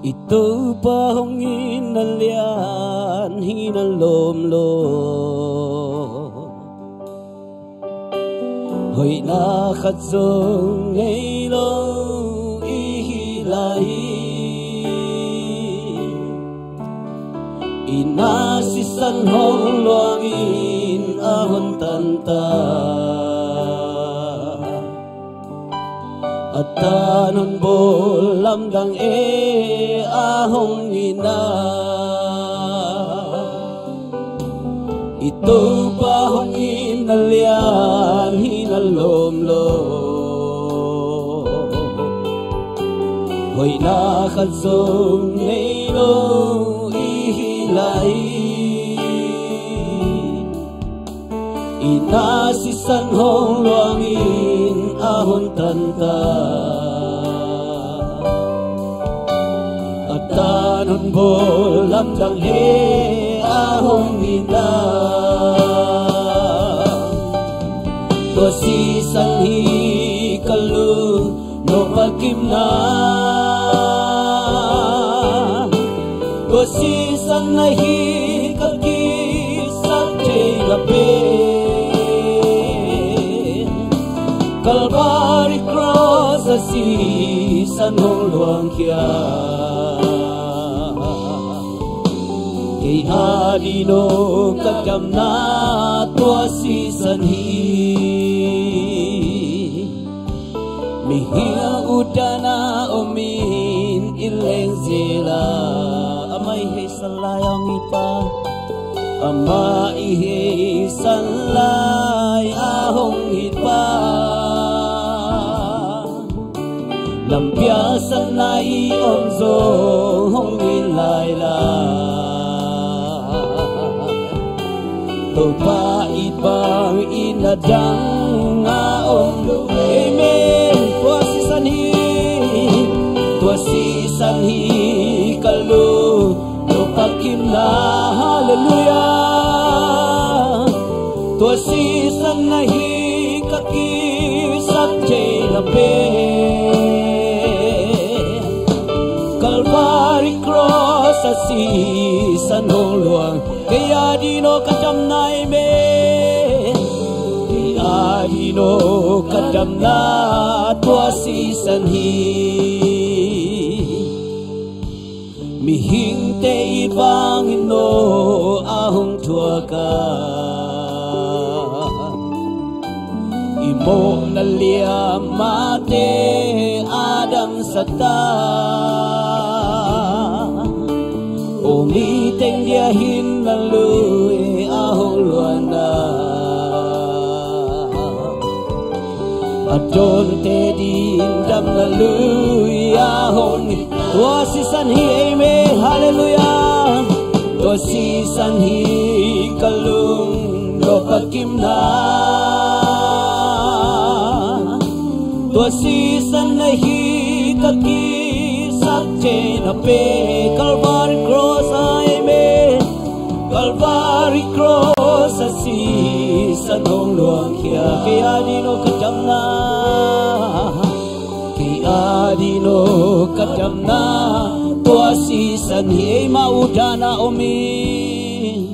Ito pa hong inalian hinalomlo Hoy nakatsong ngaylo ihilay Inasisan hong luangin ahon tanta At tanon bolam dang ahong ina Ito pa hong inalian hinalomlo Hoy nakatsong ngaylo ihilay Inasisan hong luangin ahon tanta At tanon bolam dang ahong ina Tuasisan hikalu no pagkimna Tuasisan na hikakisat jay labi Calvary cross asisan hong luang kya Kay adino kadam na tuasisan Mihinga udana omin ileng zela Amay hay salayang ipa Ama ihe salay ahong ipa Lampiasan na ionzo hong ilayla Tupait bang inadang ngaong Amen Tuasisan hi kalu no pagkimna Hallelujah Tuasisan na hi kakisat jay labi Calvary cross asisan hong luang Kaya di no kadam na amen Kaya di no kadam na tuasisan Mihingte ibangin no ahong tuaka Imo nalia mate adang sata Umiteng diahin laluy ahong luana Adon te dindam laluy ahong Tuasisan hi amen hallelujah Tuasisan hi kalung no pagkimna Tuasisan na hi kakisat jay nape Calvary cross amen Calvary cross asisan hong luang kya Kaya di no kadam na Adino kadam na tuasisan hi maudana omin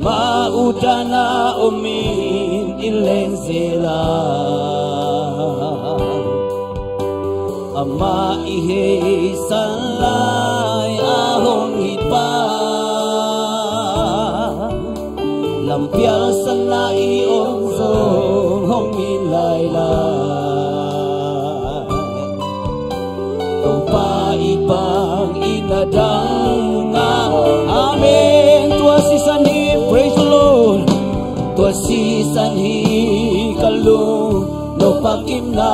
maudana omin ileng zela Ama ihe salay ahong ipa Lampiasan na ionzo hong ilayla Paipang inadang amen Tuasisan hi, praise the Lord Tuasisan hi kalung no pagkimna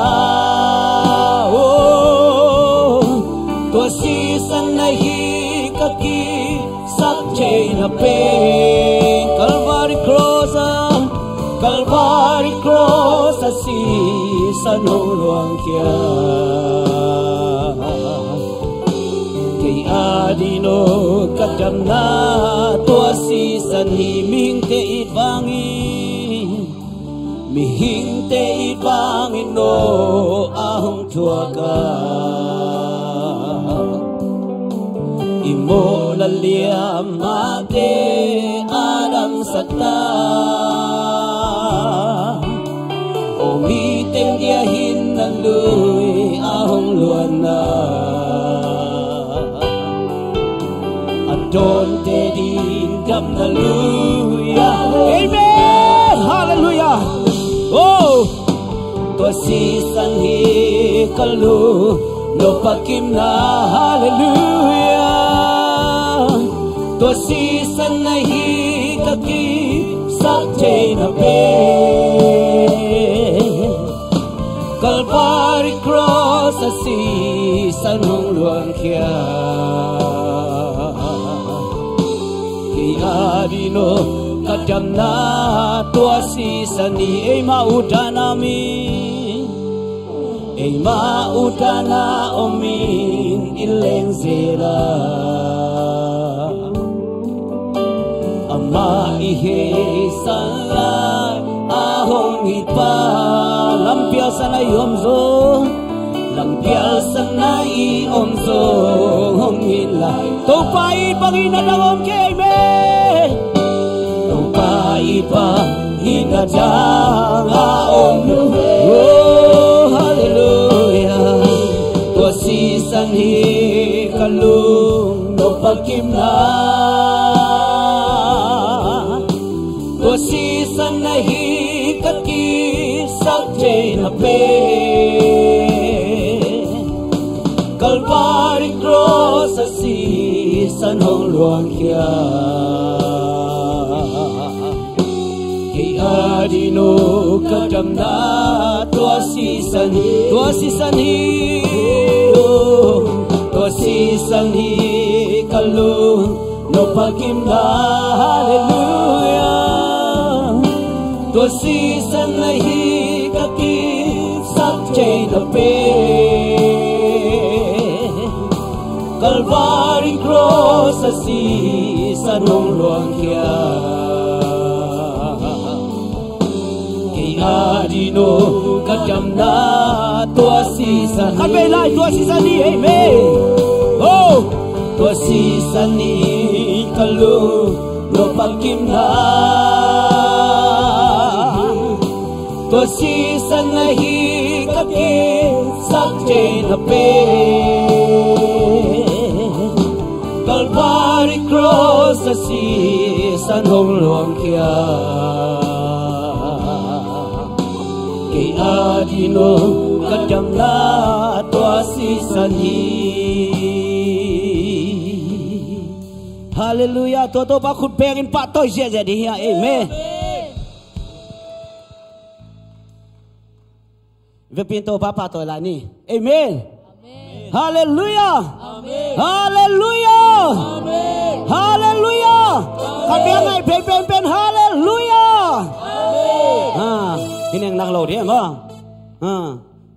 Tuasisan na hi kakisat jay nape Calvary cross asisan hong luang kya Adino kadam na tuasisan himing te ibangin Mihing te ibangin no ahong tuaka liam mate adam sata omi tem dia hin nan lui ahong luan na adon te din gam na luya amen hallelujah oh tua si san hi kalu no pakim na hallelujah tua si san na hi kaki sak te na pe Calvary cross a si san hong luang kia adino kadam na tua si sani ema udana omin ileng zera ama ihe sala ahong ipa lampial sanay omzo lampial sanay omzo hongila topai panginadawom keme ipa hinajang aom oh hallelujah tua si san hi kalung no pakim na tua si san na hi kaki sak te na pe Calvary cross a si san hong luang kia adino kadam na tua si san hi kalu no pakim na hallelujah tua si san hi kaki sak te na pe Calvary cross a si san hong luang kia adino kadam na tua si san kabe lai tua si san ni amen oh tua si san ni kalu no pakim na tua si san na hi kaki sak te na pe Calvary cross a si san hong luang kia adino kadam na tua si san hi hallelujah to ba khut pengin pa toy je jadi ya amen ve pinto ba pa toy la ni amen hallelujah hallelujah hallelujah kadang ai pen hallelujah Hineng nak lo dia mo,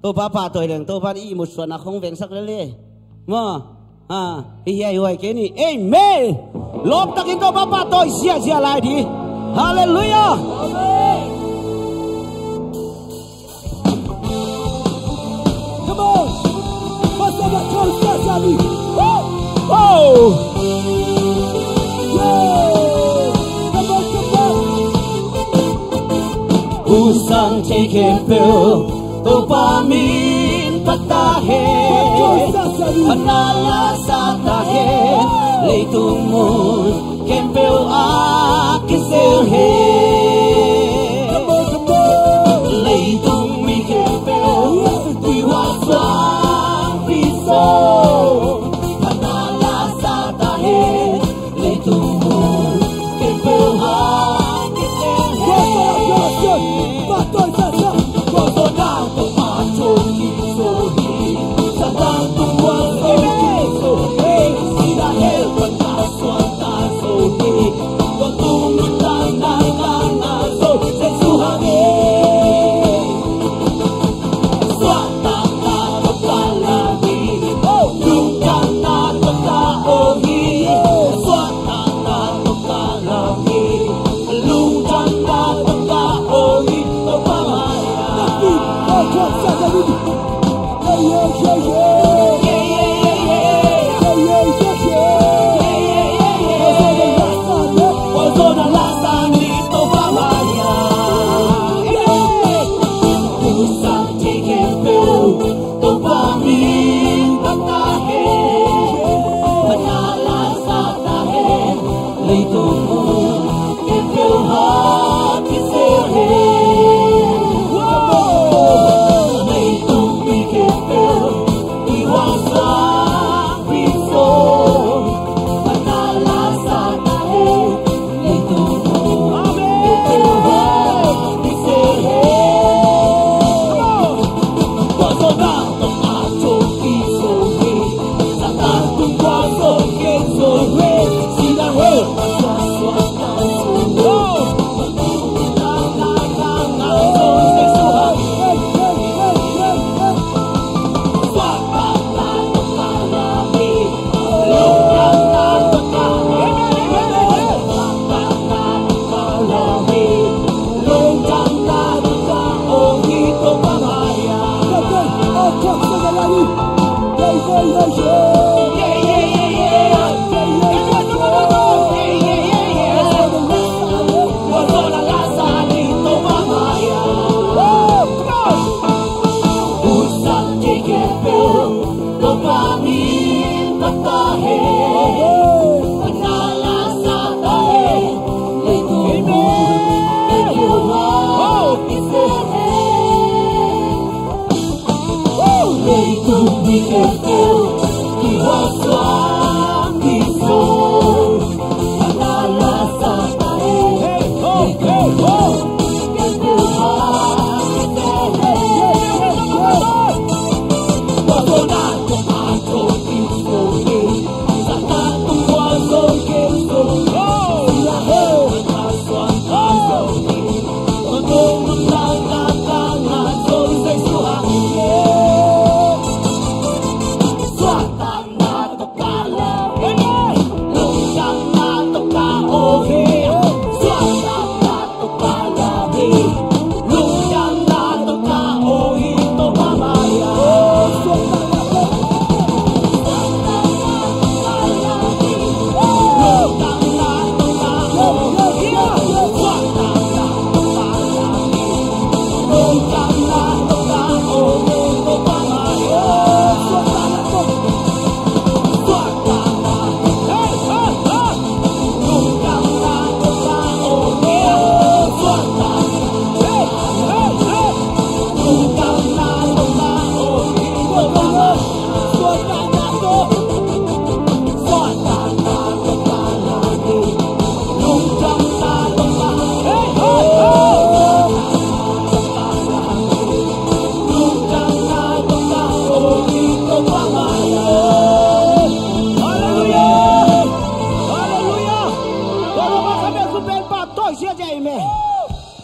to papa to yang to pan i muswan akong veng sak lele, mo, iya iwai kini, amen. Lop takin to papa to sia lai di, hallelujah. Come on, masa nak terus sekali, oh. Usang cekempel topamin patahe panala satahe leitumun kempel akiselhe leitung mi kempel diwasang piso panala satahe leitumun kempel Hallelujah.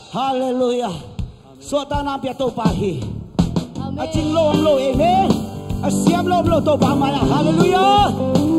Hallelujah. Suota na pia to pahi. Aching lo amen. Asiam lo to pa maya. Hallelujah.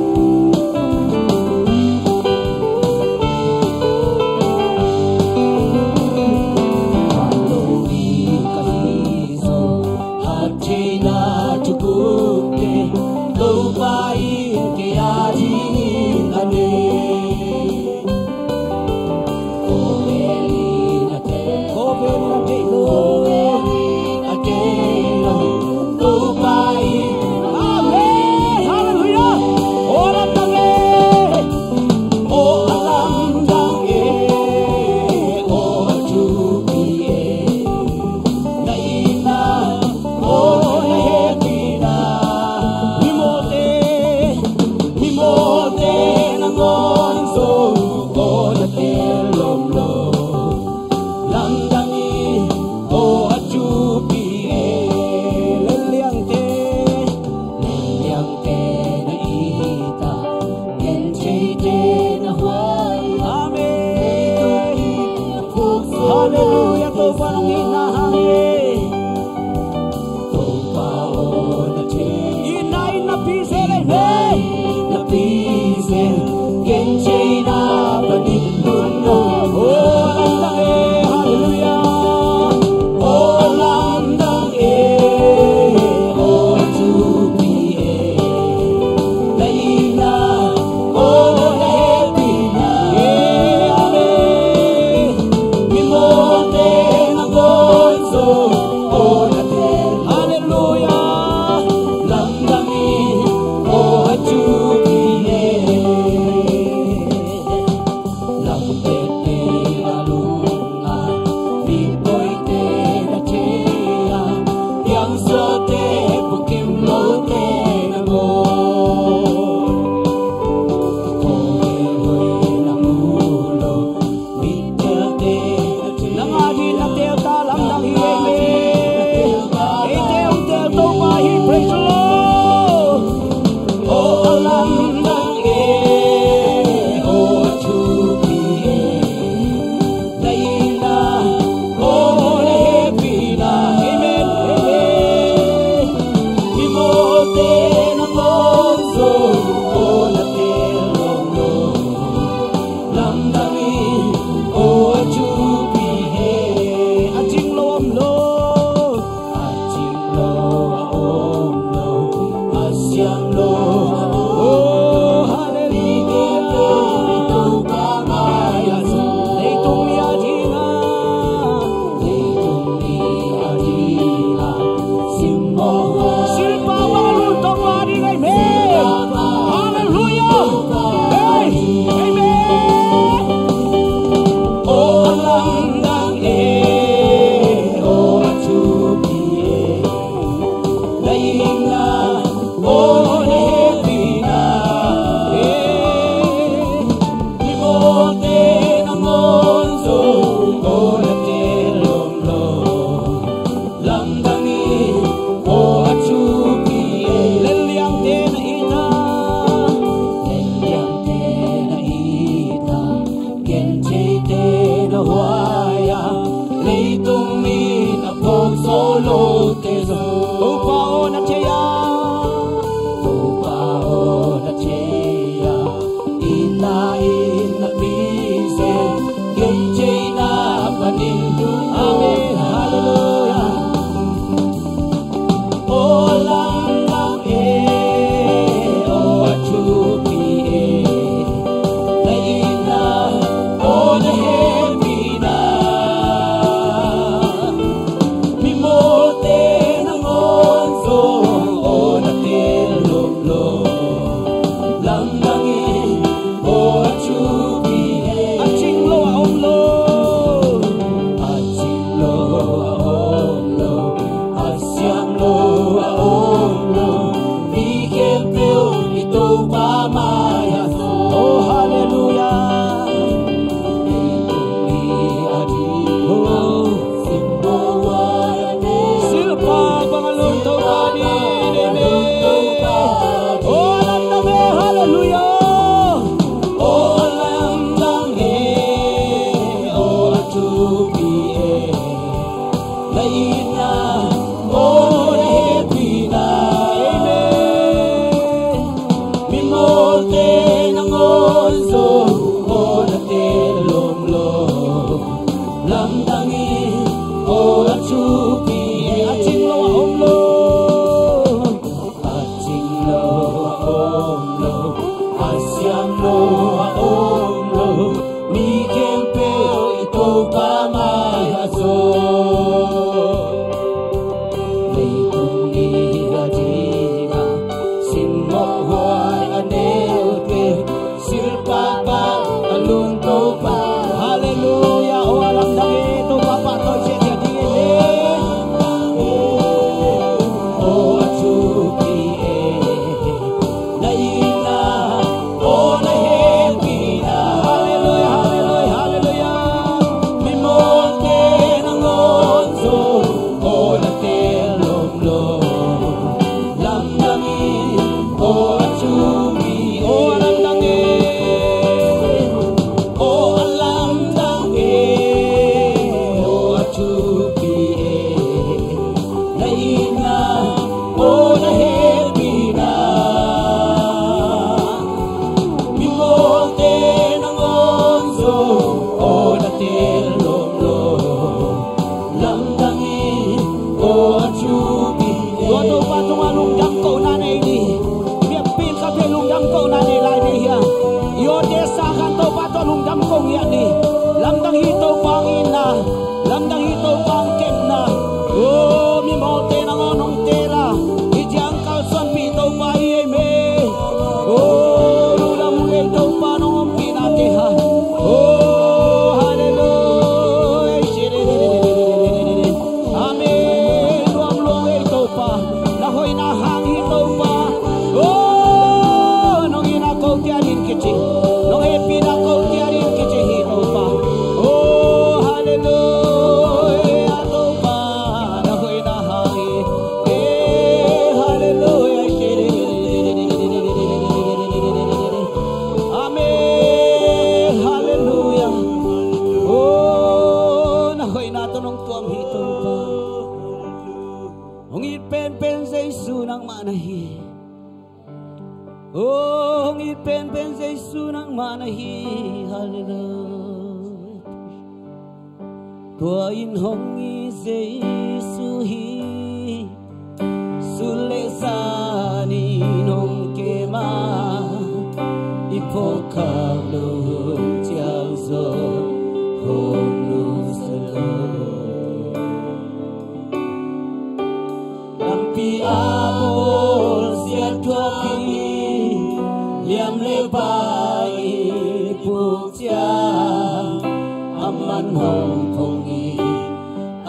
Hallelujah, to parang inahangi. To paon na inay na pisel ay na pisel kenchay na panindun no. Oh, alam hallelujah. Oh, alam ng oh, tupi laina. Oh, laina. Oh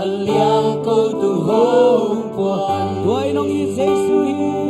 Aliang ko tuhong puan, tuay nong Giêsu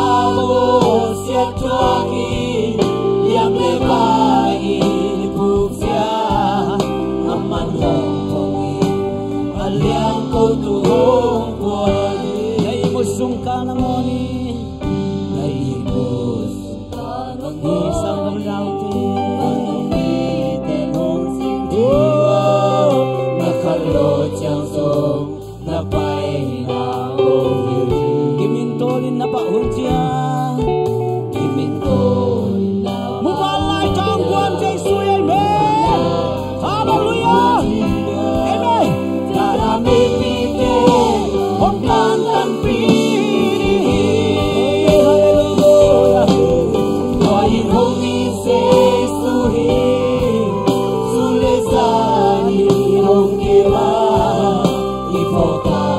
abo sia tuaki yang lebai pupsia aman hongi aliang ko tuhong buwan ay musungka na moni ay musungka na moni isang damdauti nakalot siyang song napay na Gimintolin na pauntia Gimintolin na Mubalay trong buwan Jesu Amen Hallelujah Amen Darami pite Hongkan tan pini Hallelujah Koin hongi se suhi Sulesani hongkiwa Ipokang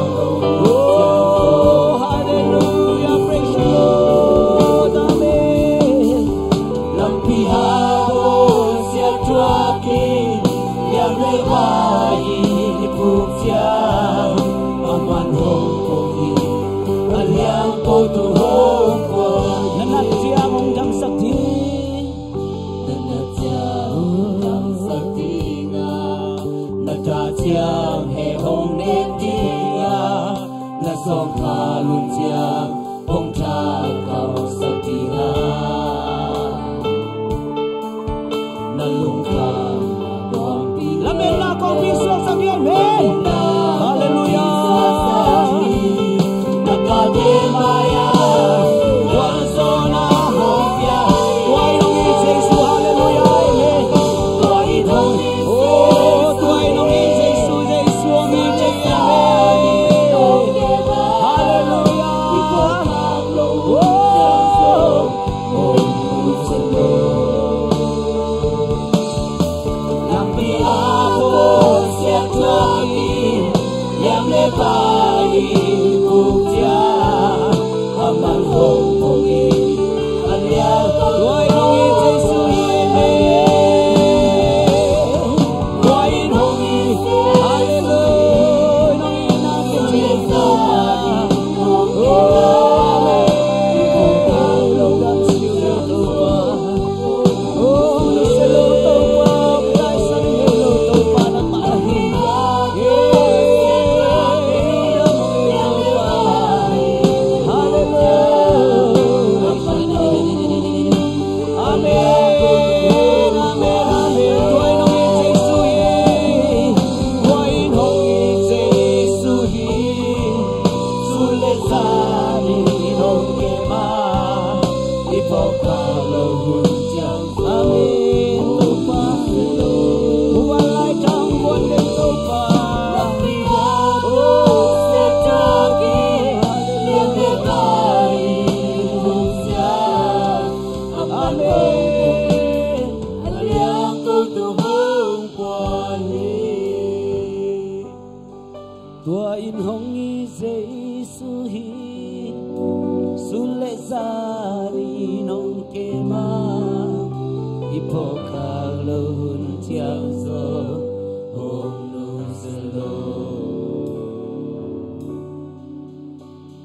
Song halun chiang ông cha cầu satia na lung kham bom pi la mela ko pi so sa mi amen hallelujah na ka de maya wan so na ho pia wai nong i jesu hallelujah amen wai nong i wai nong i jesu jesu mi jesu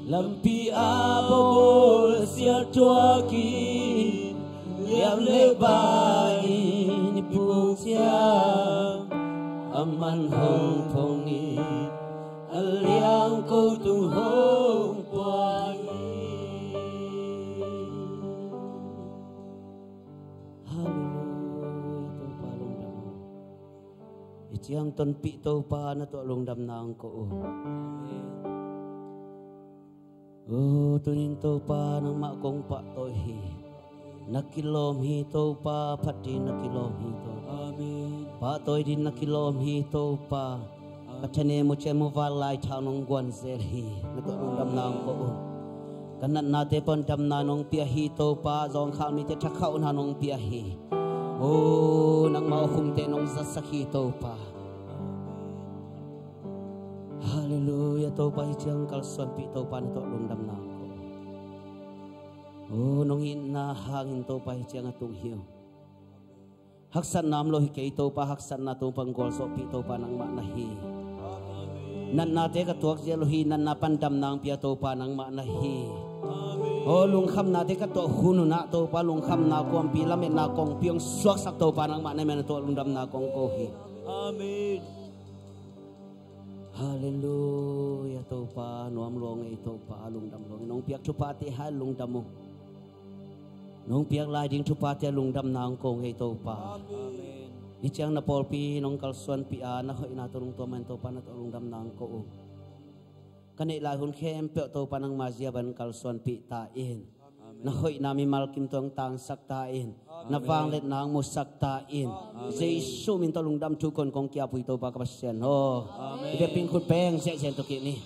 Lampi abol sia tuaki yang lebai ni pusia aman hong pongi aliang ko tung hong puangi hallelujah to palong dam itiang ton pi to pa na to long dam nang ko tunin to pa ng makong pa tohi nakilom hito pa pati nakilom hito amen pa toy din nakilom hito pa katane mo che mo valay tanong gwan zelhi nato nong damnang ko kanat nate pon damnanong pia hito pa zong kami te chakau nanong pia hi nang maukum te nong zasakito pa hallelujah to pa hijang kalson pi to pa nato long damnang nong na hangin to pa hijang atung hiyo haksan nam lo hikay to pa haksan na to panggol so pi to pa nang manahi nan nate katuak jelo hi nan napandam nang pia to pa nang manahi โอ้ลุงคำนาที่ก็ตัวหุ่นนาตัวปาลุงคำนาความปีละเมนากงเพียงสวกสักตัวปานังมาในเมนตัวลุงดำนากงโกฮีอาเมนฮาเลลูยาตัวปานวมลงไอตัวปาลุงดำลงน้องเปียกทุปาติฮัลลุงดำมุน้องเปียกลายดิ้งทุปาติลุงดำนางกงไอตัวปานี่เจ้านาปอลปีน้องกัลส่วนปีอานะหอยนาตัวลุงตัวมันตัวปานาตัวลุงดำนางโกกันอีลายหุ่นเข้มเปียตัวปานังมาเสียบันกัลส่วนปีตาอินนะหอยนามีมัลกิมตองตางสักตาอินนะฟังเล็ดนางมุสักตาอินเจสุมินตัวลุงดำทุกคนกงเกียบุยตัวปากกับเสียนโอ้เด็กพิงขุดแป้งเสียเสียนตัวกินี่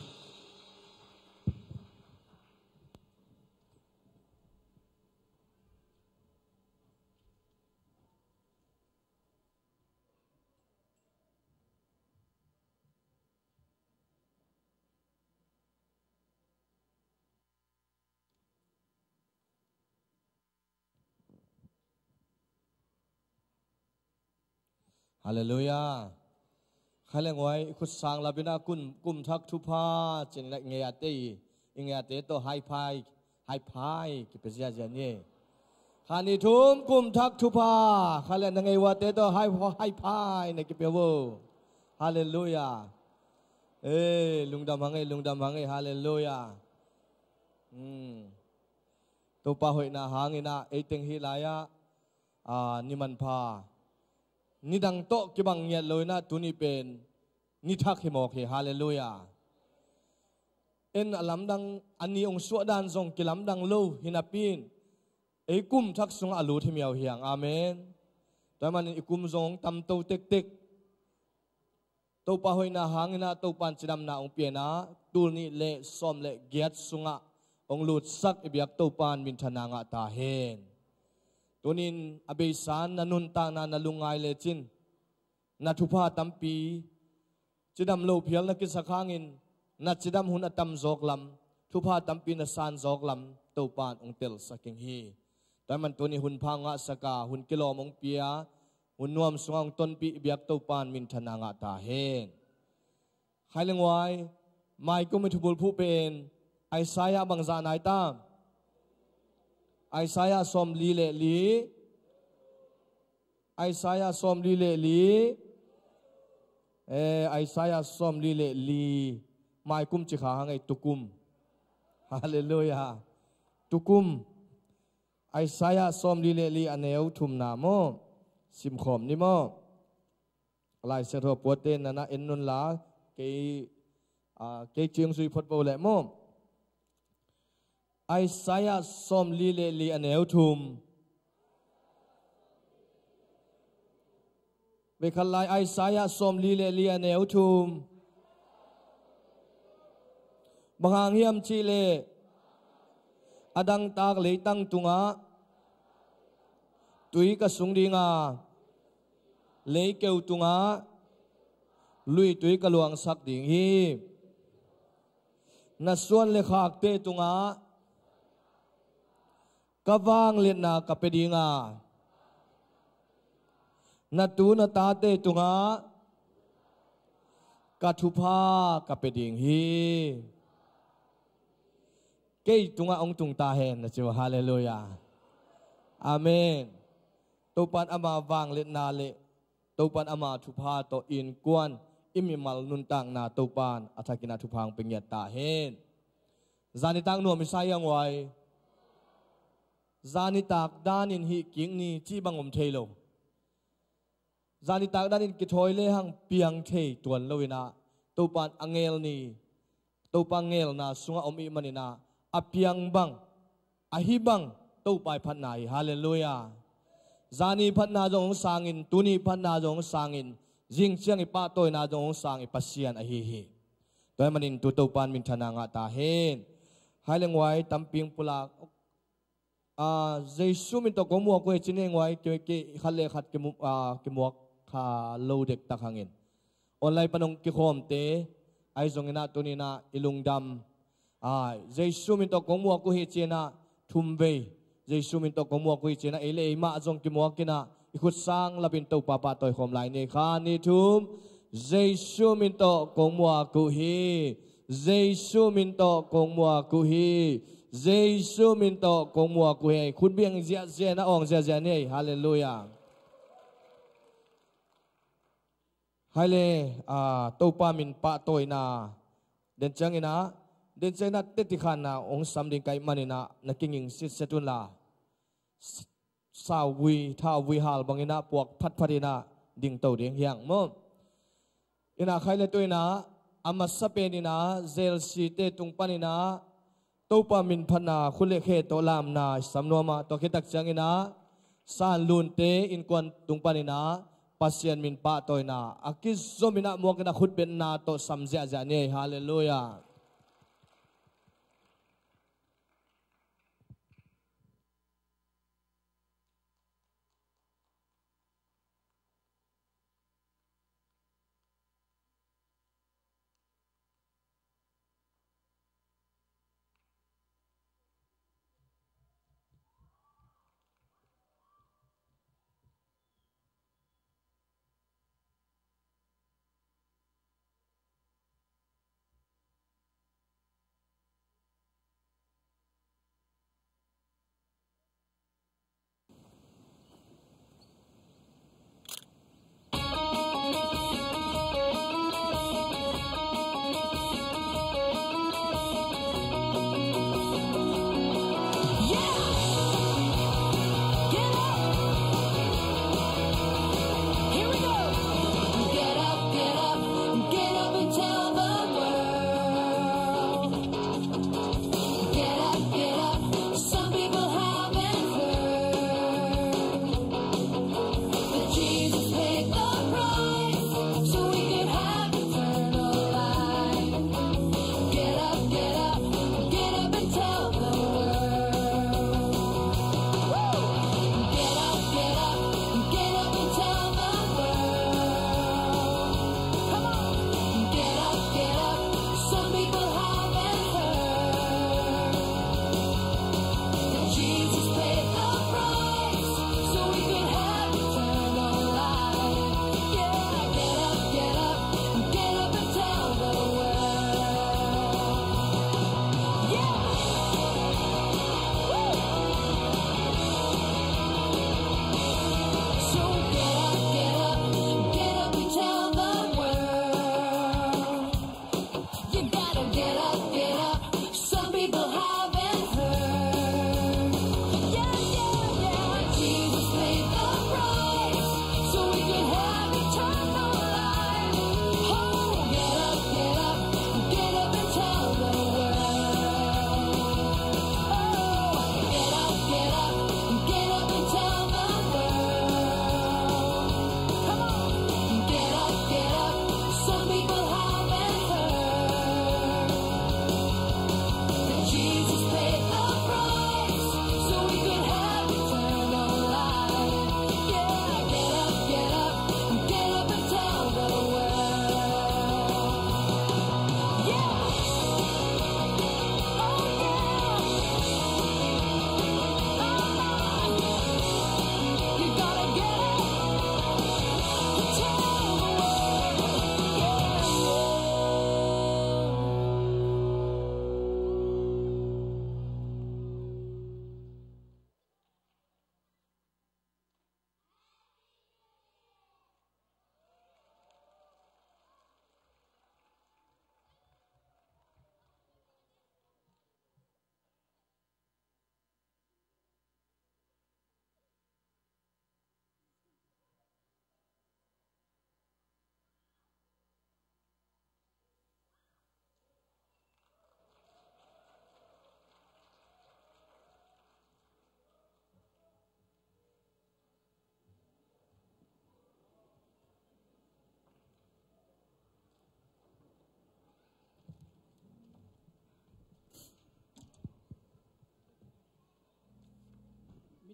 ฮาเลลูยาข้าเลี้ยงไว้คุดสางลาบินากุมทักทุพาเจนเงียเตอิงเงียเตโตไฮพายกิเปเซียเจนี่ข้านิทุมกุมทักทุพาข้าเลี้ยงนังเอวเตโตไฮพายในกิเปโวฮาเลลูยาลุงดำหังฮาเลลูยาตัวปะหอยนาหางอินาเอติงฮิลายานิมันพานี่ดังโตกิบังเงียเลยนะตุนี่เป็นนิทักหิมอกฮาเลลูยาเอ็นอลัมดังอันนี้องค์สวดานทรงกิลัมดังโลหินาปีนกุมทักทรงอลูที่มีเอาเหียงอาเมนแต่มันกุมทรงตำโตเต็กโตปะหอยนาหางนะโตปันจิดำนาองเปียนะตูนี่เละซอมเละเกียรสุงะองลูดสักอิบยักโตปานมินทนางะตาเฮนตัวนี้อเบสานนันุนตานาลุงไงเลจินนัทุพาตัมปีจิดำโลเพียลนักกิสข้างินนัดจิดำหุนอตัมจอกลำทุพาตัมปีนัสานจอกลำตัวปานองเตลสักิงฮีแต่มันตัวนี้หุนพังะสกาหุนกิโลมงเปียหุนนวมสงองต้นปีเบียกตัวปานมินทนางะตาเฮนใครเลี้ยงไว้ไม่ก็ไม่ทุบุลผู้เป็นไอสายาบังจานายตามไอสายาสมลีเลลีไอสายาสมลีเลลีไอสายาสมลีเลลีไม่กุมจิขาหังไอตุกุมฮาเลลูยาตุกุมไอสายาสมลีเลลีอันเอวทุมนาโมสิมขอมนี่โมลายเสถปวดเต้นนะเอ็นนุนลาเกยเจียงสุยพดโบแหละโมไอสายาสมลีเลลีอันเอวทุมเบคัลไลไอสายาสมลีเลลีอันเอวทุมบางเฮียมชีเลอดังตากเลยตั้งตุงะตุยกสุงดิงาเลยเกวตุงะลุยตุยกลวงสักดิ่งฮีนัส่วนเลขากเตตุงะกะวางเลียนนากะเปดิงานาตูนาตาเตตุงะกะทุพากะเปดิงฮีเกยตุงะองตุงตาเห็นนะจิวฮาเลลูยาอาเมนตุปันอามาวางเลียนนาเลตุปันอามาทุพาโตอินกวนอิมิมัลนุนตังนาตุปันอัฐกินาทุพังเป็นเงียตาเห็นจานิตังนัวมิไซยังไวจานิตากดานินหิกิงนี่จีบังอมเทโลจานิตากดานินกิทอยเลหังเปียงเทตัวลวินาตุปันอังเอลนี่ตุปังเอลนาสุงอมอิมันินาอเปียงบังอหิบังตุปายพันนายฮาเลลูยาจานิพันนาจงสางินตุนีพันนาจงสางินจิงเชียงอิปะตัวนาจงสางอิปัสเซียนอหิฮิตัวมันินตุปันมินทนางะตาเฮนให้เลี้ยงไว้ตำเปียงปุลาเจสุมินตกมัวก็จินเองไว้เกี่ยขัดเลขัดเกี่มัวขาโลเด็กตะขังเงินออนไลน์ปนงกิโคมเตไอซงนาตัวนี้นาอิลุงดำเจสุมินตกมัวก็เฮเจนะทุมเวเจสุมินตกมัวก็เฮเจนะเอเลมาจงกิมัวกินะอิขุดสร้างลาบินตัวปาปาตัวขมลายในขานิทุมเจสุมินตกมัวก็เฮเจสุมินตกมัวก็เฮ Giêsu min to kong mua ku hei khut biang zia zia na ong zia zia nei hallelujah hale to pa min pa toy na den chang ina den chang na te ti khan na ong sam ding kai manina na kinging sit setun la sa wi tha wi hal bangina puak phat phatina ding to ding hiang mo ina khaile toina ama sapenina zel si te tung panina topa min phana khule khe to lam na samnoma to khitak changina san lun te in kwan tung panina pasian min pa toina akis zomina mokna khut ben na to samja ja ne hallelujah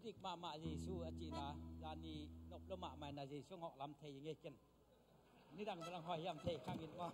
mitik mama Yesu achina lani nop loma mana Yesu ngok lam thei nge ken ni dang lang hoi yam thei khang in ma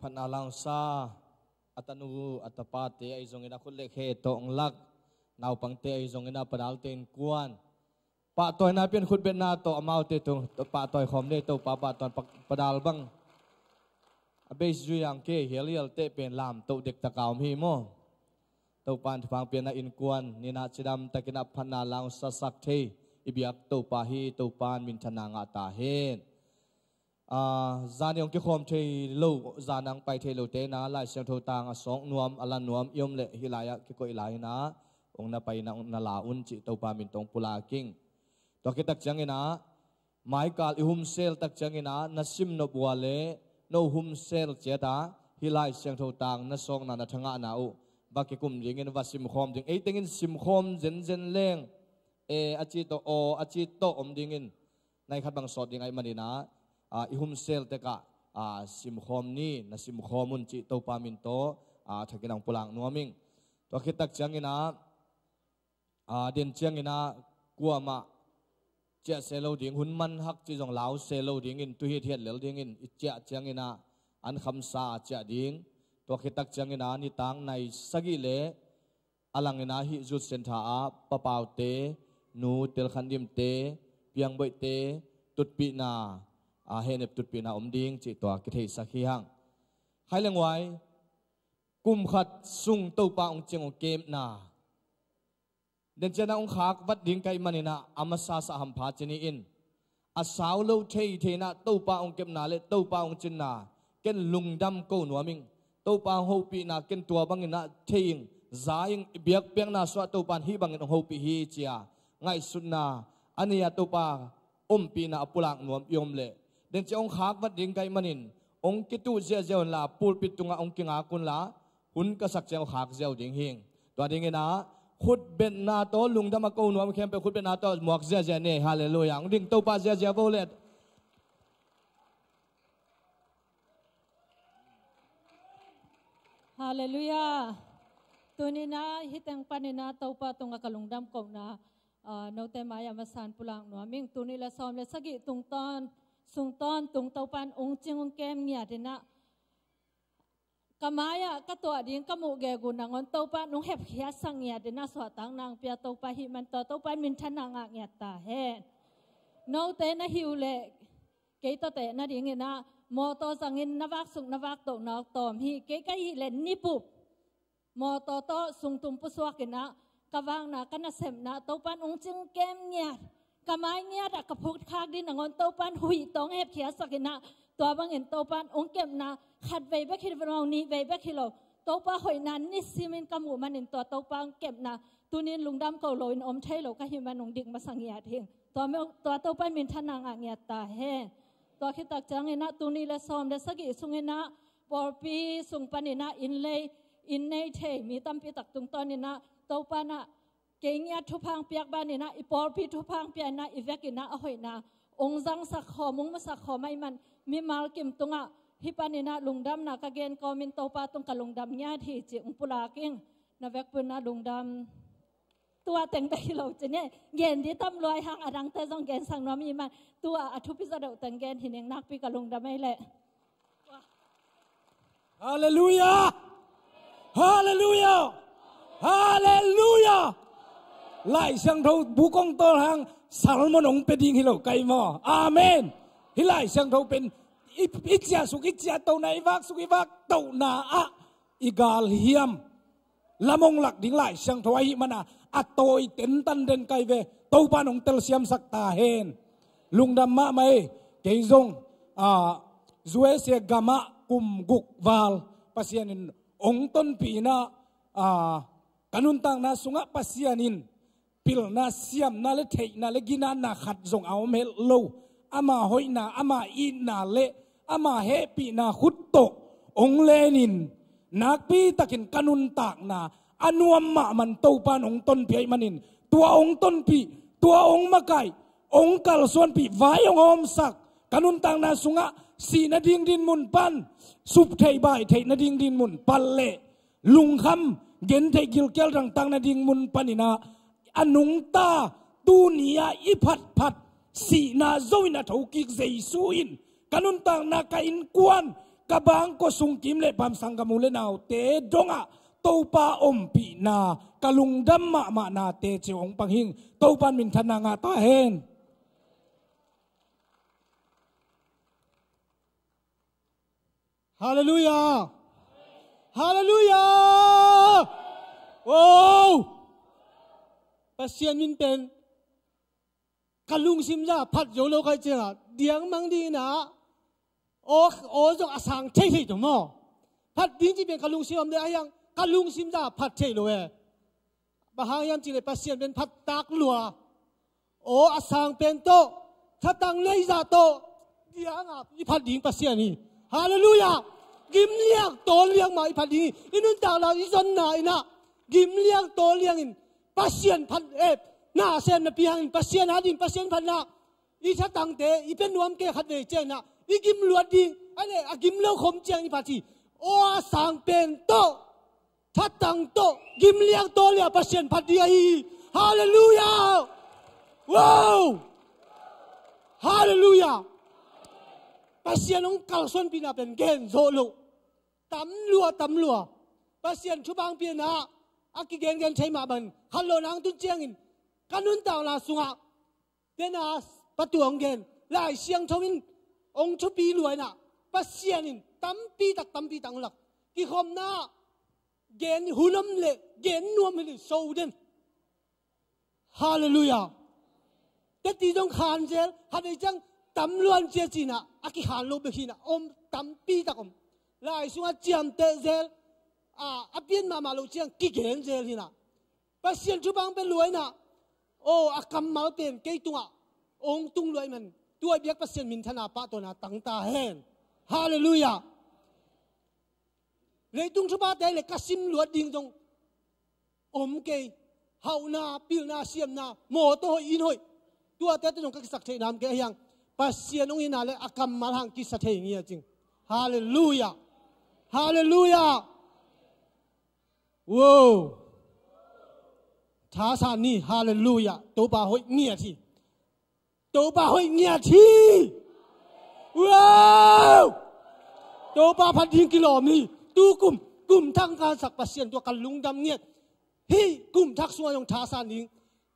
พันอาลังซาอัตนูอัตปาเตไอจงอินาคุเล็กเฮตองลักนาวปังเตไอจงอินาปดาลเตนกวนปะตอยนาเป็นคุณเป็นนาโตอมาเตตุปะตอยขอมเนโตปะปะตอนปดาลบังเบสจุยังเกเฮลียลเตเป็นลามโตเด็กตะกาวมีโมโตปานฟังเปียนาอินกวนนินาจิดำตะกินาพันอาลังซาสักเทอิบิยักโตปาฮีโตปานมินทนางาตาเฮนจานยองกิคอมเทลูจานังไปเทลูเตนะลายเสียงโทตางสองนวมอลันนวมยมเละฮิลายะกิโกอิลายนะองนาไปนาลาอุนจิโตปามินตงปุลากิงตัวกิตักจังเงนะไมค์กาลอิฮุมเซลตักจังเงนะนัสิมนบัวเลโนฮุมเซลเจตาฮิลายเสียงโทตางนัสองนาทังอานาอุบักกิกุมยิงเงินวัสิมคอมจิงเอติงินสิมคอมเจนเจนเลงอาจิโตโออาจิโตอมดิงินในขัดบังสอดยังไงมันดีนะอิฮุมเซลเตกะสิมคอมนี่นะสิมคอมุนจิโตปามินโตทักกินังปุลังนัวมิงตัวคิดตักจังเงนะเดินจังเงนะกัวมาเจ้าเซโลดิ้งหุ่นมันฮักจีจงลาวเซโลดิ้งอินตุฮิเทียนเหลวดิ้งอินเจ้าจังเงนะอันคำสาเจ้าดิ้งตัวคิดตักจังเงนะนิตังในสกิเลอลังเงนะฮิจุดเซนทาปะเปาเตนูเตลคันดิมเตเปียงใบเตตุดปีนาเฮเนปตุดปีนาอมดิ้งจิตัวกิเทสักขีหังใครเลี้ยงไว้กุมขัดซุงเต้าปาองเจงองเกมนาเดินเจนาองขากวัดดิ้งไกมันนะอามาซาสะหัมพาเจนีอินอาสาวโลเทเทนะเต้าปาองเกมนาเลเต้าปาองจินนาเกนลุงดำโกนัวมิงเต้าปาโฮปีนาเกนตัวบังอินะเทียงซายิงเบียกเปียงนาสวะเต้าปานฮีบังอินะโฮปีฮีเจียไงสุดนาอันนี้เต้าปาปีนาปุลังนวมยมเลเดินเจ้าองขากวัดดิ้งไกมันนินองกิตุเจ้าลาปูปิตุงองกิงากุนลาหุ่นกษักเจ้าขากเจ้าดิ้งหิงตัวดิ้งนะขุดเป็นนาโตลุงดำมาโกนวมเข้มไปขุดเป็นนาโตหมวกเจ้าเนี่ยฮาเลลูยาดิ้งเต้าปาเจ้าโบเลตฮาเลลูยาตัวนี้นะฮิตังปานินาเต้าปาตรงกับลุงดำโกนะนเตมายามาสานปุลังนัวมิงตัวนี้ละซ้อมละสกิตุงตอนสุงตอนตุงเต้าปานองจิงองแกมเนี่ยเดนะกะมายะกะตัวดิ้งกะมุเกกุนังอนเต้าปานองเห็บเขียสังเนี่ยเดนะสวตังนางเปียเต้าปาหิมันต่อเต้าปานมินทนางะเนี่ยตาเฮนเตนะหิวเลเกยตเตนะดิ้งนะมอตอสังอินนวักสุงนวักโตนอกตอมฮีเกกะหิเลนนิปุบมอตอโตสุงตุมปุสวกินะกะวางนะกันนะเสมนะเต้าปานองจิงแกมเนี่ยกะไม้เนี่ยดักกะพุกคากดินงอนเต้าปานหุยตองเห็บเขียสักนะตัวบางเห็นเต้าปานองเก็บนะขัดใบเบคิดเรานี้ใบเบคิโลเต้าปาหอยนั้นนิสิมินกะหมูมันเห็นตัวเต้าปานเก็บนะตัวนี้ลุงดำเกาโลยอมใช้โลกะหิมันองดิ่งมาสังเงียทิ้งตัวเต้าปานมินทนางอ่างเงียตาเฮตัวคิดตักจังเงินะตัวนี้ละซ้อมละสกิสุงเงินะปอปีสุงปานินะอินเลยอินในเทมีตั้มปีตักตุงตอนนี้นะเต้าปานะเกียทุพังเปียกบ้านนี่นะอีปอลพีทุพังเปียนะอีเวกินะอหอยนะองจังสักขอมุงมาสักขอไม่มันมีมาลกิมตุงะฮิปานี่นะลุงดำนะกะเกนกอมินโตปาตุงกะลุงดำญาติจิอุปลากิงนะเวกปุนนะลุงดำตัวแต่งไปเราจะเนี่ยเกนที่ตั้มลอยหางอดังแต่ซองเกนสังน้อมีมันตัวอทุพิสดาแต่งเกนหินยังนักปีกะลุงดำไม่แหละฮาเลลูยาฮาเลลูยาฮาเลลูยาไล่เสียงเท่าบุกงโตหังสารมนงเป็นดิ่งฮิโลไกมออาเมนฮิไล่เสียงเท่าเป็นอิจฉาสุกิจฉาเต่าในวักสุกิวักเต่านาอะอิกาลเฮียมละมงหลักดิ่งไล่เสียงเท่าไอ้มันอะอัตโตยเต็นตันเดินไกเวเต่าปานองเตลเซียมสักตาเฮนลุงดำมะไม่เกยจงจวยเสียกามะกุมกุกวาลปัสยานินองต้นปีนะกันุนตังนาสุงะปัสยานินปิลนาเซียมนาเลเทนาเลกินานาขัดจงเอาเมลโลอามาหอยนาอามาอินนาเลอามาเฮปีนาขุดโตองเลนินนักปีตะกินกันุนตากนาอนุมมะมันเต้าปานองต้นปีมันินตัวองต้นปีตัวองมะไก่องกัลส่วนปีไว้องอมสักกันุนตังนาสุงะสีนาดิงดินมุนปันสุบเทยบายเทยนาดิงดินมุนปันเละลุงคำเย็นเทกิลเกลรังตังนาดิงมุนปันินาอนุงตาตูเนียอิพัดพัดสีนาโซวินาทูกิกเจสุอินกันุนตังนาคาอินกวน kabang ko sungkim le pam sangkamu le nau te donga topa pi na kalungdam ma na te cheong panghing topan min thana nga ta hen. Hallelujah. Hallelujah. Oh. Pasien min pen kalung simja phat yo lo kai chenga diang mang di na o jong asang thei thei to mo phat ding ji pen kalung sim de ayang kalung simja phat thei lo e bahayam chi le pasien pen phat tak lua o asang pen to thatang nei za to diang a i phat ding pasien ni hallelujah gim liang to liang mai phat ding inun ta la i zon na ina gim liang to liang in pasien phat na sen na piang pasien adin pasien phat na i thatang te i pen nuam ke khat nei chen na i gim luat ding ane a gim lo khom chang i phachi o asang pen to thatang to gim liang to lia pasien phat dia hi hallelujah wow hallelujah pasien ong kalson pina pen gen zo lo tam lua pasien chu bang pin na aki gen chai ma ban hallo nang tun chiang in kanun taw la sunga pena patuang gen lai siang thong in ong chu pi luai na pasien in tam pi tang lak ki khom na gen hulom le gen nuam le so den hallelujah te ti dong khan zel hadai chang tam luan che china aki khan lo be hina om tam pi takom lai sunga chiam te zel apien ma lo chiang ki gen zel hina pasien chu bang pe luai na o akam mal pen ke tunga ong tung luai man tuai biak pasien min thana pa to na tang ta hen hallelujah le tung chu ba te le kasim luat ding dong om ke hau na pil na siam na mo to in hoi tua te tong ka sak thei nam ke yang pasien ong ina le akam mal hang ki sa thei ngia jing hallelujah hallelujah wow thá san ni hallelujah to ba hoi ngia thi wow to ba phat ding kilom ni tu kum thang ka sak pasien to kalung dam ngiat hi kum thak suwa yong thá san ning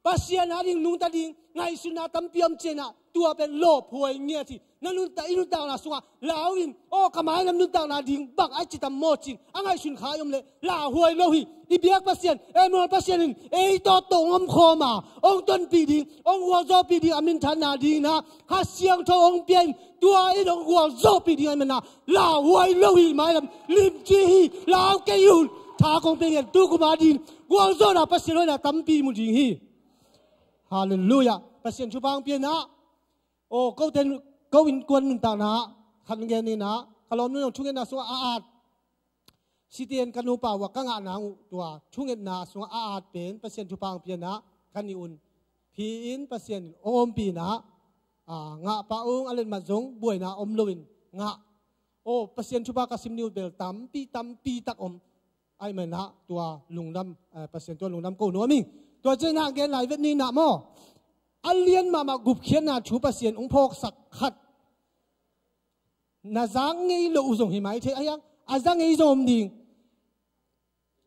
pasien ha ding nung ta ding ngai suna tam piam chena tua pen lo phoi ngia thi nanun ta inu ta na suwa lawin o kamai nam nun ta na ding bak ai chitam mo chin angai sun kha yom le la huai lo hi i biak pasien emol pasien in ei to ngom khoma ong ton pi ding ong wa zo pi ding amin than na ding na ha siang tho ong pian tua i dong wa zo pi ding amin na la huai lo hi mai lam lim chi hi la ke yun tha kong pe ngen tu ku ma ding wa zo na pasien lo na tam pi mu ding hi hallelujah pasien chu bang pian na o câu in quân mình tạo na khăn nghe ni na kalom nu chung na so aat sitien kanu pa wa ka nga na tua chung na so aat pen pasien chu pang pian na kani un phi in pasien om pi na nga pa ong alen ma jong buai na om loin nga o pasien chu pa ka sim niu bel tam pi tak om ai men na tua lungdam pasien tua lungdam ko no mi tua chen na gen lai vet ni na mo alien ma gup khian na chu pasien ong phok sak khat na zang ngei lo uzong hi mai the ayang azang ngei zom ding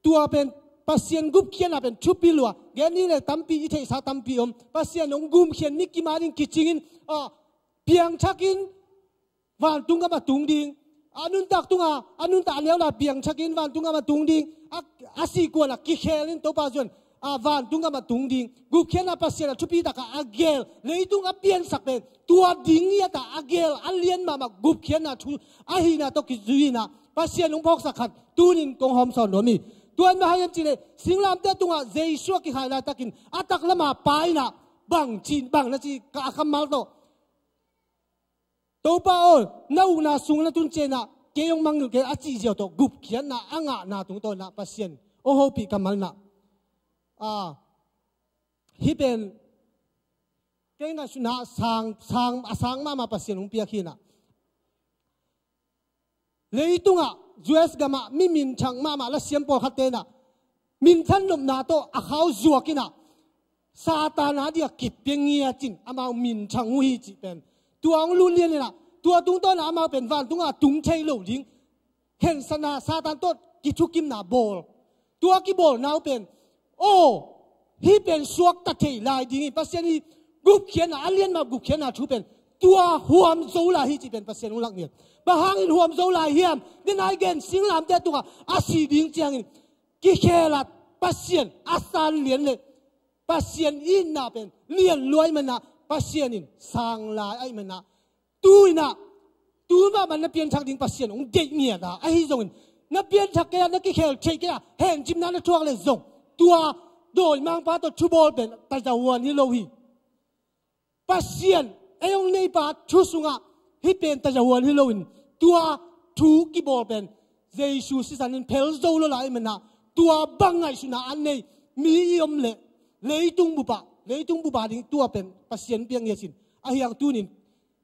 tua pen pasien gup khian na pen chu pi lua gen ni le tampi i the sa tampi om pasien ong gum khian ni ki ma ding ki chingin piang chakin van tunga ma tung ding anun tak tunga anun ta leo la piang chakin van tunga ma tung ding asi ko la ki khelin to pa jon van tunga ma tung ding gup khian na pasien chu pi ta ka agel leitung a pian sak pen tua ding ya ta agel alien ma gup khian na thu a hi na to ki zui na pasien ong phok sakhat tunin kong hom son no mi tuan ma hayam chile singlam te tunga jesu ki khala takin atak lama pai na bang chin bang na chi ka kamal to pa ol nau na sung na tun che na ke yong mang ke a chi jeo to gup khian na anga na tung to na pasien o ho pi kamal na hi ben ke nga suna sang ma pasien ung pia khina leitunga US gama mi min chang ma la siam por khate na min than lom na to a khau zuakina satana dia kip pengia chin ama min chang hui chi pen tuang lu lien na tua tung to na ama pen van tunga tung chei lo ding เห็นสนาซาตานต้นกิชุกิมนาโบลตัวกิโบลนาวเป็นโอ้ฮีเป็นสวกตะเทลายดีนี่ปัสเซียนนี่กุบเขียนอาเลียนมากุบเขียนนาชูเป็นตัวหัวมโซลาฮีจีเป็นปัสเซียนอุลักเนี่ยบางหังอินหัวมโซลาเฮียมเดินไอเกนสิงลามแต่ตัวอาศีดิงเจียงกิเคลัดปัสเซียนอาสานเลียนเลยปัสเซียนอินนาเป็นเลียนรวยมันนะปัสเซียนอินสางลายไอมันนะตูน่ะตูมามันนับเปลี่ยนทางดิ่งปัสเซียนองเด็กเนี่ยนะไอ้ที่ตรงนี้นับเปลี่ยนทางแกนักกิเคลเชกะเห็นจิมนั้นทั่วเลยส่งตัวโดยมังป้าตัวชูบอลเป็นแต่จะวันนี้เราฮีปัสเซียนไอ้องในป้าชูสุงะฮีเป็นแต่จะวันนี้เราอินตัวทูกิบอลเป็นเจสูสิสันเพลโซโลไลมันนะตัวบังไงสุนาอันนี้มียมเลยตุงบุปะดิ่งตัวเป็นปัสเซียนเปียงเยสินไอ้ยังตัวนี้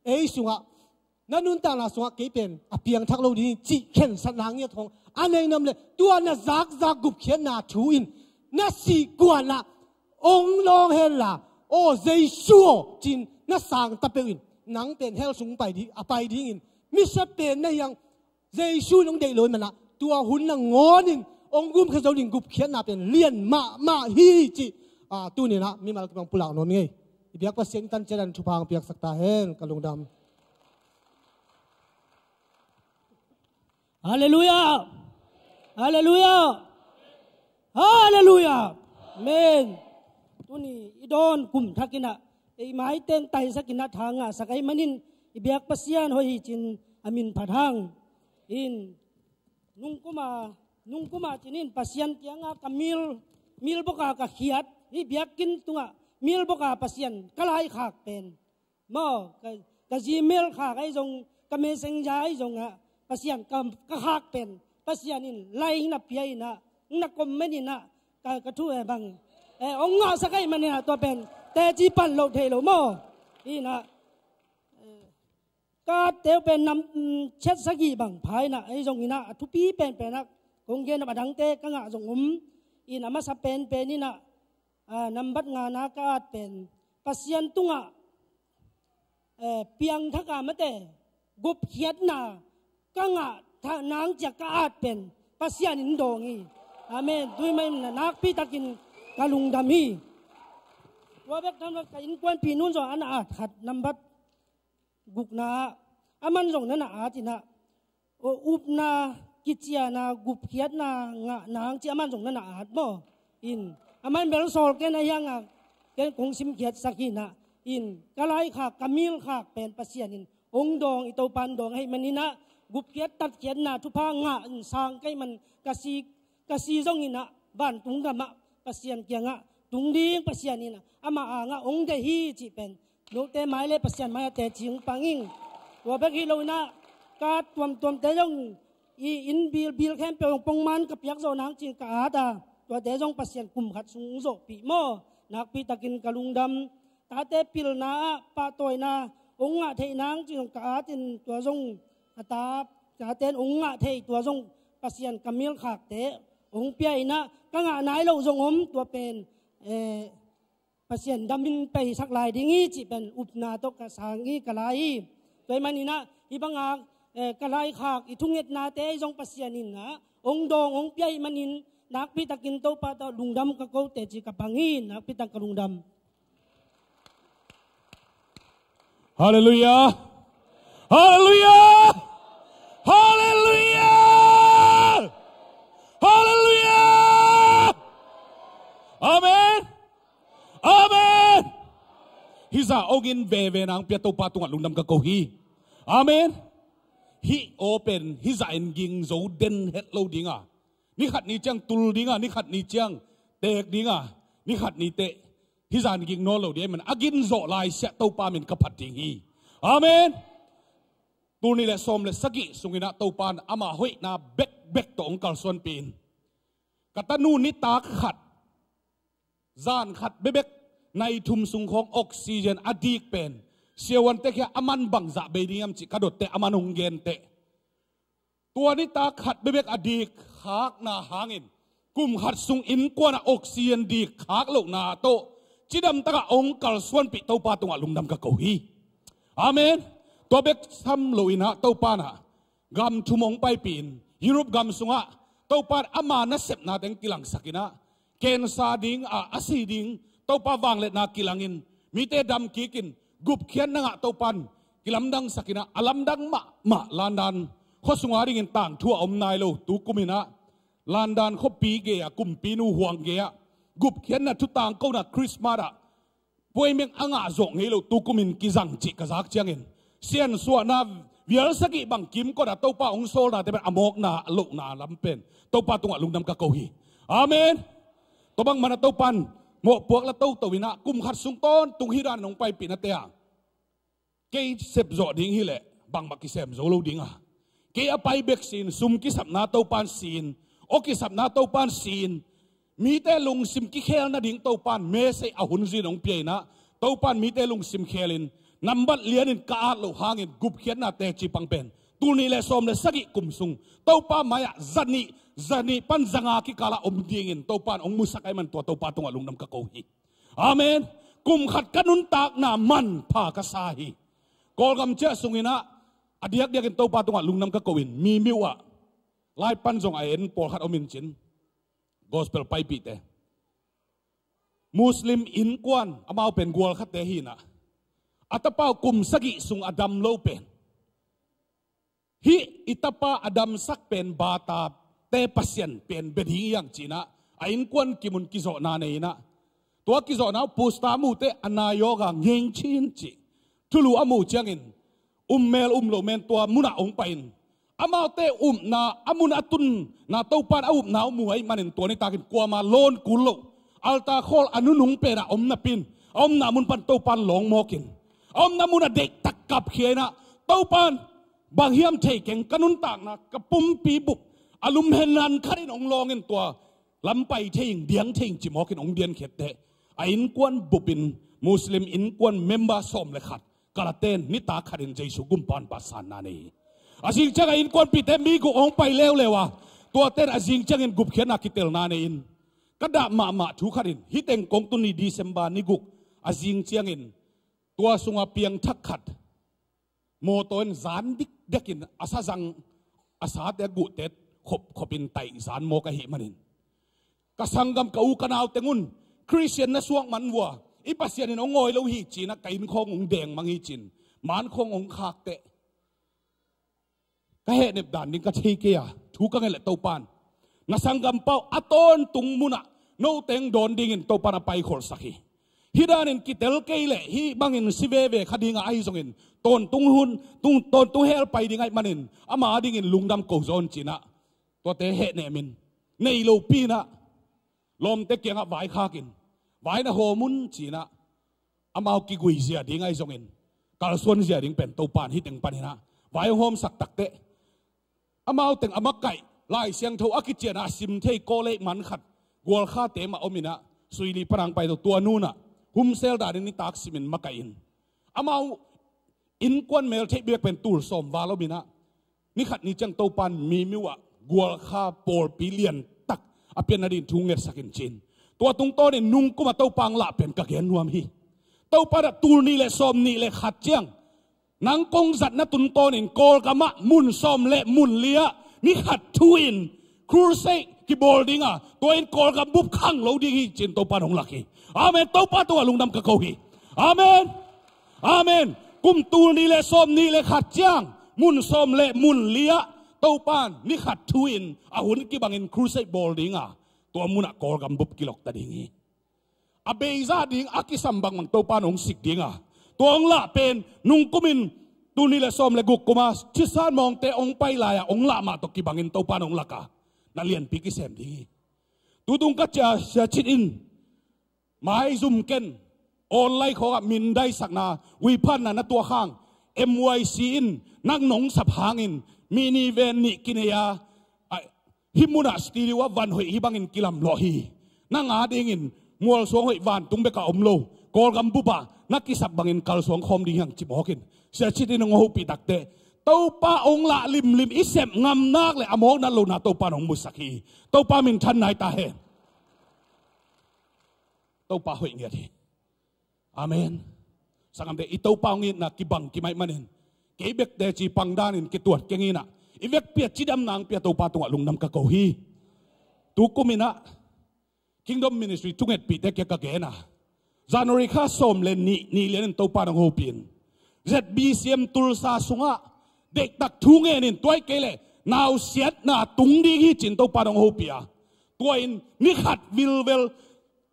ไอ้สุงะนั่นนุ่นต่างละสุงะเกี่ยเป็นเปียงทักเราดีจีเข็นสนางเงี้ยทองอันนี้นำเลยตัวน่ะจากกุบเขียนน่ะทูอินน่ะสีกวนละองลองเฮล่ะโอ้เจสูจินน่ะสางตะเปียนหนังเป็นเฮลสูงไปดีไปดีอินมิสเป็นในยังเจสูน้องเด็กเลยมันละตัวหุ่นน่ะงอนินองกุมเขาจะดิ่งกุบเขียนน่ะเป็นเลียนมาฮีจีตัวนี้นะมีมาลังปุลาโนมีเบียกว่าเสียงตันเจริญชุพังเบียกสักตาเฮนกะลุงดำฮาเลลูยาฮาเลลูยาฮาเลลูยาเมนตัวนี้อีดอนกุมทักินะไอไม้เต็งไตสักินะทางสักไอมันินอีเบียกปัสยานหอยจินอามินผาทางอินนุ่งกุมาจินินปัสยันเกียงกะมิลบกากะขียดอีเบียกกินตัวมิลบกาปัสยันกะไลขากเป็นมอกะจีมิลขากไอจงกะเมเซงยาไอจงปัสยันกะขากเป็นปัสยันนินไลนับเปียนะนักกมเมนินะกะทุ่ยบังองงาสักไอมันเนี่ยตัวเป็นแต่จีปันโลเทโลมอนี่นะกาเตวเป็นนำเช็ดสักีบังภายนะไอจงนี่นะทุปีเป็นนะคงเกณฑ์มาดังเตกังอาจงอินามาสเป็นนี่นะนำบัดงานอากาศเป็นปัสยันตุงะเปียงทักามเตกุบเขียดนากังอาทานางจักอาดเป็นปัสยันอินโดงีอาเมนด้วยมันนักพิตากินกาลุงดามีว่าเบกทำกับอินกวนปีนุ่นส่วนอันอาขัดนำบัดกุกนาอามันส่งนั่นอาจินะอุบนากิจยานากุบเขียดนางะนางที่อามันส่งนั่นอาดบ่อินอามันเบลโซลแกนอายังแกนคงซิมเขียดสักหินะอินกะไลขากกะมิลขากเป็นปัสยานินองดองอิโตปันดองให้มันนี่นะกุบเขียดตัดเขียดนาทุพางะสางใกล้มันกะซีจงอินะบ้านตุงกะมะปัสยันเกียงะตุงดีงปัสยันนี่นะอามาอ่างะองเดฮีจิเป็นโลเตไม้เลปัสยันไม้แต่จิงปังอิงตัวเบกิโลนะกาตัวเตยงอินบิลแคมเปองปงมันกับยักษ์โซนางจิงกาตาตัวเตยงปัสยันกุมขัดสุงโซปีโมนักปีตะกินกะลุงดำตาเตปิลนาปาตอยนาองค์เทนางจิงกาจินตัวทรงตาเตนองค์เทตัวทรงปัสยันกะมิลขากเตองเปียนะกังอาไหนเราทรงตัวเป็นปัสยันดำมินไปสักลายดิ้งจีเป็นอุปนาตกสางีกะไลโดยมันนี่นะอีบังอากะไลขากอีทุ่งเอ็ดนาเตยงปัสยันนินนะองดององเปียมันนินนักพิตากินโตปาตลุงดำกะโกเตจิกะปังอินนักพิตากะลุงดำฮาเลลูยาฮาเลลูยาฮาเลลูยาฮาเลลูยาอาเมนอาเมนฮิซาโอกินเวนังเปียโตปาตุงลุงดำกะโกฮีอาเมนฮิโอเป็นฮิซาเอ็นกิงโซเดนเฮดโลดิงะนี่ขัดนี่จังตุลดิงะนี่ขัดนี่จังเตกดิงะนี่ขัดนี่เตฮิซาเอ็นกิงโนโลดิมันอากินโซลายเสโตปามินกะพัดดิงฮีอาเมนตัวนี้แหละสมเลยสกิสุงินะโตปานอามาหอยนาเบกตัวองค์กรส่วนปีนกัตนูนิตาขัดจานขัดเบกในทุมสุงของออกซิเจนอดีกเป็นเสียวันเตะแค่อามันบังจะเบดียมจิกระโดดเตะอามันหงเกนเตะตัวนิตาขัดเบกอดีกขากนาหางินกุมขัดสุงอินกว่าออกซิเจนดีขากโลกนาโตจิดำตะองค์กรส่วนปีโตปาตงลุงดำกะโกฮีอาเมนตัวเบกทำโลอินะเต้าปานะกำทุมงไปปีน Europe gam sunga topan ama na sep na teng kilang sakina ken sa ding asi ding topa wang let na kilangin mite dam kikin gup khian na nga topan kilamdang sakina alamdang ma landan kho sunga ring in tang thua om nai lo tu kumina landan kho pi ge ya kum pi nu huang ge ya gup khian na thu tang ko na Christmas a poi meng anga zong ngei lo tu kumin ki jang chi ka zak chiangin sian suwa na vial saki bang kim ko da topa ong sol na te amok na lo na lampen topa tunga lungnam ka ko hi amen to bang mana topan mo puak la to wina kum khat sung ton tung hi ran nong pai pi na te a ke sep zo ding hi le bang ma ki sem zo lo ding a ke a pai bek sin sum ki sap na topan sin o ki sap na topan sin mi te lung sim ki khel na ding topan me se a hun zin ong pi na topan mi te lung sim khelin nambat lianin ka lo hangin gup khian na te chi pangpen tuni le som le sagi kumsung topa maya zani pan zanga ki kala dingin topan ong musakai man to topa tunga lungnam ka ko hi amen kum khat kanun tak na man pha ka sahi kol gam che sungina adiak diakin topa tunga lungnam ka kowin mi miwa lai pan jong a en por khat omin chin gospel pai pi te muslim in kwan amao pen gwal khat te hi na atapa kum sagi sung adam lo pen hi itapa adam sak pen bata te pasien pen beding yang china ain kwan kimun kizo na nei na to kizo na pusta mu te anayo ga ngeng chin chi tulu amu changin mel lo men to muna ong pain amao te na amun atun na topan na mu ai manin to ni takin kwa ma lon kulo alta khol anunung pera na pin na mun pan topan long mokin na mun a dek takap khiena topan bang hiam thei keng kanun tak na kapum pi bup alum henan kharin ong longin to lampai theing diang theing chi mokin ong dian khet te ain kwan bupin muslim in kwan member som le khat kalaten ni ta kharin jesu gumpan pasan na nei asing changa in kwan pi te mi gu ong pai lewa to ten asing changin gup khiana kitel na nei in kada ma thu kharin hiteng kong tu ni December ni guk asing chiangin tua sunga piang thak khat mo ton zan dik dekin asajang asa te gu tet khopin tai zan mo ka hi manin kasangam ka u kanaw tengun Christian na suang manwa ipasian in ongoi lo hi china kain khong ong deng mangi chin man khong ong khak te ka he nep dan ning ka thei ke ya thu ka ngel topan nasangam pau aton tung muna no teng don ding in topan pai khol sakhi hidanin kitel keile hi bangin sibebe khadinga ai zongin ton tung hel pai dingai manin ama dingin lungdam ko zon china to te he ne min nei lo pina lom te kenga vai khakin vai na homun china amao ki gui zia dingai zongin kal suan zia ding pen topan hi teng panina vai hom sak tak te amao teng amakai lai siang tho akichena sim thei ko le man khat gol kha te ma omina suili parang pai to nu na humsel da ni tak simin makain amau in kwan mel thei bek pen tur som walomina ni khat ni chang topan mi miwa gol kha por billion tak apian adin thunget sakin chin to tung to ni nung kuma topang la pen ka gen nuam hi topara tur ni le som ni le khat chiang nang kong zat na tun to nin kol kama mun som le mun lia ni khat thuin kurse ki bolding a to in kol ka bup khang lo ding hi chin topan hong laki amen topa to lungnam ka ko hi amen kum tur ni le som ni le khat chiang mun som le mun lia topan ni khat thuin a hun ki bangin kurse bolding a to muna kol kam bup kilok ta ding hi abeiza ding akisam bang mang topan ong sik ding a tong la pen nung kumin tuni le som le guk kuma chisan mong te ong pai la ya ong la ma to ki bangin topan ong laka na lian pi ki sem ding tudung ka cha chit in mai zum ken online kho min dai sakna wi phan na tua khang MYC in nang nong sap hangin mini ven ni kineya himuna stili wa van hoi hibangin kilam lo hi nang adingin mual song hoi van tung be ka omlo kol gam buba nakisap bangin kal song khom ding hang chimokin sia chiti nong ho pi takte topa ong la lim isem ngam nak le amok na lo na topa nong musaki topa min than nai ta he topa hoi nge thi amen sangam de itopa ngin na kibang kimai manin ke bek de chi pangdanin ki tuat kengina ivek pia chidam nang pia to pa tunga lungnam ka ko hi tu kumina kingdom ministry tunget pi te ka gena January kha som len ni len to pa nang hopin ZBCM tulsa sunga dek tak thunge nin toy kele now siat na tung di hi chin to pa nang hopia toin ni khat will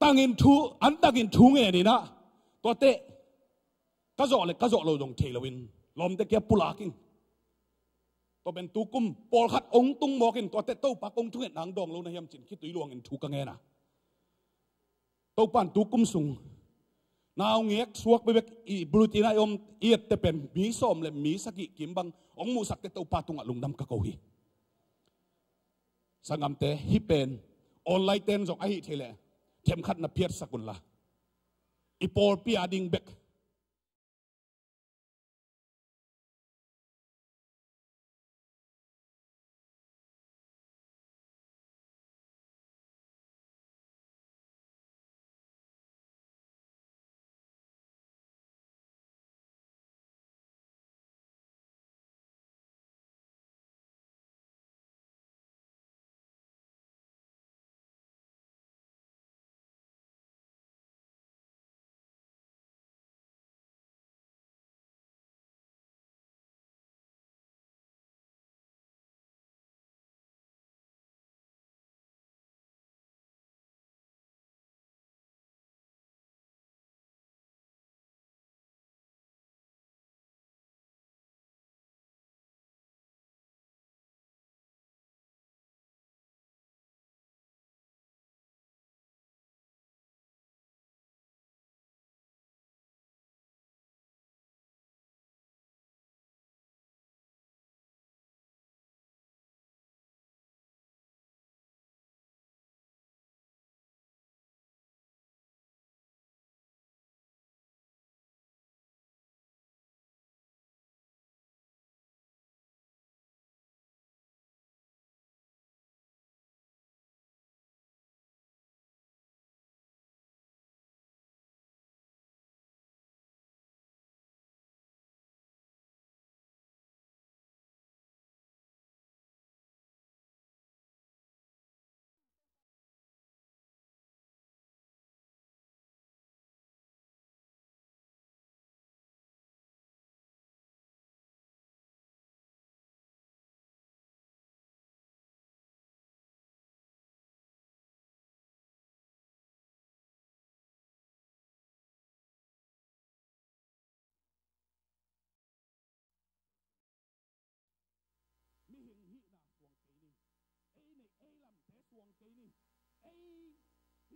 tangin thu an tangin thunge ni na to te ka zo lo dong thelawin lom te kia pulaking to ben tu kum pol khat ong tung mokin to te to pa kong thunget nang dong lo na hiam chin khi tui luang in thu ka nge na to pan tu kum sung nào nghe suốt với việc brutin ai om iet te pen mi som le mi saki kimbang ong mu sak te to patung alung dam ka ko hi sangam te hi pen online ten jong ai thele them khat na piat sakun la ipol pi ading bek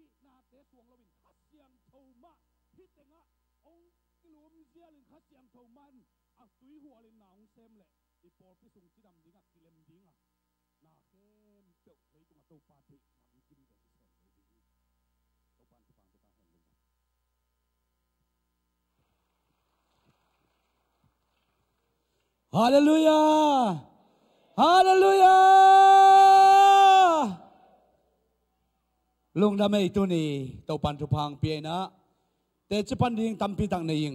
hi na te suang lovin khasyang thoma hi tenga ong kilum zialin khasyang thoman a tui hualin naung sem le I por pi sung chidam dinga kilem dinga na khem pe thei tunga to pa the nam kim de sen to bi to pan to pang to ta hen lung Hallelujah! Hallelujah! Lung da mai tu ni to pan tu phang pi na te chipan ding tampi tang nei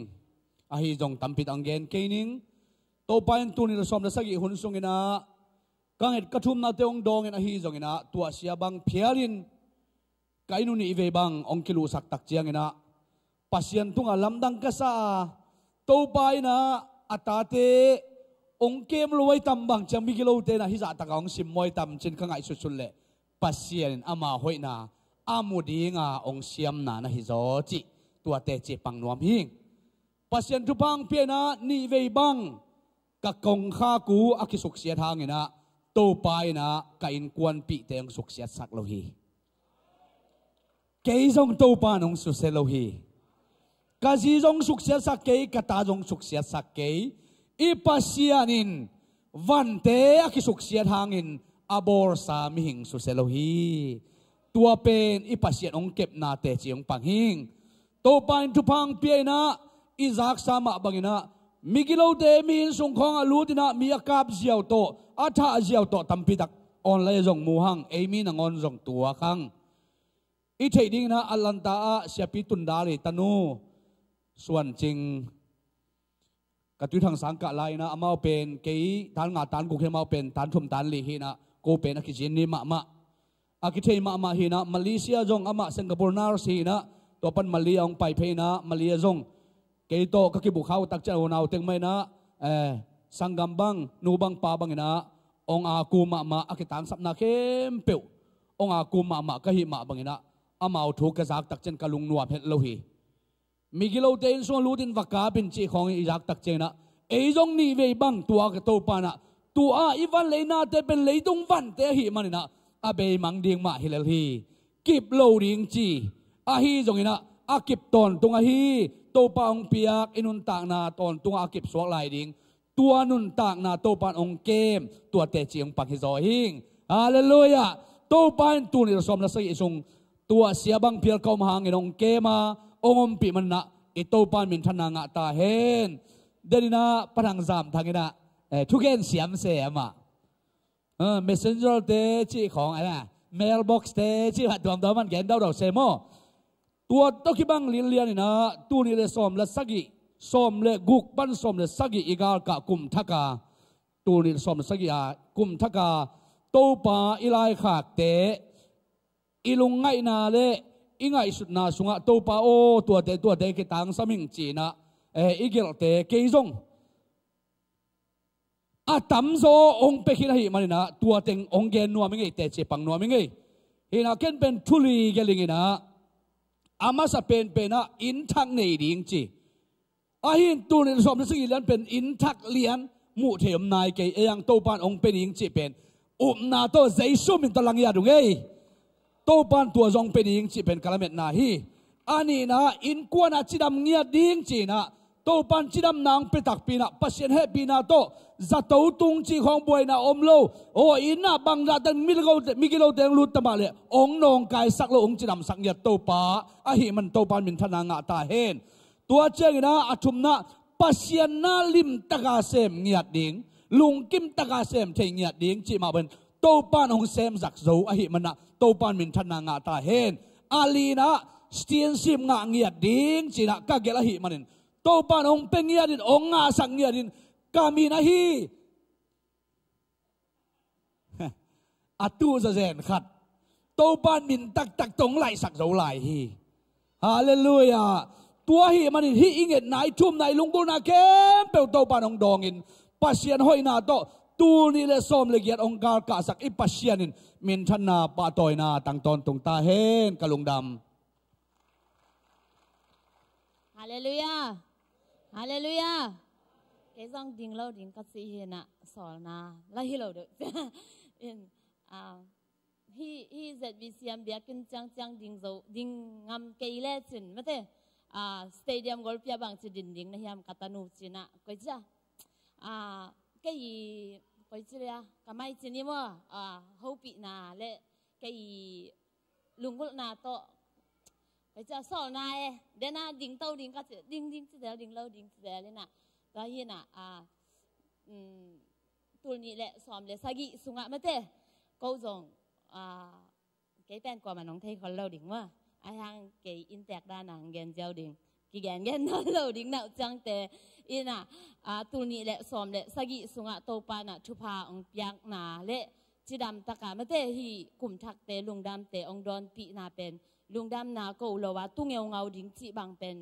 a hi jong tampi tang gen ke ning to pan tu ni som da sagi hun sung ina kang et kathum na te ong dong en a hi jong ina tua sia bang phialin kainu ni ve bang ong kilu sak tak chiang ina pasien tunga lamdang ka sa to pa ina atate ong kem loi tam bang chang bigilo te na hi za ta ong sim moi tam chin khangai su sul le pasien ama hoina amudinga ong siam na na hi zo chi tua te chi pang nuam hing pasien tu pang pe na ni ve bang ka kong kha ku akisuk sia hangina to pai na ka in kwan pi te ong suk sia sak lo hi ke jong to pa nong su se lo hi ka ji jong suk sia sak ke ka ta jong suk sia sak ke ipasianin vante akisuk sia hangin abor sa mi hing su se lo hi tua pen ipasian ong kep na te chiong panghing to pain tu pang pi na izak sama bangina migilo te min sung khong alutina mi akap ziaw to atha ziaw to tampi tak online jong muhang emi na ngon jong tua khang I thei ding na alanta a siapi tundari tanu suan ching กระตุ้นทางสังกัดไลนะอามาเป็นเกี่ยทานงาทานกุกเฮมาเป็นทานทุ่มทานลีฮีนะกูเป็นอากิจินนี่มาอากิเทมาฮีนะมาเลเซียจงอามาสิงคโปร์นาร์ซีนะตัวปันมาเลองไปเพนะมาเลจงเกี่ยโตก็คิบุเขาตักเจ้าหนาวเต็งไม่นะสังกัมบังนูบังปาบังนะองอากูมาอากิตันสับนาเข้มเปียวองอากูมาก็หิมาบังนะอามาถูกกระซักตักเจนกะลุงนัวเพชรโลหีมีกิโลเตนส่วนลูดินวักกาเป็นจีของอิรักตักเจนะจงนี่เวบังตัวกระโตปานะตัวอีวันเลยนาเตเป็นเลยตรงวันเตหิมันนะอาเบมังเดียงมาฮิเลฮีกิบโลดิงจีอาฮีจงนะอากิบตอนตรงอาฮีโตปาองเปียกอินุนตากนาตอนตรงอากิบสวกลายดิงตัวนุนตากนาโตปานองเกมตัวเตจีองปักฮิจอหิงฮาเลลูยาโตปานตัวนี่สมละใส่ทรงตัวเสียบังเพียรเข้ามาหางองเกมาองอมปีมันนะอิโตปานมินทนางะตาเฮนเดนินาพนังจามทางนะทุกเย็นเสียมเสียมาmessenger เตจีของอะไร mailbox เตจีหัดดวงดาวมันแกนดาวดอกเซโมตัวตกิบังลินเลียนี่นะตัวนี้เลยสมละสักิสมละกุกปันสมละสักิอีกาลกะกุมทักกาตัวนี้สมละสักิอากุมทักกาโตปาอิไลขาเตอิลุงไงนาเลอิงไงสุดนาสุงะโตปาโอตัวเตกิตังสมิงจีนะอีเกลเตเกยจงอาตัมโซองเปคินาหิมันนะตัวเต็งองเกนนัวมิงไงเตเจปังนัวมิงไงเห็นอาเกนเป็นทุลีเกลิงนะอามาสเป็นนะอินทักในดิงจีอาหินตัวนี้สมสิเลียนเป็นอินทักเลียนมุเทียมนายเกยยังโตปานองเป็นดิงจีเป็นนาโตใจซุมินตะลังยาดุงไงโตปานตัวจงเป็นดิงจีเป็นกะละเม็ดนาฮีอันนี้นะอินกวนอาจิดำเงียดิงจีนะโตปันจิดำนางไปตักปีนะปัสเซนเฮปีนะโตจะโตตุงจีของบวยนะอมโลโออินนะบางราดันมิกิโลเดงลุตตมาเลยองนองกายสักโลองจิดำสักเงียโตปาอาหิมันโตปันมินทนางะตาเฮนตัวเจงนะอาชุมนะปัสเซนนาลิมตะกาเซมเงียดิงลุงกิมตะกาเซมเทเงียดิงจีมาเป็นโตปันองเซมสักโซอาหิมันนะโตปันมินทนางะตาเฮนอาลีนะสเตียนซิมงะเงียดิงจีนะกะเกลอาหิมันโตปานองเป็นเงียดินองงาสังเงียดินกามีนะฮีอัตูจะเจนขัดโตปานมินตักตรงไหลสักเจ้าไหลฮีฮาเลลูยาตัวฮีมันฮีอิงเอ็ดไหนชุ่มไหนลุงกุนาเข้มเปลวโตปานองดองอินปัสเซียนห้อยนาโตตูนี่เลยสมเลยเกียรองกาลกาสักอิปัสเซียนินมินทันนาปาตอยนาตังตอนตรงตาเฮนกะลุงดำฮาเลลูยาฮาเลลูยาเอซองดิงเราดิงกัดซีเฮนะสอนนะไล่ให้เราเด้ออินฮีเจ็ดวิเซียมเบียกินจังดิงโซดิงงามเกยเลจินไม่ใช่สเตเดียมกอล์ฟยาบังจิดิงนะฮิมกัตานูจินะก็จะเกยก็จะเลยก็ไม่จินี่มั้งฮูปีนาเล่เกยลุงกุลนาโตไปจะสอนนายเดี๋ยวนะดิ่งเต้าดิ่งก็จะดิ่งจะเดี๋ยวดิ่งเล่าดิ่งจะเดี๋ยวเลยนะตอนนี้นะตัวนี้แหละสอนเลยสักกี่สุงะไม่เต้ก็จงเกี่ยเป็นกว่ามันน้องไทยคนเล่าดิ่งว่าไอ้ทางเกี่ยอินเตอร์ด้านหนังเงินเจ้าดิ่งกี่แกนเงินนั่นเล่าดิ่งน่ะจังแต่อีน่ะตัวนี้แหละสอนเลยสักกี่สุงะโตปานะชุพาองเปียกนาเละจีดำตะกาไม่เต้ที่กลุ่มทักเตลุงดำเตองดอนปีนาเป็นลุงดำนาก็เราว่าตุ้งเงาดิ่งจีบางเป็น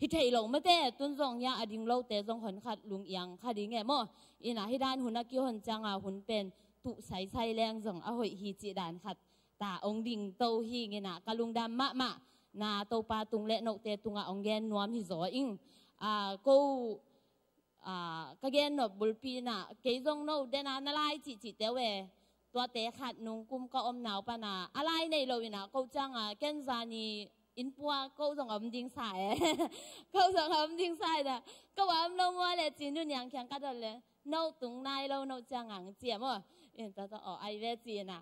ฮิตไทยลงไม่เต้ตุนจงยาอดิ่งเราเตจงหันขัดลุงยังขัดดิ่งไงมั่วอีน่ะให้ด้านหุ่นนักกี่หันจังหุ่นเป็นตุใส่แรงจงเอาหอยฮีจีดานขัดตาองดิ่งโตฮีไงน่ะกะลุงดำมะนาโตปาตุงเละนกเตตุงองแกนนวมฮิโซอิงก็กะแกนนบบุลปีน่ะเกยจงโนเดนานาไลจีเตเวตัวเตะขัดนุงกุมก็อมหนาวปานาอะไรในโลวินะก็จังแกนซานีอินปัวก็ส่งอมดิ้งสายก็ส่งอมดิ้งสายนะก็ว่าอมลงว่าเลยจีนุ่นยังแข็งกัดเลยโนตุงนายเราโนจังหังเจียมั้งแต่ต้องไอเวจีน่ะ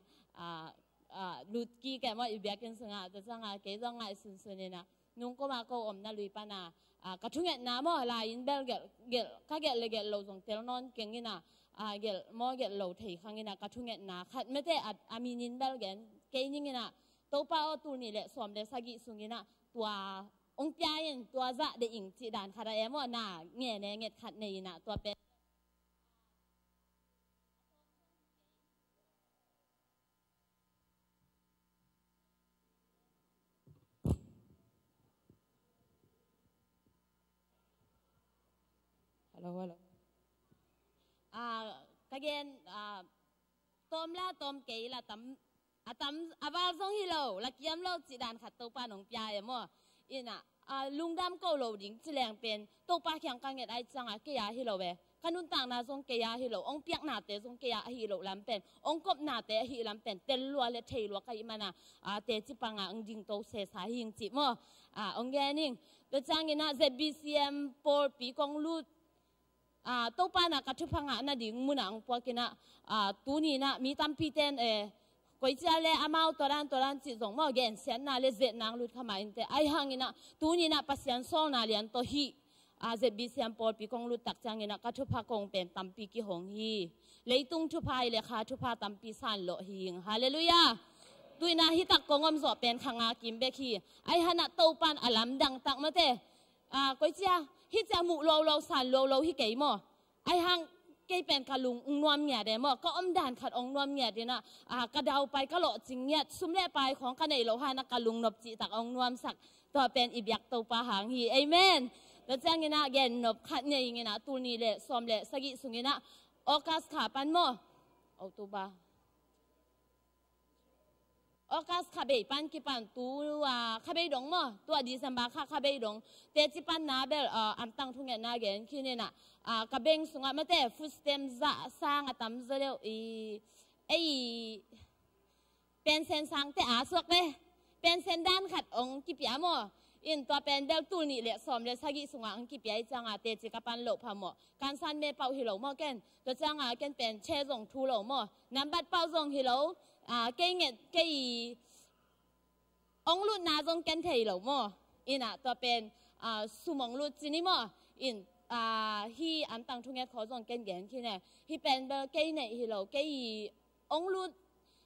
ลุดกี้แกว่าอีเบียกินสงะแต่จังเกยจังไงสุนเนี่ยนะนุงก็มาก็อมนาลุยปานากระทุ่งเงน้ำมั้งลายอินเบลเกลข้าเกลเลยเกลเราส่งเตลนอนเก่งนี่นะเกลมอเกลเราถี่ข้างนี่นะกระทุ่งเงนาขัดไม่ได้อามีนินเบลเกนเกยนี่นะโตป้าตัวนี้แหละสวมเลยสักกี่สุงินะตัว องค์ยายตัวจะได้อิงจีดานคาราเอมว่าน่าเงี้ยเนี่ยเงี้ยขัดในน่ะตัวเป็นฮัลโหลกะเกนต้มละต้มเกยละตำอาวาซงฮิโลละเกียมโลจีดานขัดตัวปานองค์ยายมั่วอิน่ะลุงดำก็โลดิ้งจีแรงเป็นตัวปลาแข็งกังเงดไอจังเกียฮิโลเวขนุนต่างนาทรงเกียฮิโลองเปียกนาเตทรงเกียฮิโลลำเป็นองกบนาเตฮิลำเป็นเตลลัวเลเทลัวก็อิมันเตจิปังองจิงโตเสสาหิงจิมั่วองแกนิงตัวจังเงินะZBCM ปอปีกองลูดตัวปานะกัดทุพังน่ะดิ้งมุนังพวกน่ะตูนี่น่ะมีตำพีเตนก๋วยเตี๋ยวเล่อามาตัวนั้นจิตส่งมาเกณฑ์เสียนน่ะเลเจ็ดนางลุดขมาอินเตไอหังอินะตูนี่น่ะปัสยันโซน่ะเลียนตัวฮีZBCM ปอปีกองลุดตักจังอินะกัดทุพักงเป็นตำปีกิหงฮีเลยตุงทุพายเลยค่ะทุพาตำปีสันโลหิงฮาเลลูยาตุยน่ะฮิตักกงอมสอบเป็นขังอากิมเบคีไอหันน่ะตัวปันอลัมดังตักมาเตก๋วยเตี๋ยวฮิจามุโลสันโลฮิเกยโมไอหังเกยเป็นกะลุงนวมเนี่ยเดมก็อมด่านขัดองนวมเนี่ยเดนะกระเดาไปกะโลจิงเนี่ยซุ่มเล่ไปของกันในโลหะนักกะลุงนบจิตักองนวมสักตัวเป็นอิบยักตัวปะหางฮีเอเมนแล้วจังเงินะเกนนบขัดเนี่ยยังเงินะตูนี่เละซอมเละสกิสุงเงินะออกัสขาปันโมเอาตัวบาออกัสขับเบย์ปันกี่ปันตัวขับเบย์ดงมั้งตัวดิสัมบาขับเบย์ดงเตจิปันนาเบลอันตั้งทุ่งเงินนาเกนคิดเนี่ยนะขับเบย์สุงอ่ะไม่แต่ฟุตสเต็มจะสร้างอ่ะตั้มจะเรียวเป็นเส้นสร้างแต่สวกเลยเป็นเส้นด้านขัดองกี่ปีอ่ะมั้งอินตัวเป็นเบลตูนี่เละสอมเละสกิสุงอ่ะองกี่ปีจังอ่ะเตจิกับปันโลพามั้งการสันเมเป่าฮิโลมั้งเกนตัวจังอ่ะเกนเป็นเชซงทูโลมั้งน้ำบัดเป่าซงฮิโลเกยเงยเกยองลุดนาจงเกนเทยหลมั่วอินะตัวเป็นสุมองลุดจีนี่มั่วอินฮีอันตังทุ่งเงี้ยขอจงเกนเกนที่เนี่ยฮีเป็นเบอร์เกยเนี่ยฮิโลเกยองลุด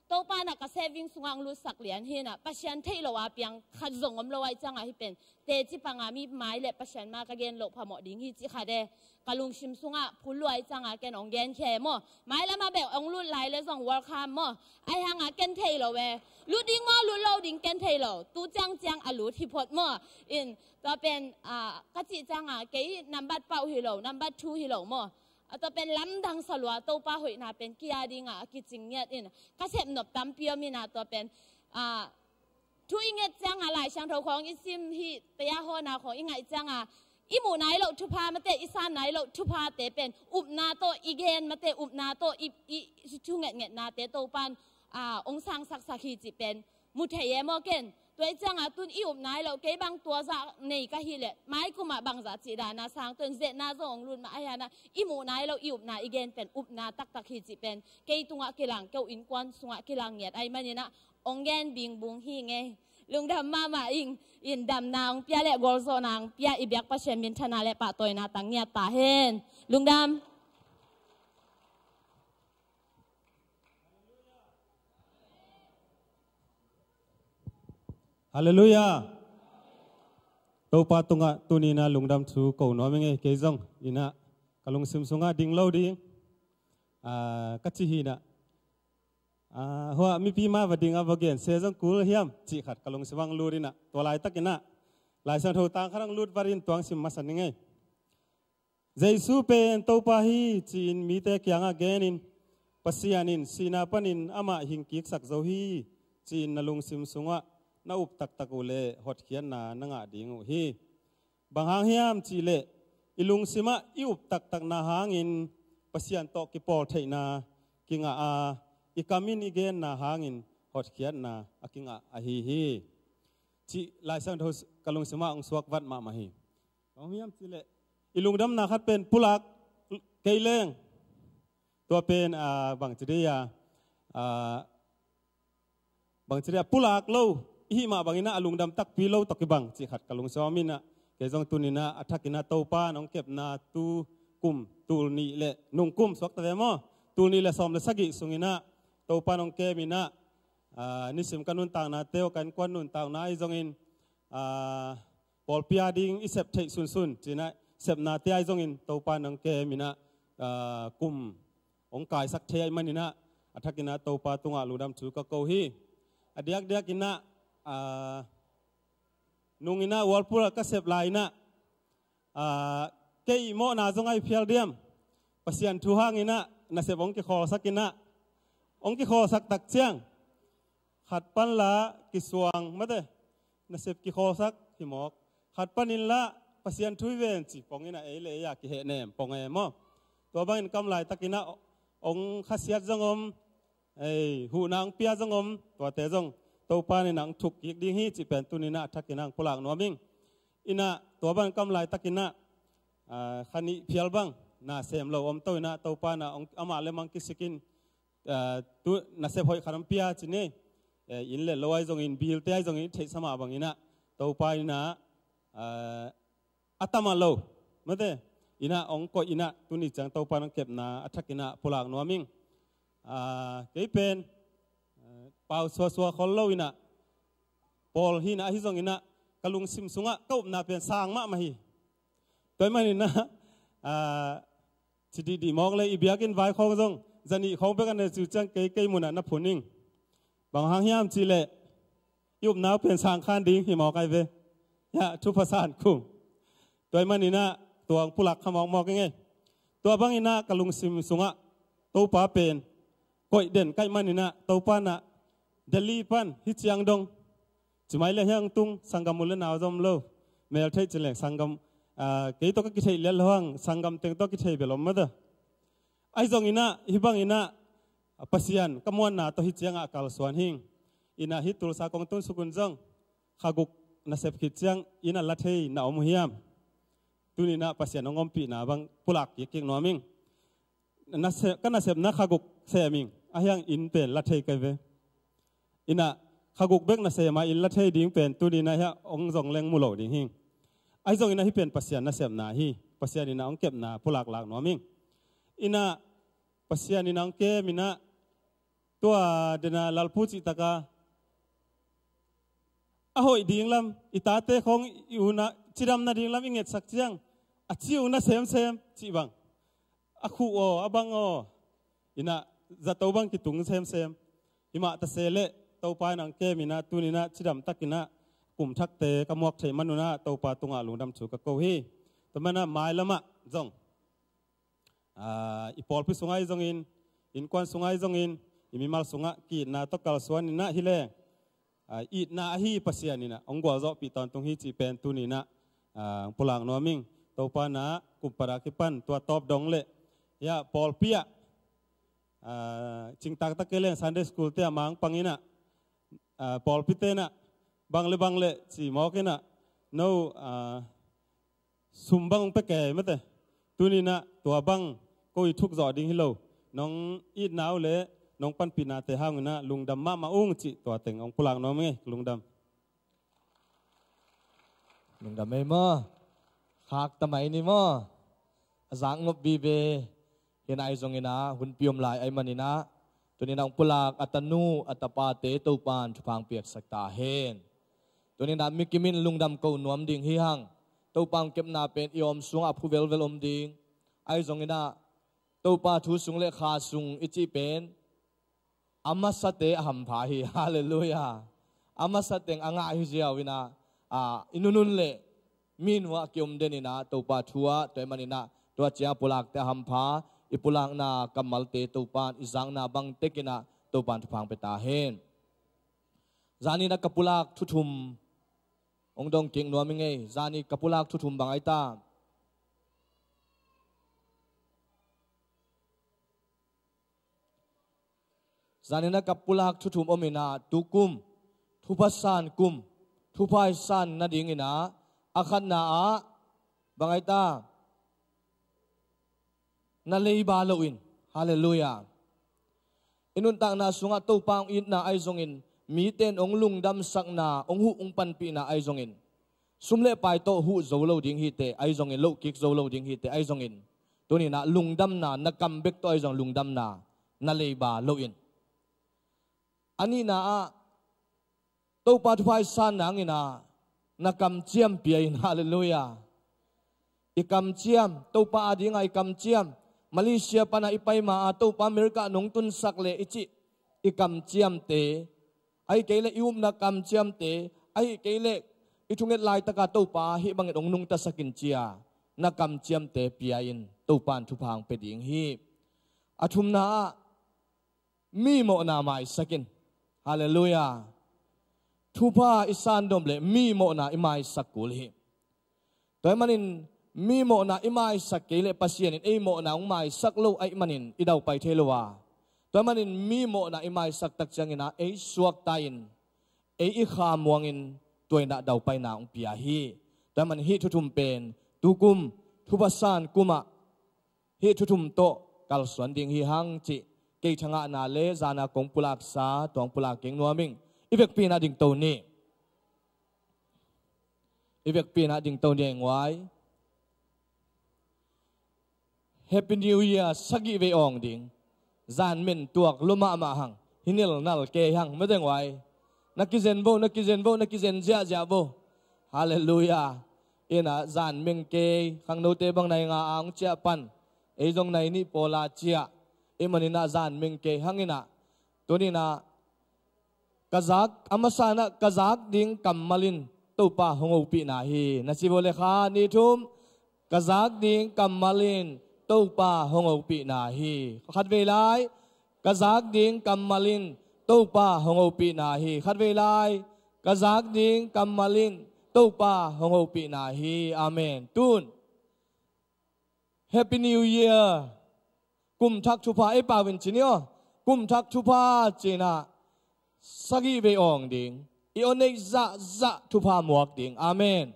โตปานักก็เซฟิงสุงอังลุดสักเหรียญฮีน่ะปัจจัยเทยหลว่าเปียงขัดจงอมลอยจังอ่ะฮีเป็นเตจิปังอามีไม้เล็บปัจจัยมากระเกนโลพะหมอดิ้งฮีจิขาเดกะลุงชิมสุงอ่ะผู้รวยจังอ่ะแกนองเกนแค่มั่วไม้แล้วมาแบบองลุดไหลเลยส่งวอลคามมั่วไอหังอ่ะเกนเทยหลเวลุดดิ้งมั่วลุดโลดิ้งเกนเทยหลตูจังอ่ะลุดที่พดมั่วอินตัวเป็นกัจจิจังอ่ะเกยนัมบัดเป่าฮิโลนัมบัดทูฮิโลมั่วตัวเป็นลำดังสลัวตัวป้าหอยนาเป็นกิยาดิ้งอ่ะกิจิงเงียดอินก็เสพหนบตำเปียวมีนาตัวเป็นทุยเงียดจังอ่ะหลายช่างเท่าของอิซิมฮีเตียโหนาของอิงไงจังอ่ะอีหมูไหนเราทุพามาเตอีสานไหนเราทุพาเตเป็นอุบนาโตอีเกนมาเตอุบนาโตอีชุเงียดนาเตโตปันองสังสักสักฮีจิเป็นมุทเยมอเกนตัวจังอ่ะตุนอีอุบไหนเราเก็บบางตัวจะในก็ฮีเละไม้กุมาบางจะจีดานาสังตุนเจนาจงรุนมาอาญานะอีหมูไหนเราอีอุบนาอีเกนเป็นอุบนาตักฮีจิเป็นเกยตุงะกิลังเกาอินกวนสุงะกิลังเงียดไอมันนี่นะองเกนบิงบุงฮีไงลุงดำมาอินดำนางเปียเละกอลโซนางเปียอิบยักปะเชมินชนะเละปะตัวนาตังเงียตาเฮนลุงดำฮาเลลูยาตัวปาตุงะตุนีนาลุงดำชูโกนอเมงเกยจงอินะกะลุงซิมซุงะดิ้งเล่าดิ้งกัจจิฮีนะหัวมีปีมาวัดดิ้งอ่ะวักเกนเซจงคูลเฮียมจิขัดกะลุงสว่างลูรินะตัวลายตักกินะลายสันทุตังขรังลูดวารินตัวงสิมมาสันนิงเจสูเป็นตัวปาฮีจีนมีแต่กี้ยงอ่ะเกนินปัสยานินสีนาปนินอามาหิงกิกสักเจ้าฮีจีนนาลุงซิมซุงะนาอุบตักตะกุเลหดเขียนนานังอาดิงฮีบางหางเฮียมจีเลอิลุงสิมะอิอุบตักนาหางอินปัสยันโตกิปอลเทนากิงอีกามินอีเกนนาหางอินหดเขียนนาอากิงฮีจีลายสังทศกลุงสิมะองสวกวัดมาฮีบางเฮียมจีเลอิลุงดำนาคัดเป็นปุลักเกยเลงตัวเป็นบางจีเดียบางจีเดียปุลักโลอีมาบางอินะลุงดำตักพิโลตักบังจิขัดกะลุงสวามินะเกจงตุนินะอัฐกินะโตปาน้องเก็บนาตูกุมตูนีเละนุ่งกุมสวกตะเดมอตูนีเละสอมเละสกิสุงินะโตปาน้องเก็บมินะนิสิมกันนุนต่างนาเตวกันกวนนุนต่างนาไอจงอินป อลพิอาดิงอิเซปเทซุนจีน่ะเซปนาเตียจงอินตัวปานังเกมินะกุมองกายสักเทียมันนี่นะอัฐกินะตัวปาตุงอาลูดำถูกก็เกาฮีอดียกกินะนุงอินะวอลพูลก็เซปไลนะเกยโมนาจงไอเพียลเดียมปัสยันทุหังอินะนาเซบองกิคอสักกินะองกิคอสักตักเชียงขัดปันละกิสวงมาเตนาเซบกิคอสักหิมอกขัดปันินละปัสยันทุยเวนจิปองอินะเอเลยอยากกิเหเนมปองเอมอตัวบางอินกำไลตักกินะองขัดเสียจงอมหูนางเปียจงอมตัวเตจงตัวปานินังถูกยิกดิ้งฮีจิเป็นตุนินะทักกินังพลังนัวมิงอินะตัวบางกำไลตักกินะขันนี้เพียลบังน่าเสมเราอมตัวนะตัวปานะองอามาเลมังกิสกินตัวน่าเสพหอยขนมเปียจินเนอินเล่ลอยจงอินบิลเตยจงอินเทสมาบังอินะตัวปาอินะอัตมาเราเมื่อเดอินะองก็อินะตุนิจังตัวปานังเก็บนาทักกินะพลังนัวมิงเกี่ยเป็นเป่าสัวคนเล่าอินะปอลหินะฮิจงอินะกลุงซิมสุงะก็น่าเป็นสร้างมะมาฮีตัวมันอินะจิตดีมองเลยอีเบียกินไว้ของจงจันนี่ของเป็นกันในจุดจังเกยมุนันนับผลนิ่งบางหางยามจีเล่ยุบหนาวเป็นสร้างข้านดิ้งหิมอกไอเวยะทุพสานคุ้มตัวมันอินะตัวผู้หลักขมองมองยังไงตัวบางอินะกลุงซิมสุงะตัวป้าเป็นก้อยเด่นใกล้มันอินะตัวป้านะเดลีปันฮิจยังดงจุไม่เลยยังตุงสังกัมมุลนาวจอมโลเมลเทจิเลสังกัมเกยตัวก็กิเทยเลี้ยหวังสังกัมเต็งตัวกิเทยเบลอมมาเด้อไอ้จงอินะฮิบังอินะปัสยันกมวนนาตัวฮิจยังอักลสวนหิงอินะฮิตุลสากงตุนสุกุนจงขกุกนาเซฟฮิจยังอินะลัทเฮยนาอมุฮิยามตุนินะปัสยันองอมปีนาบังปุลักยิกิงนัวมิงนาเซกันนาเซฟนะขกุกเซมิงอายังอินเป็นลัทเฮยกันเวอินะขกุกเบกนาเซมาอินลัทเฮยดิ้งเป็นตุนินะฮะองจงเลงมุโลดิ้งหิงไอ้จงอินะฮิเป็นปัสยันนาเซฟนาฮีปัสยันอินะองเก็บนาปุลักหลักนัวมิงอินะปัสยันอินะองเกมินะตัวเดน่าลัลพูจิตากาอ้อยดิ้งลำอิตาเตของอยู่นะจิรำนาดิ้งลำอิงเงสักเจียงอาชิวนะเซมจิบังอาคูโออาบังโออินะจัตโตบังกิตุงเซมอิมาตะเซเลโตปานังเกมินะตุนินะจิรำตักินะกลุ่มทักเตกมวกเทมันุนะโตปาตุงอาลุงดำถูกกะโกฮีแต่มันนะไม้ละมะจงอีปอลพิสุงไอจงอินควันสุงไอจงอินอิมิมัลสุงะกีนาตกกัลสวนนินะฮิเลอีนาฮีปัสยานินะองกัวจอปีตอนตรงฮีจีเป็นตุนินะพลังนัวมิงโตปานะกุมปราคิปันตัวตอบดงเละยาปอลเปียจิงตักตะเกเลงซันเดย์สคูลเตียมังปังอินะปอลพิเตนะบางเละจีมอกินะโนสุมบังเปแก่ไม่แต่ตุนินะตัวบังก็อีทุกจอดิ้งฮิโลน้องอีดหนาวเละน้องปันปีนาเตห้างนะลุงดำมาอุ้งจิตัวเต็งองพลังน้องมั้ยลุงดำไม่มาหากทำไมนี่มาสังงบบีเบเห็นไอ้ทรงนะหุ่นพิมลายไอ้มันนี่นะตัวนี้น้องพลังอัตนูอัตปาเตตูปานชุพังเปียกสักตาเห็นตัวนี้นะมิกิมินลุงดำกูนวมดิ่งฮิฮังตูปังเก็บนาเป็นยอมสุงอภูเวลอมดิ่งไอ้ทรงนะตูปาทุสุงเลขาสุงอิจิเป็นอามาสเตอหัมพาฮีฮาเลลูยาอามาสเตงอ่างฮิเจียวินาอินุนุนเลมินวะกิมเดนินาตูปาทัวตัวมันนะตัวเจ้าปุลักเตหัมพาอิปุลังนากัมมัลเตตูปานอิจังนาบังเตกินาตูปานทุพังเปตาเฮนจานีนักปุลักทุทุมองดงเก่งนัวมิงเอจานีกัปุลักทุทุมบังไอตาจานีนักปุลักทุทุมอมินาตุกุมทุพัสสานกุมทุพายสันนาดิ่งนะอาคันนาบังไอตานาเลบาโลอินฮาเลลูยาอินุนตังนาสุงะตูปังอินนาไอซงอินมีเตนองลุงดำสักนาองหูองปันปีนาไอซงอินสุมเลไปโตหูโซโลดิ่งฮิเตไอซงอินโลกิกโซโลดิ่งฮิเตไอซงอินตัวนี้นะลุงดำนานักกำเบกตัวไอซงลุงดำนานาเลบาโลอินอันนี้นะตูปาทุพายสันนางอินา นักกำเจียมเปียนฮาเลลูยาอีกำเจียมตัวป้าดีไงกำเจียมมาเลเซียปนาอีไปมาตัวป้าอเมริกาหนงตุนสักเลอิจิอีกำเจียมเตไอเกลยุมนักกำเจียมเตไอเกลอีทุงเงลายตะกาตัวป้าฮิบังเอ็ดองนุงตะสกินเจียนักกำเจียมเตเปียนตัวป้านทุพังเป็ดยิงฮีอาทุมนามีโมนามาอิสกินฮาเลลูยาทุพาอิสานดมเลมีโมนาอิมาอิสักกุลฮีตัวมันินมีโมนาอิมาอิสักเกลปัสยานินเอโมนาอุมาอิสักโลไอมันินอิดาวไปเทลวาตัวมันินมีโมนาอิมาอิสักตักจังอินะเอสวกตายินเออิขามวงินตัวน่ะดาวไปนาอุปียฮีตัวมันฮิทุทุมเป็นตุกุมทุบสานกุมะฮิทุทุมโตกัลสวนดิงฮิฮังจิเกยชงะนาเลจานาคงปุลักษาตวงปุลักเก่งนัวมิงอีเวกปีนาดิงโตนี่อีเวกปีนาดิงโตนี่เองไว้ Happy New Year สักกี่เวองดิงจานเมนตัวลุมามาหังฮินิลนัลเกยหังไม่ได้ไว้นักกิเซนโบนักกิเซนโบนักกิเซนเจ้าเจ้าโบฮาเลลูยาเอ็นะจานเมนเกยขังโนเตบังในงาอังเจ้าปันเอจงในนี่โปลาเจ้าเอมันน่ะจานเมนเกยหังอินะตัวนี้นะกะซักอามาสานะกะซักดิงกัมมาลินตุปะหงอุปีนาฮีนัสิโบเลขานิทุมกะซักดิงกัมมาลินตุปะหงอุปีนาฮีขัดเวลายกะซักดิงกัมมาลินตุปะหงอุปีนาฮีขัดเวลายกะซักดิงกัมมาลินตุปะหงอุปีนาฮีอาเมนตุน Happy New Year กุมทักชุพาเอปาวินจิเนียกุมทักชุพาจีน่าสักกี่เวองดิงอีโอเนกจะทุพาหมวกดิงอาเมน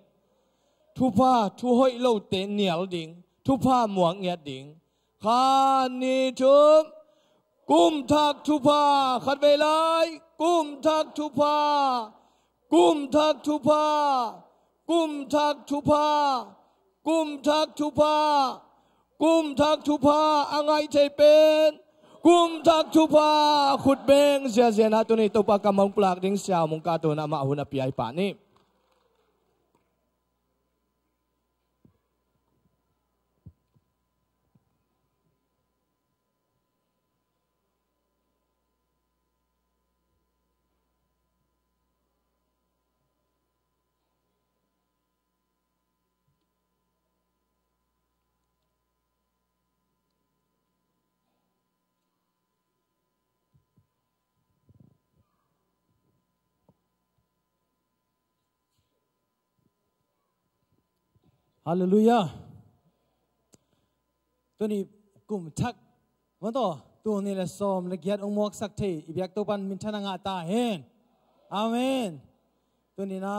ทุพาทุหอยโลเตเนียลดิงทุพาหมวกเงียดดิงคานิทุมกุมทักทุพาขัดเวลายกุมทักทุพากุมทักทุพากุมทักทุพากุมทักทุพากุมทักทุพาอังไงเทเป็นกุมทักทุพาขุดเบงเสียเสียนะตัวนี้ตัวปากกำมังปลากดิ้งเสียวมงกาตัวน่ะมาหุ่นอภิไอป่านี่ฮาเลลูยาตัวนี้กลุ่มทักมันต่อตัวนี้แหละซ้อมละเกียดองค์มวกสักทีอีเบียกตัวปันมินทนางาตาเห็นอาเมนตัวนี้นะ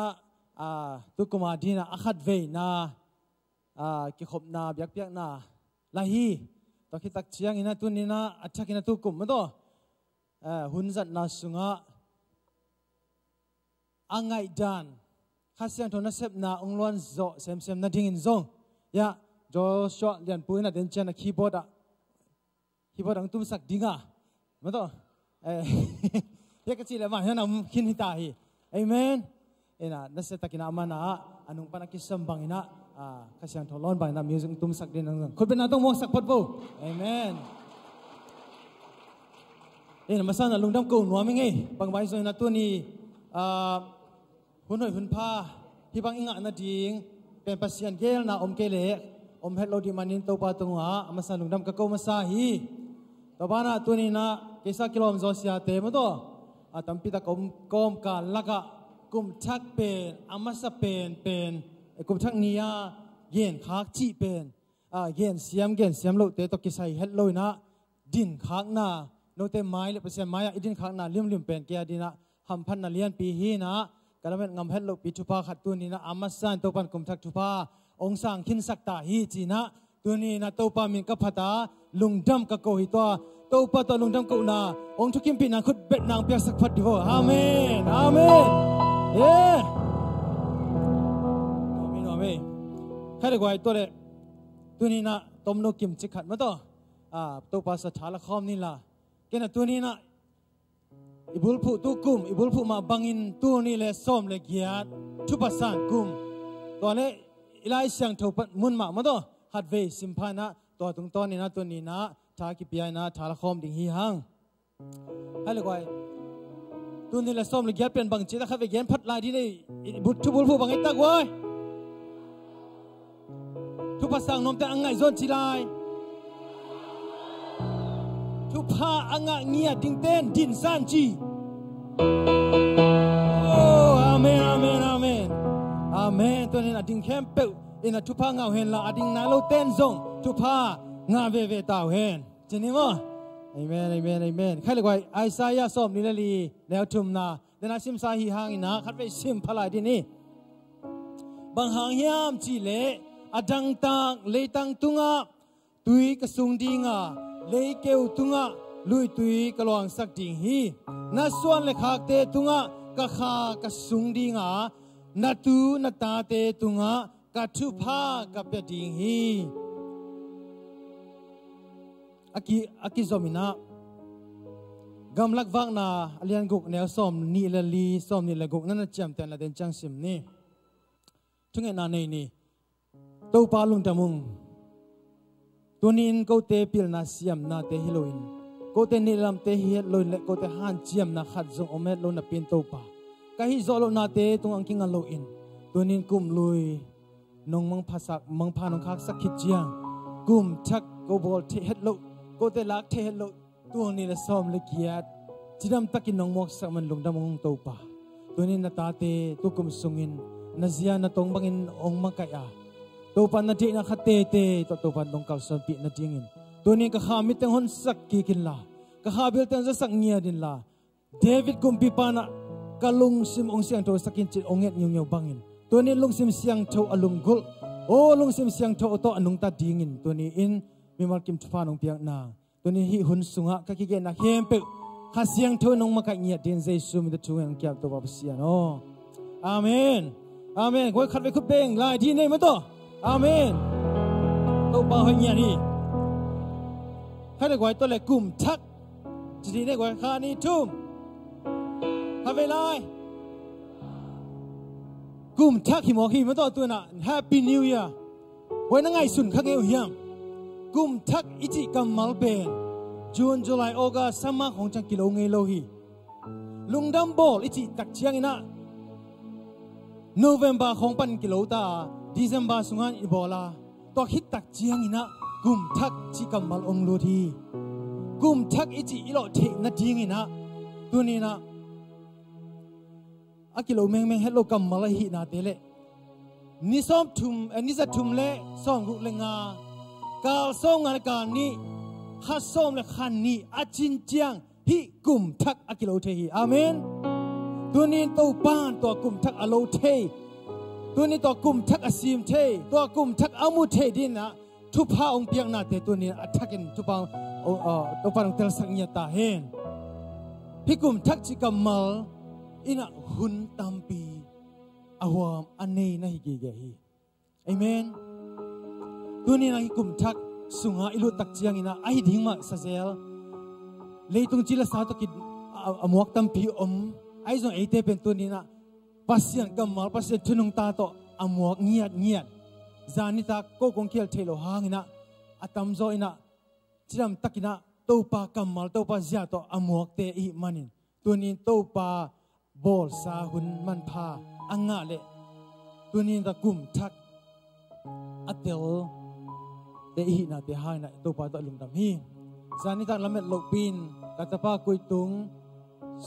ตัวกุมาดีนะอัดเวนะกิขบนาเบียกเบียกนาลาฮีตัวคิดตักเชียงอินะตัวนี้นะอัจฉริยะตัวกลุ่มมันต่อหุ่นจัดนาสุงะอังไงจานข้าเสียงโทนเซปนาองลวนโจเซมนาดิ้งอินซงยะโจชัวเลียนปุยนาเดนเจนคีย์บอร์ดอังตุ้มสักดิ้งอ่ะมาต่อเรียกกันสิเลยมาเห็นน้ำขินหิตาฮีเอเมนน่ะนั่นเสตกินามันนะอันนุ่งปนักกิสมบังอินะข้าเสียงโทนล้อนบังอินะมิวสิกตุ้มสักดิ้งนั่งคนเป็นนาต้องมองสักพัดปูเอเมนมาสั่งลุงดำกูหนัวไม่ไงบางใบส่วนนั้นตัวนี้หุ่นหอยหุ่นผ้าที่บางอิงอ่ะนาดิงเป็นปัสยันเกลนะอมเกเลอมเฮลโลดิมันินตัวปาตงหามาสั่งลุงดำกะโกมาซาฮีตัวบ้านตัวนี้นะเกษากิโลมโซเซียเตมตัวตั้มพิตากอมการลักะกุมทักเป็นอามาสเป็นกุมทักนี้เย็นขากจีเป็นเย็นเสียมโลเตตกิสัยเฮลโลนะดินขากนาโนเตไม้เลยปัสยันไม้ดินขากนาเลี่ยมเป็นเกียดินะหำพันนาเลียนปีฮีนะกระเม็ดงำเฮลโลปิจุพาขัดตัวนี้นะอามาสันตัวปันกุมทักจุพาองสังขินสักตาฮีจีนะตัวนี้นะตัวปามินกับพัตาลุงดำกับโกหิตัวปาตัวลุงดำกับนาองทุกิมปีนังขุดเบ็ดนางเปียกสักพัดดีโวอาเมนอาเมนใครเรียกว่าตัวเด็กตัวนี้นะต้มโนกิมจิขัดมาตัวปาสถาละคอมนี่ล่ะแกน่ะตัวนี้นะอิบุลผู้ตุกุมอิบุลผู้มาบังอินตัวนี้เลยส้มเลยเกียรติ ทุบสันกุมตัวนี้อิไลเสียงทุบมุนมามาตัวฮัดเวสิมพานะตัวตรงต้นนี่นะตัวนี้นะทากิปยายนะทาละคอมดิ่งฮีฮังให้เลยว่าตัวนี้ละส้มเลยแกเป็นบางจีนะครับไปแกนพัดลายที่นี่บุตรทุบุลผู้บางไอ้ตักไว้ทุบภาษานมแต่อังไงโซนจีไลทุบผ้าอังไงเงียดิ่งเต้นดินซันจีโอ้อาเมนอาเมนอาเมนอาเมนตัวนี้นะดิ่งเข้มเปิลอินะทุบผ้าเงาเห็นละดิ่งนาโลเต้นซงทุบผ้างาเวเวตาวเห็นจีนี่มั้งอาเมนอาเมนอาเมนใครเลยว่าไอซายาส้มนิลลีแล้วทุมนาเดน่าซิมซาฮีฮังอินะขัดไปซิมพลายที่นี่บางหางยามจีเล่อดังตังเลตังตุงะตุยกระสุงดิงะเลเกวตุงะลุยตุยกลวงสักดิงฮีนาส่วนเลขากเตตุงะกะขากระสุงดิงะนาตูนาตาเตตุงะกะทุพากะเปดิงฮีอากิซอมินะกำลักวักนาเลียนกุกแนวส้มนี่ละลีส้มนี่ละกุกนั่นจำแต่ละเดนจังสิมนี่ทุกเงินนาในนี่ตัวปาลุงตะมุงตัวนี้ก็เตปิลนาเซียมนาเตฮิโลอินก็เตนิลามเตฮิโลอินก็เตฮันเจียมนาขัดจงอเมตโลนาปินตัวปาก็ฮิโซโลนาเตตรงอังกิงอันโลอินตัวนี้กุมลุยนงมังภาษามังพานงคักสักขิดเจียงกุมชักก็บอลเทฮิโลก็เตลักเทฮิโลตัวนี้ละซ้อมละเกียดจิดำตะกินนงมอกสักมันลุงดำงตัวปาตัวนี้นาตาเตตัวกุมสุงินนาเซียนาตรงบังอินองมังกายาตัวปันนาดีนักขัดเตะตัวปันตรงกัลสันปีนาดีงินตัวนี้ก็ขามิตรหนสักกี่กินละก็ขาบิลตันจะสักเงียดินละเดวิดกุมปีปานะก็ลุงซิมองเสียงโทสักกินจิตองเงียเงียวบังอินตัวนี้ลุงซิมเสียงโทอลุงกุลโอ้ลุงซิมเสียงโทอโตอนุงตาดีงินตัวนี้อินมีมากิมทุฟานองเปียกนาตัวนี้ฮิหุนสุงะก็คิดกันนะเฮมเปข้าเสียงโทนองมากัดเงียดินเจสุมิตรช่วยอังเกียบตัวบับเสียโนอาเมนอาเมนก็ขัดไปคุบเบงลายที่นี่มาตัวอาเมนตัวป่าหอยเงียนี่ข้าได้กว่าตัวเล็กกลุ่มทักจะดีได้กว่าข้านี่ทุ่มทำเวลากลุ่มทักหิมอกหิมตัวตัวน่ะ Happy New Year วันนั้นไงสุนข้าเกี่ยวเหี้ยมกลุ่มทักอิจิกัมมัลเป็นจูนจุลายออกัสสมัคของจังกิโลเงโลฮีลุงดัมโบลอิจิตักเชียงนะโนเวมบาของปันกิโลตาเดซ ember สุงานอิบอลาตัวฮิตตักเจียงอินะกุมทักจิกัมมัลองโลทีกุมทักอิจิอิโลเทนัดจิงอินะตัวนี้นะอากิโลเมงเฮลโลกัมมัลฮินาเตเลนิสอมทุมนิสทุมเลส่องรุเลงากาลส่งงานการนี้ข้าส่งเลขันนี้อาจินเจียงฮิกุมทักอากิโลเทฮีอาเมนตัวนี้ตัวบ้านตัวกุมทักอโลเทตัวนี้ตัวกุมทักอาซิมเทตัวกุมทักอามุเทดินนะทุพาองเปียงนาเตตัวนี้อัทักินทุพาตัวปานองเตลสังเยตาเฮนพี่กุมทักจิกัมมัลอินะหุนตัมปีอาวามอันนี้นะฮิกิเกฮีเอเมนตัวนี้นะฮิกุมทักสุงาอิลุตักเจียงอินะไอดิ่งมาซาเซลเลยตรงจิลสาวตะกิดอมวกตัมปีไอซงเอเตเป็นตัวนี้นะปัสยันกัมมัลปัสยันทุนงตาโตอมวกเงียดจานิตาโกกงเคียลเทโลหางอินะอัตมโซอินะจิรำตักินะตัวปากัมมัลตัวปาเจียโตอมวกเตอิมันินตัวนี้ตัวปาบอลซาหุนมันพาอังงะเลตัวนี้ตะกุมทักอัตเตลเตอินะเตหายนะตัวปาตะลุงดำฮีจานิตาละเม็ดโลปินกัตปากุยตุง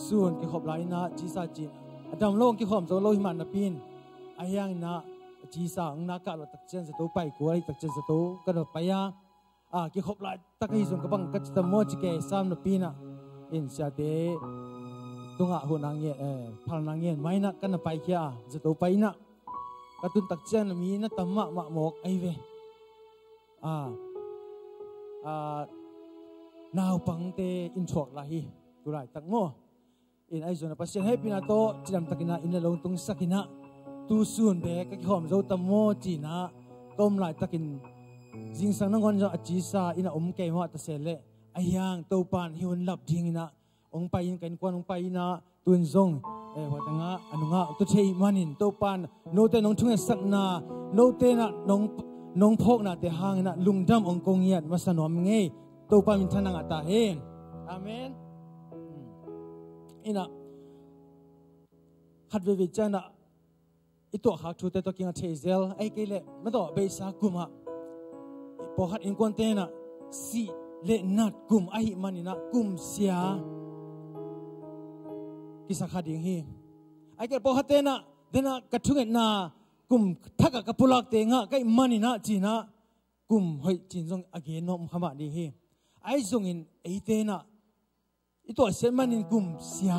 ส่วนที่ขอบไหลนะจีซาจีอดำโลกที่ขอบโซโลหิมันนะปินอายังนะจีซาอังนักกะเราตักเจนสตูไปกวยตักเจนสตูกันเราไปยาที่ขอบไหลตักให้ส่วนกระบังกัจจตโมจิเกสามนะปินะอินเสียเตตุงะหัวนางเงี้ยพลนางเงี้ยไม่นะกันเราไปแค่สตูไปนะกระตุนตักเจนมีนะตัมมะมะหมกไอเวนาวปังเตอินชอกลาฮีตุไรตักโมอินไอโซนปัสเซนเฮปินาโตจิดำตักินะอินเลงตุงสักินะตูซูนเบกกิขอมโจตัมโมจีนะต้มไหลตักินจิงสังนังคนจะอจิซาอินะเกยมาตะเซเลอายังตัวปานฮิวันลับจิงนะองไปอินกันกวนองไปนะตุนซง wa tanga anunga to chei manin to pan no te nong thunga sakna no te na nong phok na te hang na lungdam ong kong yat masanom nge to pan min thananga ta hen amen ina khat ve chana ito ha thu te to kinga chezel ai ke le ma to be sa kuma po hat in kon te na si le nat kum ai manina kum sia kisa khading hi ai ke po hat te na dena ka thunge na kum thaka ka pulak te nga kai manina china kum hoi chin jong again nom khama di hi ai jong in ei te na ito sen manin kum sia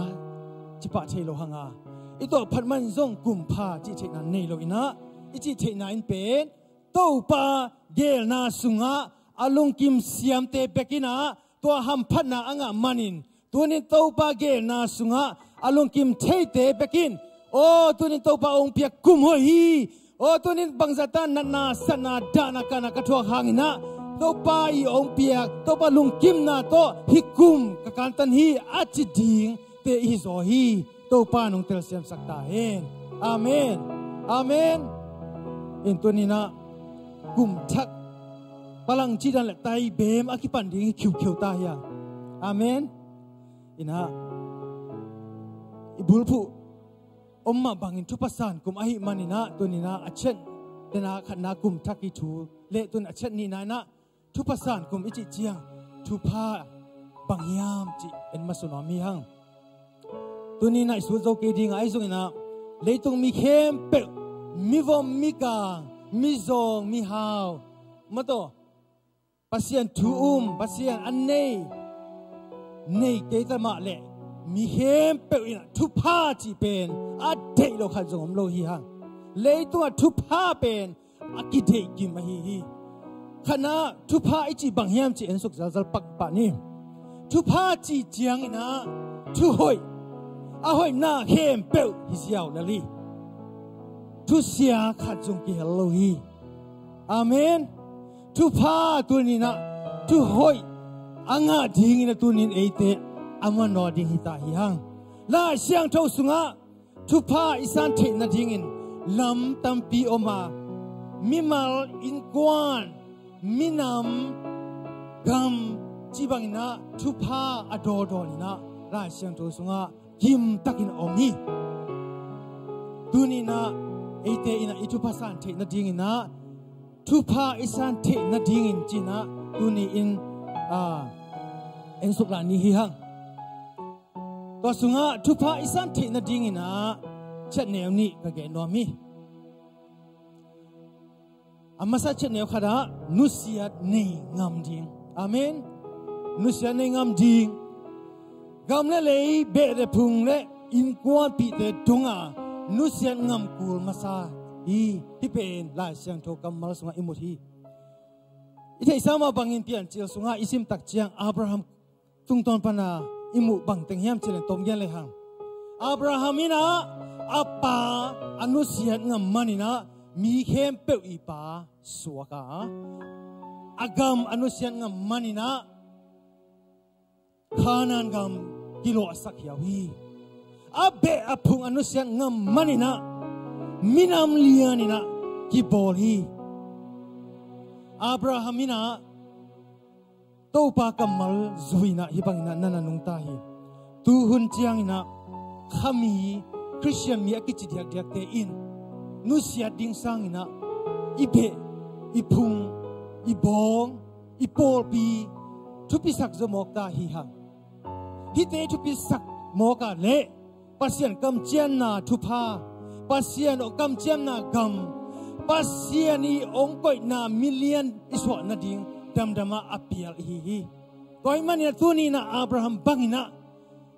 chipa chelo hanga ito phatman zong kum pha chi che na nei lo ina ichi che na in pen to pa gel na sunga alung kim siam te bekina to ham phat na anga manin tunin to pa gel na sunga alung kim thei te bekin o tunin to pa ong pia kum ho hi o tunin bangzatan na sana dana kana ka thok hangina to pa I ong pia to pa lung kim na to hikum ka kantan hi achi ding te hi zo hi to pa nong tel siam sakta hen amen amen in tunina kum thak palang chi dan le tai bem akipan ding khiu khiu ta ya amen ina ibul phu omma bangin thu pasan kum ahi manina tunina achen tena khana kum thaki thu le tun achen ni na na thu pasan kum ichi chiang thu pha bangyam chi en masunami hang tuni na isu zo ke ding ai zong ina leitung mi khem pe mi vom mi ka mi zong mi hao mato pasien thu pasien an nei ke ta ma le mi khem pe ina thu pha chi pen a dei lo khan zong lo hi hang leitung a thu pha pen a ki dei ki ma hi khana thu pha ichi bangyam chi en sok zal pak pa ni thu pha chi chiang ina thu hoi a hoi na hem pe hi siao la li thu sia khat jong ki hello hi amen thu pha tu ni na thu hoi anga ding ina tu nin eite ama no ding hi ta hi hang la siang tho sunga thu pha isan the na ding in lam tam pi oma mimal in kwan minam gam chibang na thu pha ador ni na la siang tho sunga kim takin omi tunina eite ina itu pasan the na ding ina thupa isan the na ding in china tuni in en sukla ni hi hang to sunga thupa isan the na ding ina chat neu ni ka ge no mi amasa chat neu khada nusiat nei ngam ding amen nusiat nei ngam ding gam le le be de phung le in kwa pi te dunga nu sian ngam kul masa hi pen la siang tho kamal sunga imut hi ithei sama bangin pian chil sunga isim tak chiang Abraham tungton pana imu bang teng hiam chilen tom gen le hang Abraham ina apa anu sian ngam manina mi khem pe I pa suaka agam anu sian ngam manina khanan gam kilo sak yawi abe apung anusian ngam manina minam lianina kiboli Abrahamina topa kamal zuina hibangina nana nungta hi tuhun chiangina khami Christian mi akichi diak te in nusia ding sangina ibe ipung ibong ipolpi thupisak zomok ta hi hang hite thupisak moka le pasien kam chian na thupa pasien o kam chian na gam pasien I ong koi na million iswa na ding damdama apial hi koi man ya tuni na Abraham bangina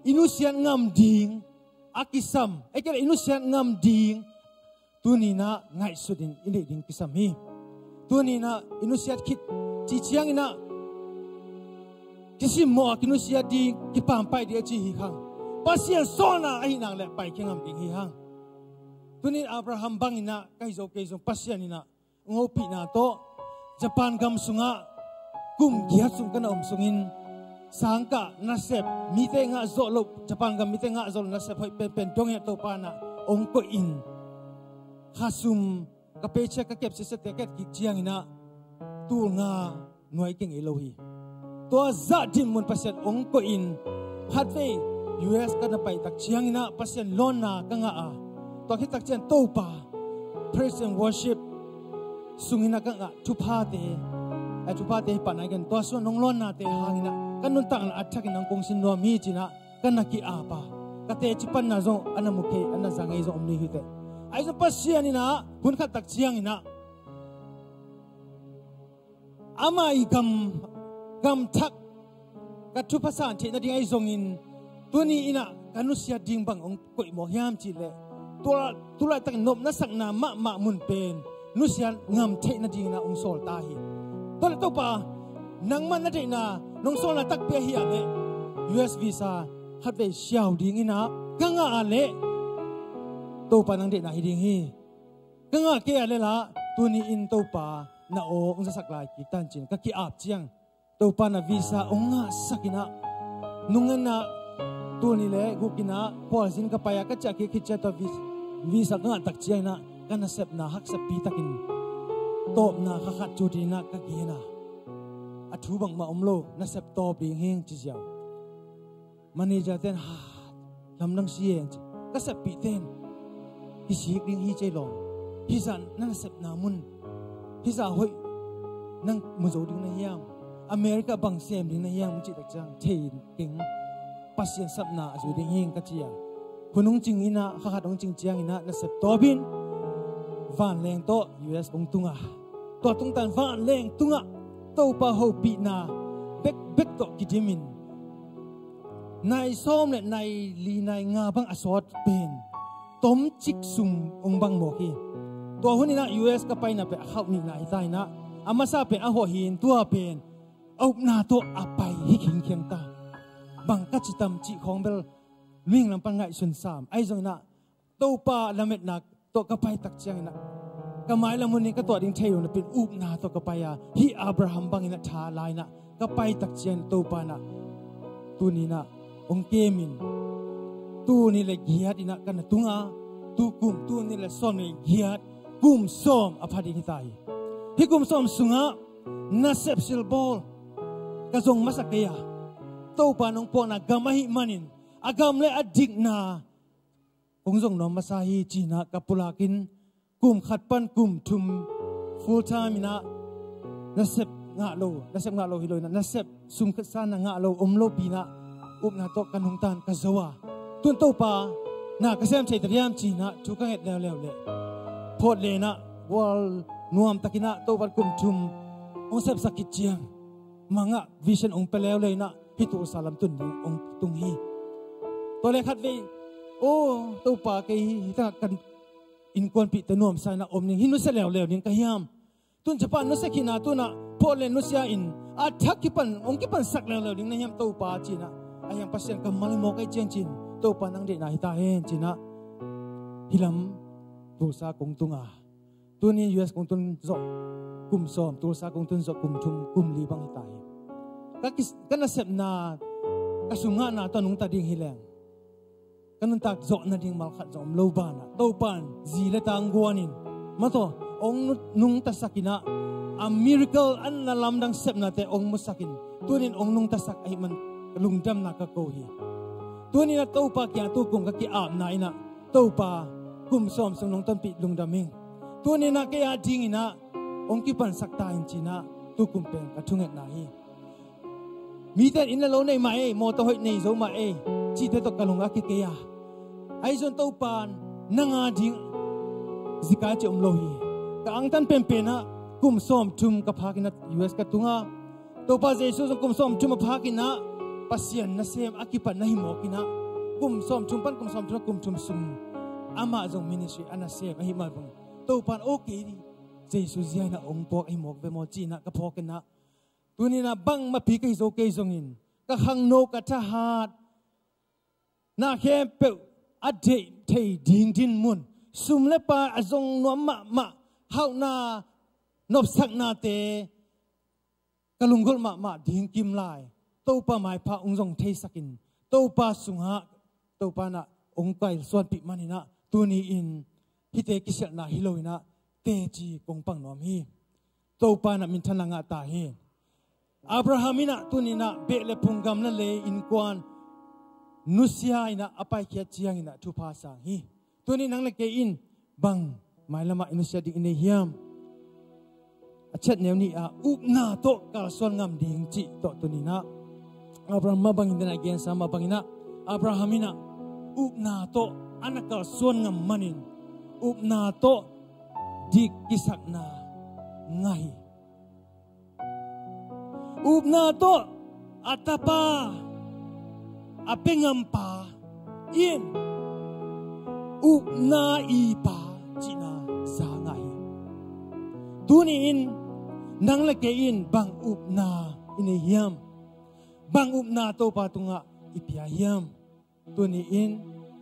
inusian ngam ding akisam ekel inusian ngam ding tuni na ngai sudin ini ding kisam hi tuni na inusiat khit chi chiang ina kisim mo kinusiat ding kipam pai dia chi hi khang pasien sona ai nang le pai kingam ding hi hang tunin Abraham bangina kai zo pasien ina ngopi na to Japan gam sunga kum giat sung kana sungin สังกะนัสเซบมีเตงะโซลญี่ปุ่นกับมีเตงะโซลนัสเซบเป็นดงเฮตัวปานะองค์ก็อินข้าซุมกับเปเชกเก็บเสร็จแต่เก็บกิจยังนะตัวงาหน่วยเก่งเอโลฮีตัวจัดจิมมุนเปอร์เซ็นต์องค์ก็อินฮัตเฟย์ US กันไปตักเชียงนะเปอร์เซ็นต์ล้นนะกังอาตัวที่ตักเชียงโตป่า praise and worship สุงินะกังอาทุพาเตทุพาเตปันไอกันตัวส่วนน้องล้นนะเตหางินะกันนุ่นตังอัดชักนังกงสินรวมมีจีนะกันนักกีอาปะกันเตจิปันนะจงอันนั้นมุขอันนั้นสังเกตจงอมนิหิตไอ้จงปัสเซียนี่นะคุณขัดตักเชียงนี่นะอามาอีกำทักกัทุภาษาเทนดิ้งไอ้จงอินตัวนี้อินะกันนุสยาดิ้งบังองกุยหมอกยามจีเลตัวละตั้งนบนักสักนามะมุนเป็นนุสยางามเทนดิ้งนะองโซลตาฮีตัวละตัวป่านังมันนั่นเองนะน้องโซลตักเปียฮีอะไร US visa ฮัดเวชยาวดิ้งอินะกังอะไรตัวป่านังเด็กนะฮีดิ้งฮีกังอะไรอะไรละตัวนี้อินตัวป่านาโอองจะสักลายกิตันจินก็กี่อาบเจียงตัวปานาวีซ่าองงาสักินะนุ่งนะตัวนี้เลยกูกินะพอสินกับไปก็จะคิดจะตัววีซ่าก็ตักเจียงนะกันนะเสพนะฮักเสพปีตักินโตบนะขัดจุดนะก็กี่นะอัฐูบังมาอมโลนะเสพโตบิงเฮงจิเจียวมันนี่จะเต้นฮาลำนังเสียงก็เสพปีเต้นฮิชิกริงฮิเจลอนฮิสันนั่นเสพนามุนฮิซาหอยนั่งมือโจดิ้งในเฮียงอเมริกาบังเซียมดิ้งในเฮียงมันจิตตะจังเทนเก่งปัสยันสับนาจูดิ้งเฮงกัจจียคนนุ่งจิงอินะข้าขัดนุ่งจิงเจียงอินะนั่นเสพตัวบินฟันแรงโต US องตุงะตัวตุงตันฟันแรงตุงะโตปะโฮปีนาเบกโตกิจิมินนายส้มและนายลีนายงาบังอสอดเป็นต้มจิกซุงองบังโมกีตัวคนนี้นะ US ก็ไปนะเป็นข้าวมีนายใจนะอามาซาเป็นอาหัวหินตัวเป็นเอาหน้าตัวอาไปฮิคิงเคียงตาบังกัจจิตามจิของเบลวิ่งลำปังไงสุนสามไอ้จังนะตัวป่าละเม็ดนักตัวก็ไปตักเจียงนะก็หมายละมุนนี้ก็ตัวดิ้งเที่ยวนะเป็นอุบหน้าตัวก็ไปอ่ะฮิอับราฮัมบังนะชาลายนะก็ไปตักเจียงตัวป่านะตัวนี้นะองเกมินตัวนี้เลยเกียรตินะกันนะตุงอ่ะตัวกุมตัวนี้เลยซ้อนเลยเกียรติกุมซ้อมอภัยที่ตายที่กุมซ้อมสุงะนัสเซปซิลบอลกระทรวงมาสักเดียตัวปานองปอนะกามาฮิมันินอากามเลอดิกนาองค์ทรงนอมาซาฮีจีนะกับปุลากินกุมขัดปันกุมทุมฟูลไทม์นะนัสเซปงะโลฮิโลนะนัสเซปสุมขัดซานะงะโลอมโลบีนะอุบนาโตกันหงตานกะซาวาตุนตัวปานะกระเซมเฉยตรียมจีนะทุกข์เหตุแล้วเลยพอดเลยนะวอลนวมตะกินะตัวบัดกุมทุมองเสพสักกิจเจียงมังะวิชันองไปแล้วเลยนะพิตูสาลัมตุนองตุงฮีตัวเล็กขัดเลยโอ้ตัวปากไอ้ถ้ากันอินกวนปิตนวมใส่นะอมนี่หินุเสแล้วนี่ก็ยามตุนจะปันนุเสกินาตุนะพอดเลยนุเสียอินอาทักกิปันองกิปันสักแล้วนี่นะยามตัวปาจีนะไอ้ยังปัสยันกับมาลโมกไอ้เจียงจินตัวปานังเดนาฮิตาเฮนจีนะฮิลัมตัวสากงตุงอาตัวนี้ US กงตุนจบกุมซ้อมตัวสากงตุนจบกุมทุมกุมลีบังตายก็น่าเสพนากระสุงานาตอนนุ่งตาดิ่งฮิแรงก็นุ่งตาจบนาดิ่งมาขัดจอมโลบานะโตปานจีเลตางกวนินมาตัวองนุ่งตาสักินะa miracle อันนั้นลำดังเสพนาแต่องมุสักินตัวนี้องนุ่งตาสักไอ้มันลุงดำนักก็โกฮีตัวนี้นะโตปาแก่ตัวกุมก็กี่อาบนายนะโตปากุมซ้อมสงนงต้นปีลุงดำมิงตัวนี้นะแกอาจริงนะองค์กิปันสักตาอินจีนะตัวกุมเป็นกระทุ่งเงินนายมีแต่อินละโลในมาโมโตหอยในโซมาจีเตตกกะลงอากิเกียไอซอนตัวปานนังอาจริงสิกาเจอมโลฮีกะอังตันเป็นนะกุมซ้อมจุมกับพากินะ US กะตุงาตัวปาเจสุกุมซ้อมจุมพากินะปัสยันนะเซมอากิปันนะฮิโมกินะกุมซ้อมจุมปันกุมซ้อมจุมกุมจุมซุมอามาจงมินิสทรีอันนั้นเซมฮิมาบังตัวปานโอเคดีเจสุเซียนะองปอกไอหมอกเบมอจีนะกะพอกันนะตัวนี้นะบังมาพีกไอโซเกซงอินกะหังโนกะทหารนาแคมเปอเดเทดิงดินมุนซุมเลปาอจงนวมมะเฮานานบสักนาเตกะลุงกลมะดิงกิมลาย ตัวป้าหมายพระองค์ทรงเทสักินตัวป้าสุงหะตัวป้าน่ะองค์ไก่ส่วนปิมันนี่นะตัวนี้อินฮิเตกิเสนาฮิโลยนะเตจีกงปังนอมฮีตัวป้าน่ะมินทนังอาตาเฮอับราฮัมินะตัวนี้นะเบลเลพุงกำนั่นเลยอินกวนนุสยาอินะอภัยเขียเจียงอินะทุพาสังฮีตัวนี้นังเลกเกอินบังหมายละมาอินุสยาดิอินเฮียมอาเช็ดแนวนี้อุบนาโตกาลส่วนงามดิ่งจิโตตัวนี้นะอับราฮัมมาบังอินเดนเกนสามาบังอินะอับราฮัมินะอุบนาโตอันกาลส่วนงามมันินอุบนาโตดิกิสักนาไงอุบนาโตอัตปาอเปงัมปาอินอุบนาอีปาจินาสาไงดูนี่อินนังเลเกอินบังอุบนาอินเฮียมบังอุบนาโตปาตุงะอิปยาเฮียมตัวนี้อิน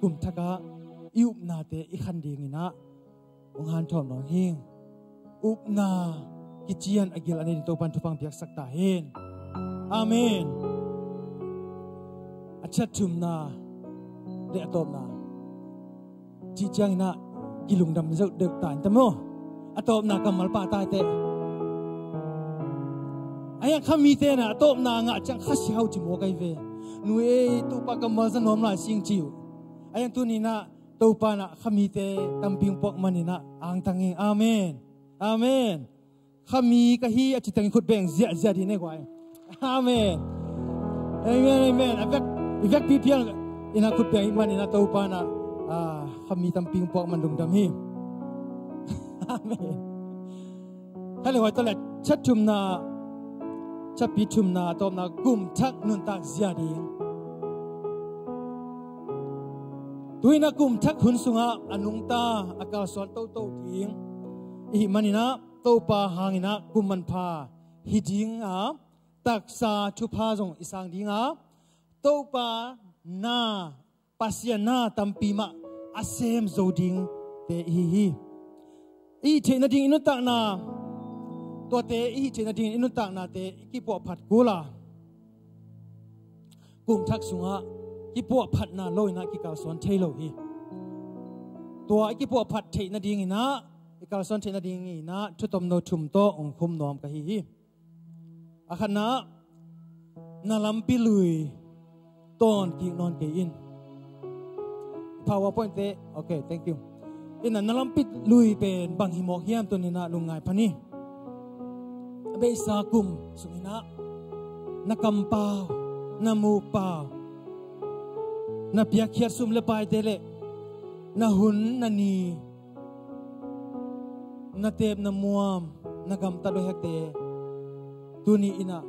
กุมทักะอุบนาเตอิขันดีงินะองหันทอมนองเฮงอุบนากิจยันอกิลอันนี้โตปันทุพังเปียกสักตาเฮนอาเมนอาชัดชุมนาเดอตอมนาจีจังนะกิลุงดำเดือดตายแต่โมอตอมนากำมัลปาตายเตไอ้ยังขมีเตนะอตอมนางะจังขัดเท้าจิโมไกเวนูเอตุปากำมัลสนอมลายสิงจิวไอ้ยังตัวนี้นะตุปานะขมีเตตำพิงปอกมันนี่นะอ่างตังเองอาเมนอาเมนขมีกะฮีอจิตังขุดเบงเสียดีเนี่ยกว่าอาเมนอาเมนอาเมนอีกปีเพียงอินาขุดเบงมันนี่นะตุปานะขมีตำพิงปอกมันดุงดำฮีอาเมนถ้าเลยว่าตอนแรกชัดชุมนาชัดปีชุมนาตอมนากุมทักนุนตักเสียดีตัวนักกุมทักหุนสุงะอนุงตาอากาศสอนโตโตดิงอีมันนี่นะโตปาหางินะกุมมันพาฮิดิงตักษาชุพาจงอิสังดิงโตปานาปัสยานาตัมปีมะอาเซมโจดิงเตฮีอีเทนดิงอินุตักนาตัวเตอีเทนดิงอินุตักนาเตกิปวผัดกูลากุมทักสุงะกิปวผัดนาโลยนะกิกาสอนเทโลฮีตัวกิปวผัดเทนดิงนะกิกาสอนเทนดิงนะชุดตมโนชุมโตองคุมนอมกะฮีอาคันนะนาลัมปิลุยตอนกินอนเกอิน PowerPoint เตโอเค thank you อินนาลัมปิลุยเป็นบางหิมอกเฮียมตัวนี้นะลุงไงพันนี่เบสากุมสุนินะนักำปาวนามูปาวนาเปียกเขียดซุ่มเลปายเตเลนาหุนนานีนาเตบนามวมนากำตะโดยฮักเตตัวนี้อินะ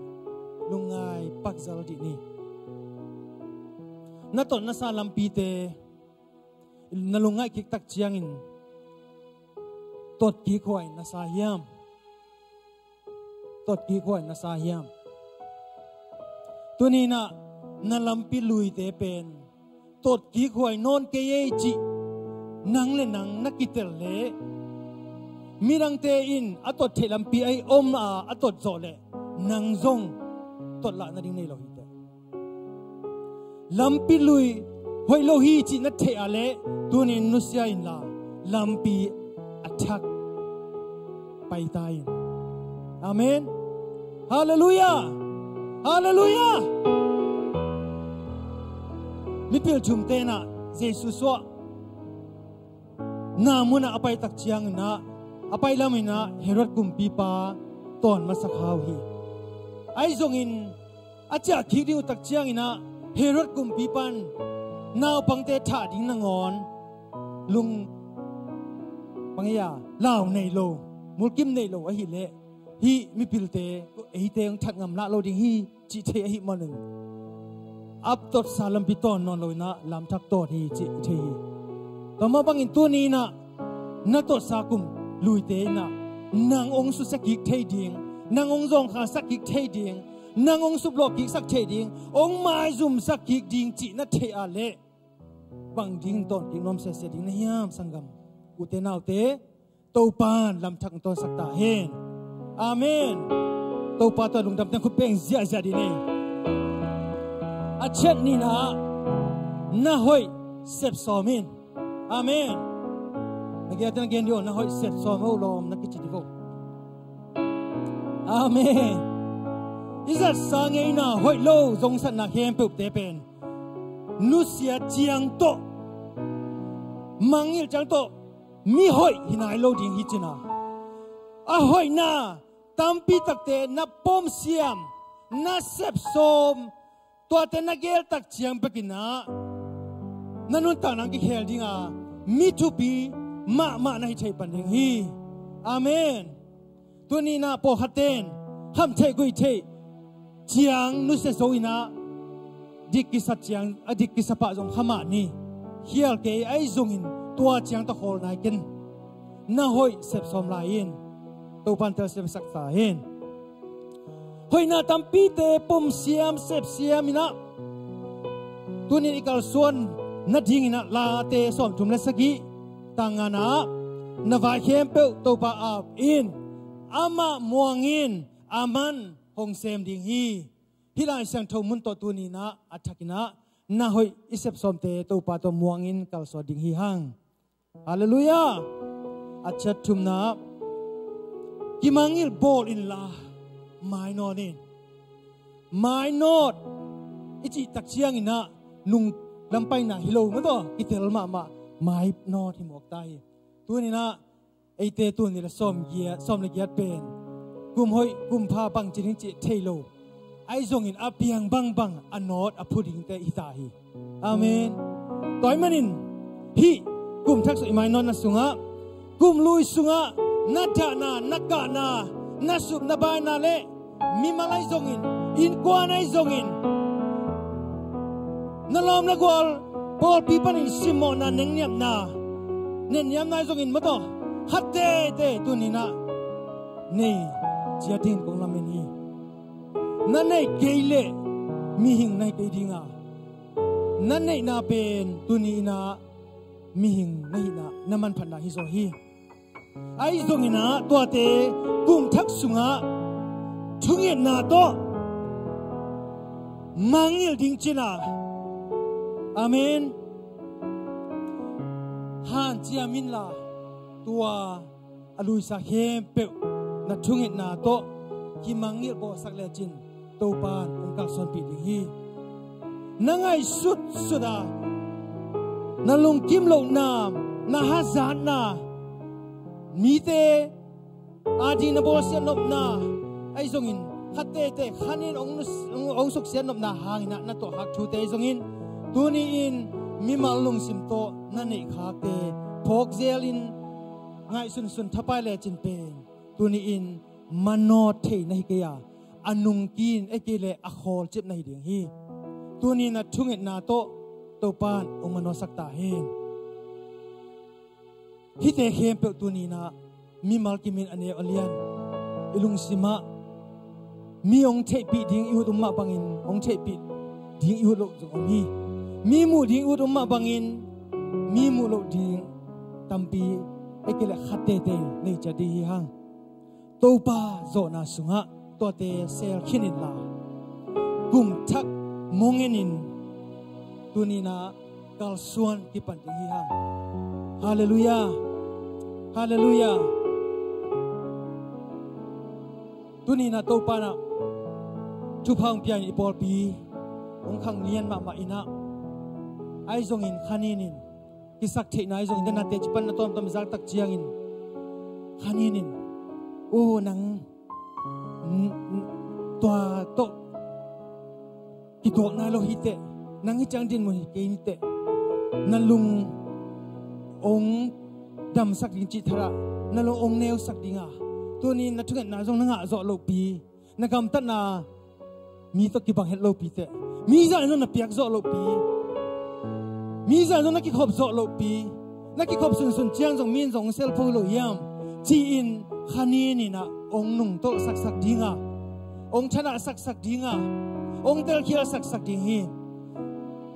ลุงไงปักซาลดีนี่นาตอนนาซาลัมปีเตนาลุงไงคิกตักเชียงอินตดกีควายนาซาเฮียมตดกีควายนาซาเฮียมตัวนี้นะนาลัมปีลุยเตเป็นตดกีควายนอนเกยจินังเลนังนักกิเตเลมีรังเตอินอัตดเทลัมปีไออมอัตดโซเลนังซงตดละนาดิงในโลหิตลัมปีลุยหอยโลหิจินัทเทอเลตัวนี้นุสยาอินลาลัมปีอัทักไปตายอาเมนฮาเลลูยาฮาเลลูยามิเปิลจุมเตนะเยซูสวะนามุนะอภัยตักเชียงนะอภัยละมินะเฮโรดกุมปีปาตอนมาสักฮาวฮีไอซงอินอาจจะคิดดิวตักเชียงนะเฮโรดกุมปีปันนาวปังเตถาดิ้งนางอนลุงปังยาลาวในโลมุลกิมในโลอหิเลฮีมิปิลเตเอฮิเตงทักงำละโลดิงฮีจิเทอหิมานึงอับตดซาลัมปิตอนนอนลอยนะลำทักตอดฮีจิเทฮีต่อมาบังอินตัวนี้นะนัตตสากุมลุยเตนะนางองสุสกิกเทดิงนางองจงขาสักกิกเทดิงนางองสุบลกิกสักเทดิงองไม้ซุมสักกิกดิงจินัทเทอาเลบังดิงตอนดิงน้อมเสเสดิงนะยามสังกัมอุเตนาวเตโตปานลำทักตอนสักตาเฮนอาเมนโตปาตอนลุงดำเต็มคุเป้งเสียดีนี่ อาเช่นนี้นะน่าหอยเสพสอมินอาเมนนักเรียนนักเรียนอยู่น่าหอยเสพสอมเอาลมนักกิจดีก็อาเมนอิสัตสางเงินะหอยโลจงสันนักเฮมปุบเตเป็นนุเสียเจียงโตมังยิลจังโตมีหอยหินายโลดิ่งฮิจินาอาหอยน่าตามปีตักเตนับปอมเสียมนับเสพสมตัวเตนักเกลตักเจียงไปกินนะนั่นนุ่นต่างนักเกลดิ่งอ่ะมีทุบีมาในใจปันดิ่งฮีอาเมนตัวนี้นะปอฮัตเตนห้ามเทกุยเทเจียงนุเสโซอินะดิกิสัจเจียงดิกิสปะจงขมานี่เฮียลเกยไอจงอินตัวเจียงตะโขลนายกินน่าหอยเสพสมลายินตัวปันเตอร์เสพสักษาเห็นหอยน่าตามปีเตปมเสียมเสพเสียมินะตัวนี้อีกาส่วนนัดยิงนะลาเตสอมทุมเลสกีต่างนะนวาเข้มเปิลตัวปาอาบอินอามาม่วงอินอามันหงเซมดิ่งฮีฮิลายเสียงทมุนตัวนี้นะอัฐกินะน่าหอยอิเสพสมเตตัวปาตัวม่วงอินกัลสวดดิ่งฮีฮังฮาเลลูยาอัจฉริทุมนะกิมังอิลโบลอินลาไม่นอนี่ไม่นอดอิจิตักเชียงอินะนุ่งลำไปหนาฮิโลมันตัวกิเตลมาไม่นอดที่หมอกไตตัวนี้นะไอเตตัวนี้ละซ้อมเกียซ้อมละเกียเป็นกุมหอยกุมพาบังจิงจิเทโลไอซงอินอเปียงบังอันนอดอพุดิงเตอิตาฮีอาเมนต่อยมันอินพี่กุมทักษะไม่นอนนัสุงะกุมลุยสุงะนัทนานักกานานัสุบนบายนาเลมีมาลายจงอินกวนไอจงอินนั่นลอมนักวอลพอลปีปันอินซิโมนาเนงเนียมนาเนงเนียมนาจงอินมาต่อฮัตเตตุนินะนี่เจียดิงกงลามินีนั่นในเกยเลมีหิงในเกยดิงานั่นในนาเป็นตุนีนามีหิงในนาน้ำมันพันนาฮิโซฮีไอ้ตรงนี้นะตัวเตกุมทักสุงะทุกอย่างนาโตมังยิลดิ้งจินาอาเมนฮันจียมินลาตัวอลุยสาเฮมเปวนัทุกอย่างนาโตกิมังยิลโบสักเลจินตัวปานองค์การส่วนปีดิ้งฮีนั่งไอสุดานั่งลงกิมโลนามนาฮาซานนามีเตอาดีนบอสเซนนบนาไอซงอินขัดเตขันินองสุกเซนนบนาหางนะนั่นตัวหักชูเตซงอินตัวนี้อินมีมาลงสิมโตนั่นเองขักเตพกเซลินไงสุนทับไปเลยจินเป็นตัวนี้อินมันนอเทในเกียอันนุงกินไอเกเลอโคลจิบในเดียงฮีตัวนี้นะทุ่งเอ็ดนาโตตัวปานองมันนอสักตาเฮนฮิเตเข้มเปิดตัวนี้นะมีมัลกิมินอันเนอเลียนอิลุงสิมะมีองเทปีดิ้งอิวตุมะบังอินองเทปีดิ้งอิวโลจงมีมูดิ้งอิวตุมะบังอินมีมูโลดิ้งตัมปีไอเกลขัดเตในจะดีฮังตัวป้าโจนาสุงะตัวเตเซลขินินลากุมทักมงเงินินตัวนี้นะกัลส่วนที่ปันดีฮังฮาเลลูยาฮาเลลูยาตัวนี้นะตัวปานะทุพังเปียนอีปอลปีองขังเนียนมาอินะไอซงอินขันินินกิสักเทนไอซงอินนั่นเตจิปันนะตอมตอมจักตักเจียงอินขันินินโอ้นังตัวโตกิโตนายโลหิตเตนังฮิจังดินมุฮิเกนิเตนันลุงองดำสักดิงจิตระนั่นลงองเนวสักดิงาตัวนี้นัทุกอย่างน่าจงนั่งอ่ะจอโลปีนักกำตัดนามีตะกี้บังเฮลโลปีเตมีใจจงนักเปียกจอโลปีมีใจจงนักกิขบจอโลปีนักกิขบสุนเจียงจงมีนจงเซลพูโลยามจีอินขันีนี่นะองนุ่งโตสักดิงาองชนะสักดิงาองเตลเคียสักดิงฮี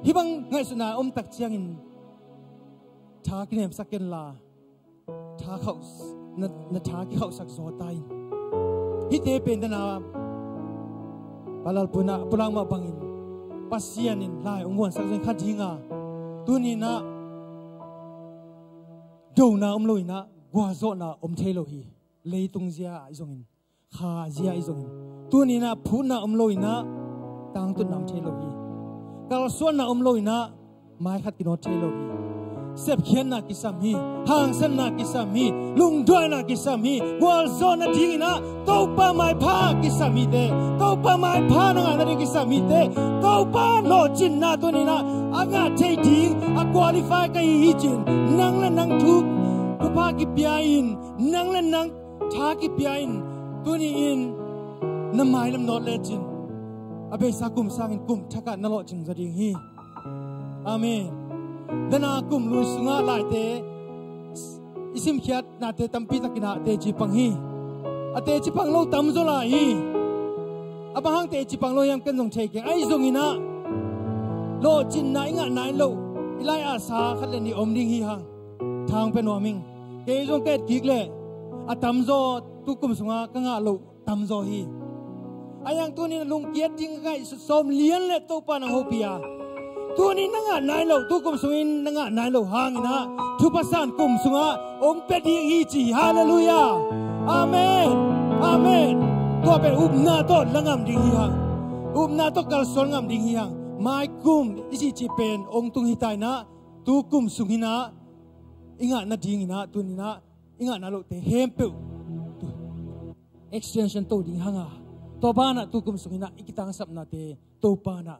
ฮิบังไงสุนาอมตักเจียงอินท้ากินเห็มสักเกนลาท้าเขานท้าที่เขาสักโซตายฮิเตเป็นนาปลาลปุนาปลังมาบังอิน ปัสยานินลายองวนสักเซนขัดยิงอ่ะตัวนี้นะดูนะลอยนะกว่าโซนะเทโลฮีเลยตรงเสียอีจงอินขาเสียอีจงอินตัวนี้นะพูนะลอยนะต่างตุนนำเทโลฮีกัลส่วนนะลอยนะไม่ขัดกินเทโลฮีเสพเขียนนะกิสามีหางเส้นนะกิสามีลุงด้วยนะกิสามีกว่าโซนะทิ้งนะตัวป้าไม่พากิสามีเตตัวป้าไม่พานะงานนั้นกิสามีเตตัวป้าโลจินนะตัวนี้นะอากาศเททิ้งอากวาลิฟายกันอีจินนั่งและนั่งทุกตัวป้ากิบยาอินนั่งและนั่งท้ากิบยาอินตัวนี้อินน้ำไม้ลำนอเลจินอาเบสากุมสร้างกุมทักกันนรกจึงจะดิ่งฮีอาเมนดนากุมลุยสงาลายเตอิสิมขียดนาเตตัมปีตะกินาเตจิปังฮีอเตจิปังโลตัมโซลาฮีอาบะฮังเตจิปังโลยามกันจงเทกไอซงอินะโลจินนายงะนายโลอิไลอาสาขัดเลนีอมดิงฮีฮังทางเป็นวามิงเกยจงเกตกิกเลอาตัมโซตุกุมสงากังะโลตัมโซฮีอายังตัวนี้ลุงเกียรติงไงสุดสมเลี้ยนเลตัวปานังโฮปียตัวนี้นังอ่ะนายเราตัวกุมสุอินนังอ่ะนายเราหางนะทุกภาษากุมสุงะเป็ดฮีจีฮาเลลูยาอาเมนอาเมนตัวเป็นอุบนาโตละงามดิ่งฮีฮังอุบนาโตกัลสอนงามดิ่งฮีฮังไม่กุมอิจิเป็นองตุงฮิตายนะตัวกุมสุงินะอิงอ่ะนาดิ่งนะตัวนี้นะอิงอ่ะนาโลเตเฮมเปิล extension ตัวดิ่งฮังอ่ะตัวบ้านน่ะตัวกุมสุงินะอิกิตังสับนาเตตัวบ้านน่ะ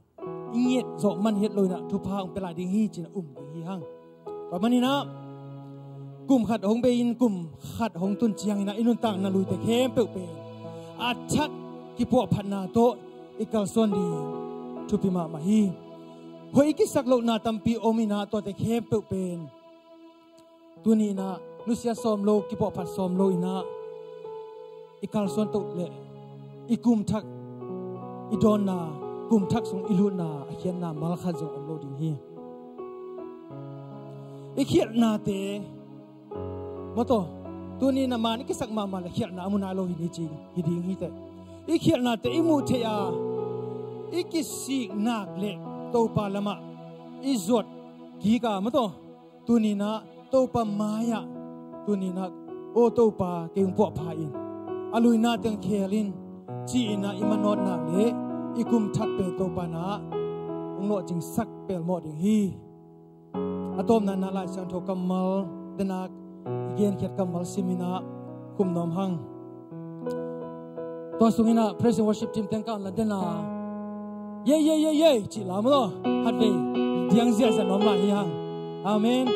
อิงเงียดโจมันเฮ็ดเลยนะทุพาองเปลายดิ่งฮีจินะดิ่งฮีฮังประมาณนี้นะกลุ่มขัดหงเบยินกลุ่มขัดหงตุนเจียงนะอินุนต่างนาลุยแต่เข้มเปลวเป็นอาชัดกิพวกพันนาโตอิกาลส่วนดีทุพิมามาฮีหอยกิสักโลนาตัมปีโอมินาตัวแต่เข้มเปลวเป็นตัวนี้นะนุเซียซอมโลกิพวกพัดซอมโลอินะอิกาลส่วนตุเละอิกุมทักอิดอนนากลุ่มทักสงอิลุนาเขียนนามาลคันจงอมโลดิ่งฮีอิเขียนนาเตมาตัวนี้นามานี่กิสักมาเลยเขียนนามุนาโลหินีจริงฮิดิ่งฮีเตอิเขียนนาเตอิมูเทียอิกิสิกนักเละตัวปาลมาอิจวดกีกามาตัวนี้นะตัวปามายะตัวนี้นะโอตัวปาเก่งพวกพาอินอลุยนาเตียงเคลินจีน่าอิมานอดนาเละอิกุมทักเปตัวปานะองโลจิงสักเปลหมดดิ่งฮีอะตอมนั้นนาลายสันโทกัมมัลเดนักเกียนเขียดกัมมัลซิมินาคุมนอมหังตัวสุงินา Praise and Worship Team เต็งกันละเดนาเย่จิลามโลฮัดเวดียงเสียสันนอมลาฮิฮังอาเมน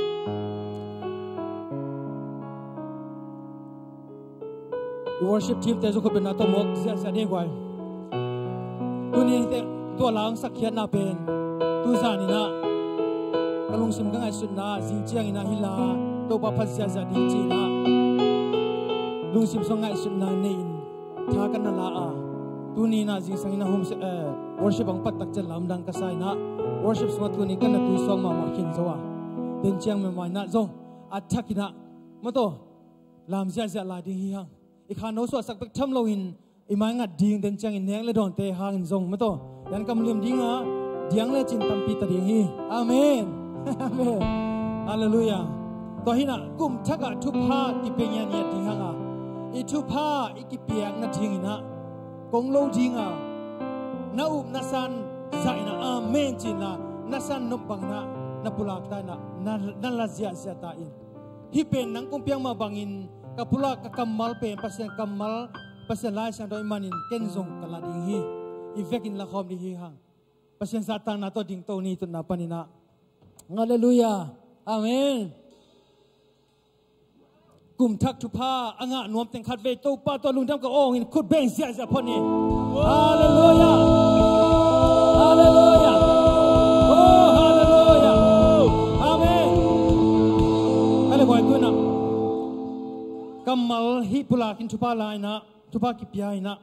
Worship Team เตจุกเป็นนาตมกเสียสันเองไว้ตัวนี้ตัวหลังสักเขียนนาเป็นตัวซานินะกำลังสิมกังไอสุดนะสิงเจียงนะฮิลาตัวปะพัดเสียสันดีจีนะลุงสิมสงไอสุดนะเนี่ยท้ากันนั่นละตัวนี้นะสิงสังนะโฮมworship บังปัตตักเจลำดังกระไซนะ worship สมัตัวนี้กันนะตัวสองมาขินจัวเดินเจียงไม่ไหวนะจงอัดทักกินะมาตัวลำเสียลายดิ่งฮีฮังอีกขานอสวดสักเป็กทำเราอินอีมางัดดิ่งเดินเจียงอินเนียงเลยโดนเตะหางอินจงมาตัวยันกำลังดิ่งดิ่งเลยจินตัมปีตะดิ่งฮีอาเมนอาเมนฮาเลลูยาตัวหินะกุมทักะทุพากิเปียงยันยัดดิ่งฮังอีทุพาอีกิเปียกนัดดิ่งนะกงโลดิ่งนาอุบนาซันใจนะอาเมนจินะนาซันนบบังนะนาปุลากตายนะนั่นละเสียตาอินฮิเป็นนังกุมเปียงมาบังอินกับปุลากกัมมัลเป็นปัสเซนกัมมัลปัสเซนลายสันโดยมันินเกนซงกลาดิ่งฮีอีเวกินละคอมดิ่งฮีฮังปัสเซนซาตังนาตัวดิ่งตัวนี้ตัวนาปานินะฮาเลลูยาอาเมนกุมทักทุพาอ่างนวมเต็งขัดเวตัวป้าตัวลุงทำกับโอ่งขุดเบ่งเสียพอนี้ฮาเลลูยาฮาเลลูยาโอ้ฮาเลลูยาอาเมนอะไรบ่อยตัวน่ะกัมมัลฮิปุลากินทุพาลายนะทุพากิปยายนะ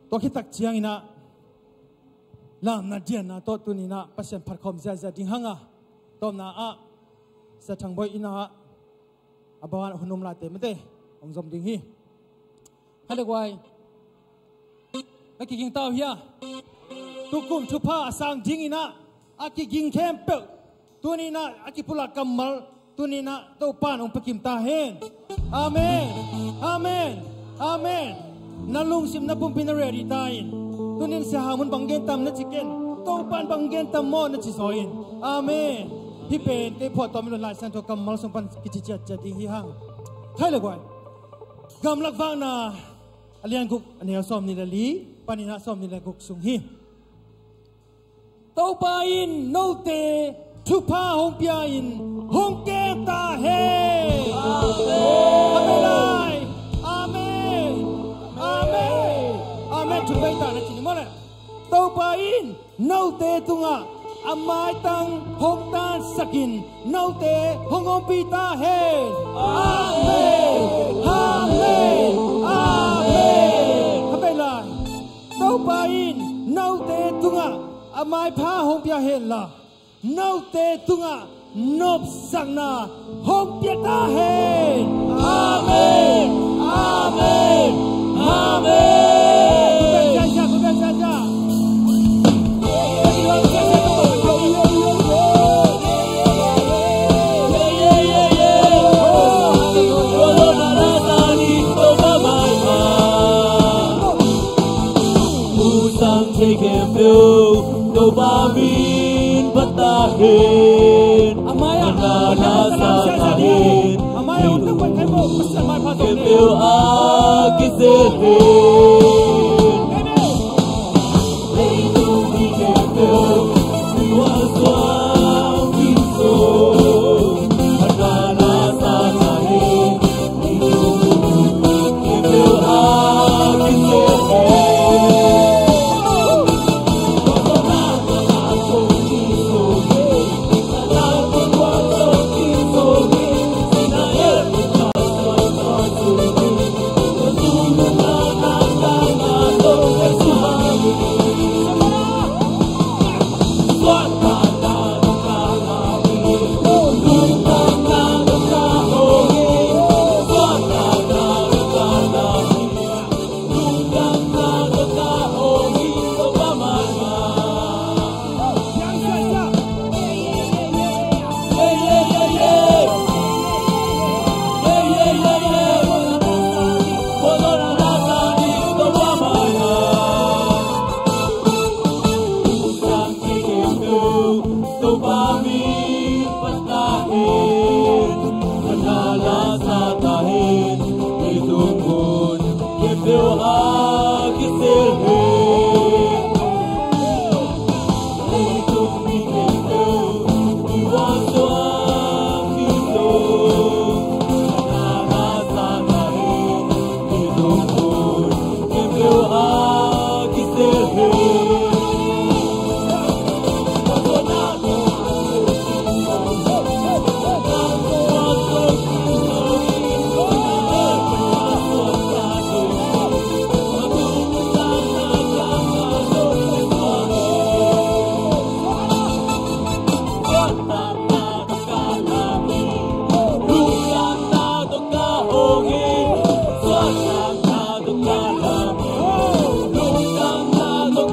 ตัวคิดตักเชียงนะลามนาเดียนนะตัวตัวนี้นะปัสเซนพัดคอมเสียดิ่งหังตัวน่ะสะทังบ่อยอินะอาบานหุ่นนมลาเต็มเต้องจมดิ่งฮีให้เด็กไว้ให้กินเต้าเฮีย tukum tupa sang dingina aki ging kempel tunina aki pula kamal tunina topan pekim tahen amen amen amen nalung sim na pum pinaredi tain tunin sa hamun banggen tam na chicken topan banggen tam mo na chisoin amen hi pen te pho tom lo lai san to kamal song pan kichi chat ding hi hang thai le kwai gam lak wang na alian guk anel som ni li panina som ni la guk sung hi tau pa in no te thu pa hong pia in hong ke ta he amen amen amen amen thu bai ta na chi mo le tau pa in no te tunga amai tang hong tan sakin no te hong ong pi ta he amen amen amen amen lai tau pa in no te tunga amai pha hong pia hen la no te tunga nop sang na hong pia ta hen amen amen amen ja ja ja ja Dopamin patahin Amaya sasahin Amaya untuk bertemu pesan mai pasal Kepil akisehin Leidung di kepil Siwaswang kinso Hargana sasahin Kepil akisehin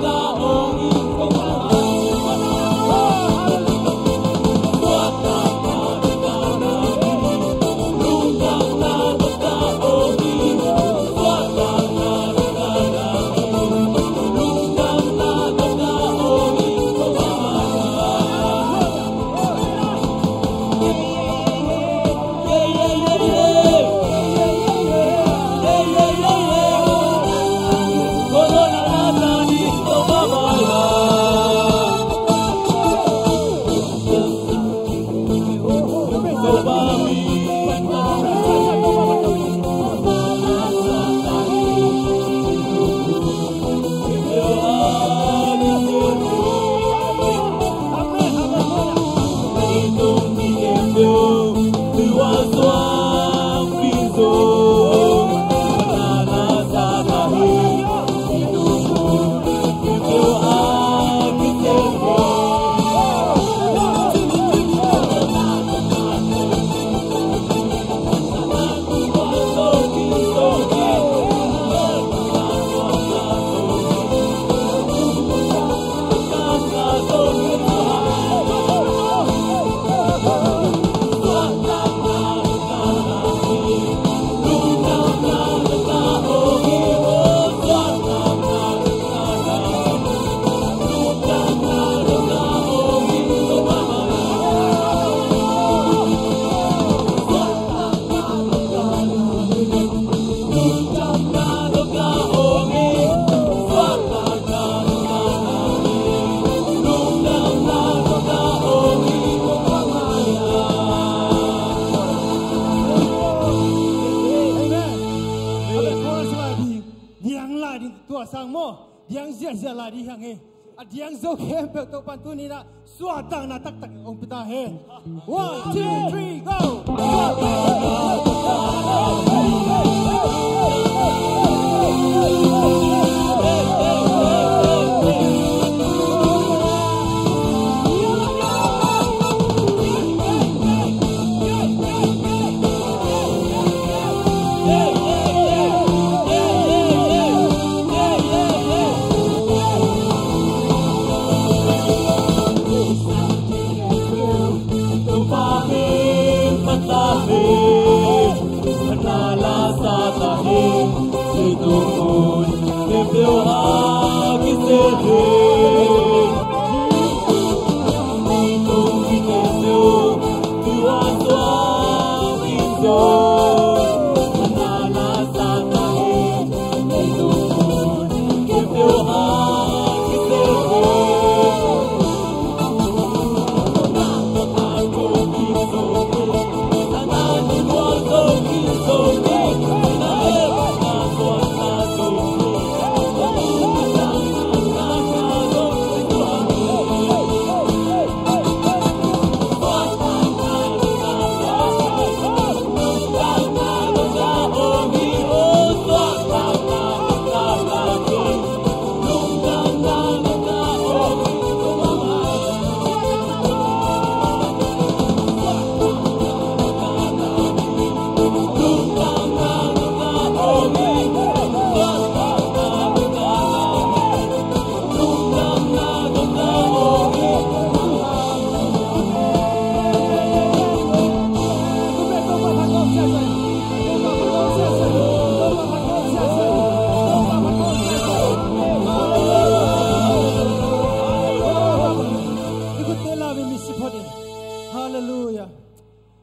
Go hang mo diang zia zia la di hang diang zo kem pe to pan tu ni na swa tang na tak tak ong pita he 1 2 3 go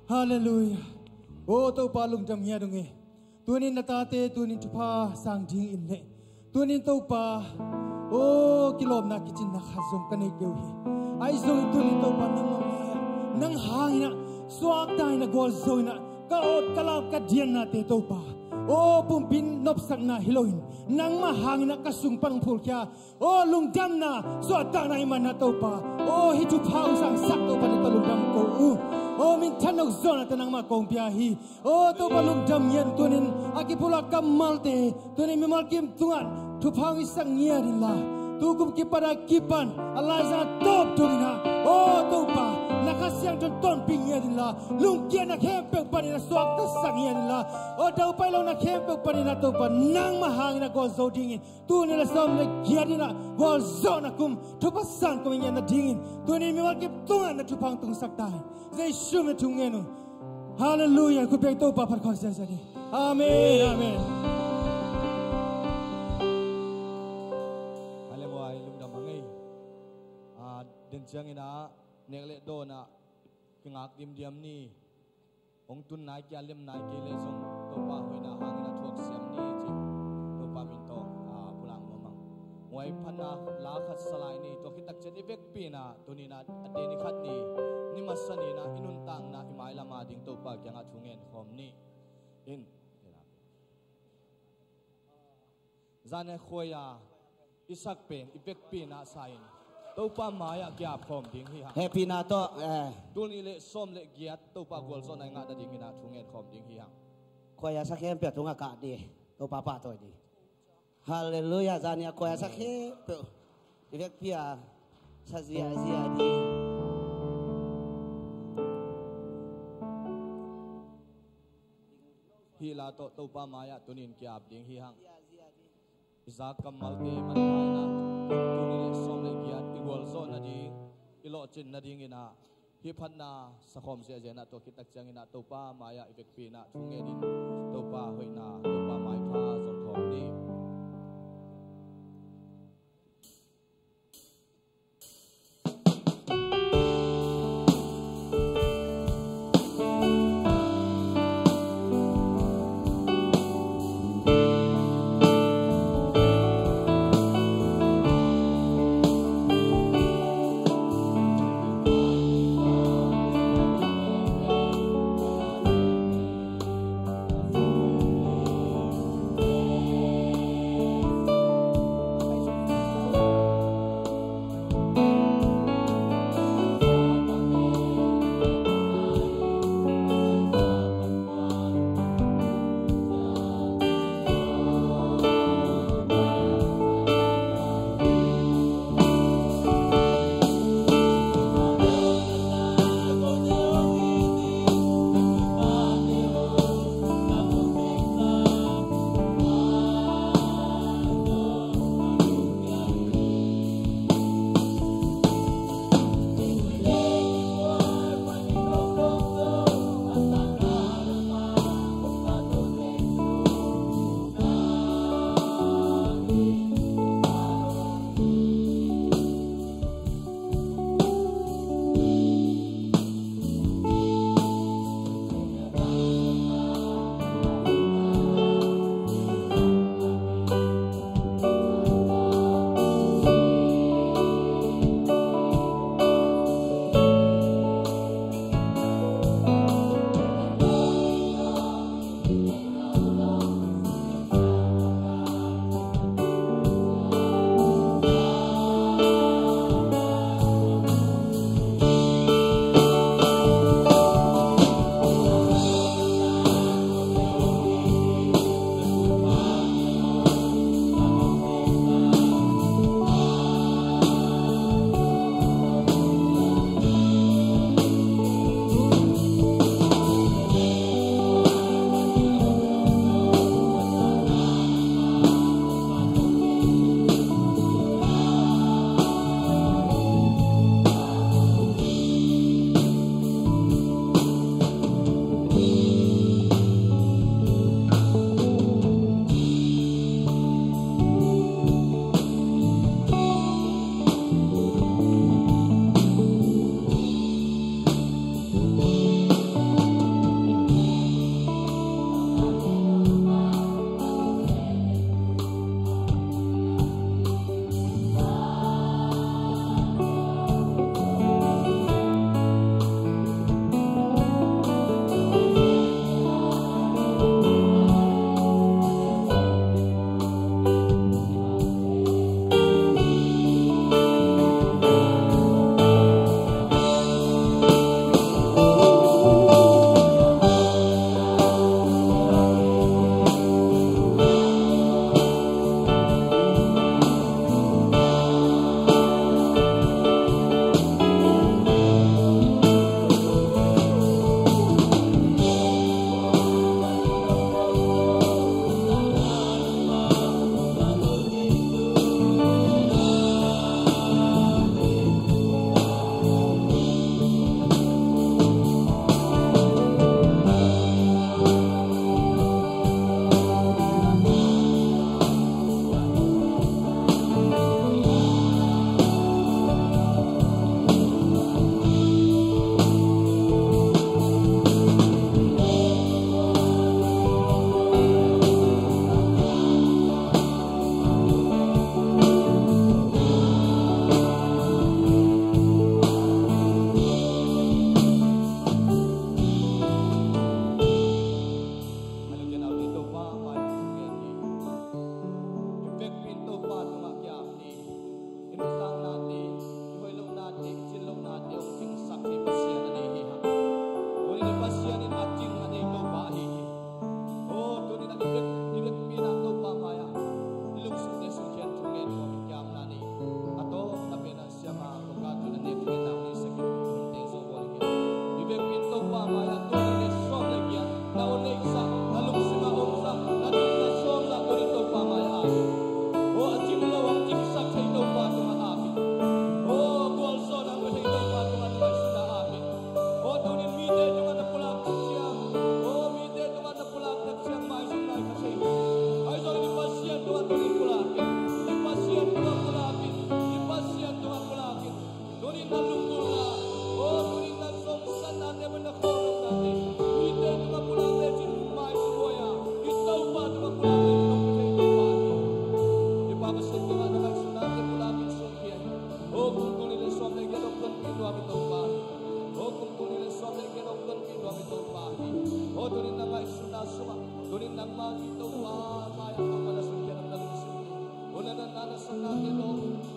Hallelujah. Oh to palung jam ya dunge. Tunin natate tunin tupa sang jing in le. Tunin to pa oh kilom na kitchen na khazum kanay kewhi. Ay zong tunin to pa nang mamaya. Nang hangina swak tay na gol zoina. Kaot kalap ka diyan na te to pa. Oh pumpin nopsak na hiloin. Nang mahangin na kasung pangpul kya. Oh lungdam na swak tay na iman na to pa. Oh hitu pang sang sakto pa nito lungdam ko. Oh min tanok zona tanang makong piahi. Oh to balung jam yen tunin akipula kamalte tunin mimalkim tungan tu pangi sang nyerin tukum kipada kipan alaiza top tunina. Oh to pa nakasyang ton pingyerin lungkian nak hempek panina swak ta sang yerin Oh to pa lo nak hempek panina to pa nang mahang na gol zo dingin tunin la som le giadina gol zona kum tu pasan kum yen na dingin tunin mimalkim tungan na tu pang tung saktai. They shume tungenu. Hallelujah. Ku pek to pa par khosya sari. Amen. Amen. Haleluya lungdam mangai. Den jang ina negle do na kingak dim diam ni. Ong tun nai kya lem nai ke le song to pa hoina hang na thuak siam ni chi. To pa min to pulang mamang. Moi phana la khat salai ni to kitak chen evek pi na tunina ade ni khat ni. Ni masani na inuntang na imay lama ding to pa kya nga thungen khom ni in zane khoya isak pen ipek pi na sain to pa maya kya khom ding hi ha happy na to dul ni le som le giat to pa gol so na nga da ding ina thungen khom ding hi ha khoya sakhem pe tunga ka di to papa to di hallelujah zania khoya sakhe pe ivek pia sazia zia di hila to pa maya tunin kya ding hi hang izak kamal te man na tunile som le giat igol zo na ding ilo chin na ding ina hi phan na sakhom se je na to kitak chang ina to pa maya ivek pi na thunge din to pa hoina to pa mai pha zon thom ni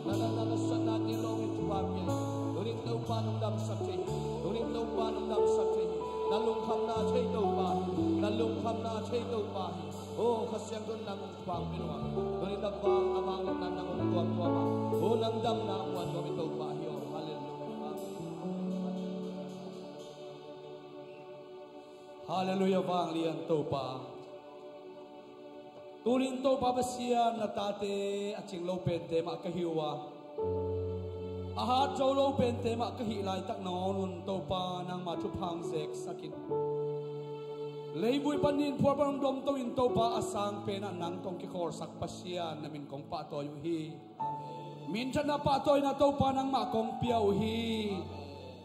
Nananang sanat ni longit wapya. Tuning daw pa nung dam sakti. Tuning daw pa nung dam sakti. Nalungkam na chay daw pa. Nalungkam na chay daw pa. Oh, kasyang doon nang pang pinwa. Tuning daw pa ang amang nan nang tuwang tuwama. Oh, nang dam na ang wan kami daw pa. Hallelujah bang lian to pa. Tunin to pa basian na tate at sing low pente makahiwa. Ahat jo low pente makahilay tak naon to pa nang matupang sek sakit. Leiboy panin po parang dom to in to pa asang pena nang tong kikor sak pasian namin kong patoy hi. Minsan na patoy na to pa nang makong piyaw hi.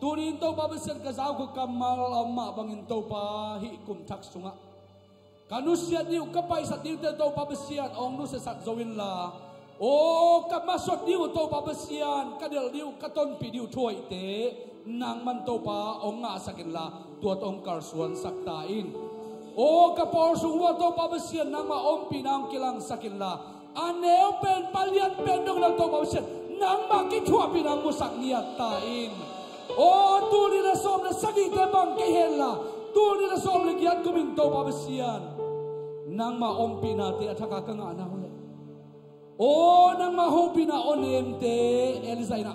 Tunin to pa basian kasaw ko kamal ama bangin to pa hi kum tak sunga. Kanusya niyo kapay sa diyo to pa basian ong no sa satzawin la. O kamasot niyo to pa basian kadil niyo katon pi niyo toy te nang man to pa ong nga sakin la tuot ong karsuan saktain. O kapor suwa to pa basian nang maom pinang kilang sakin la. Aneo pen palian pendong na to pa basian nang makitwa pinang musak niyat tain. Oh, tuli na som na sakit na bang kihela. Tuli na som na kiyan kuminto pabasiyan. Nang maompi natin at hakakanga na ulit. Oh, nang mahompi na onemte, Elisay na.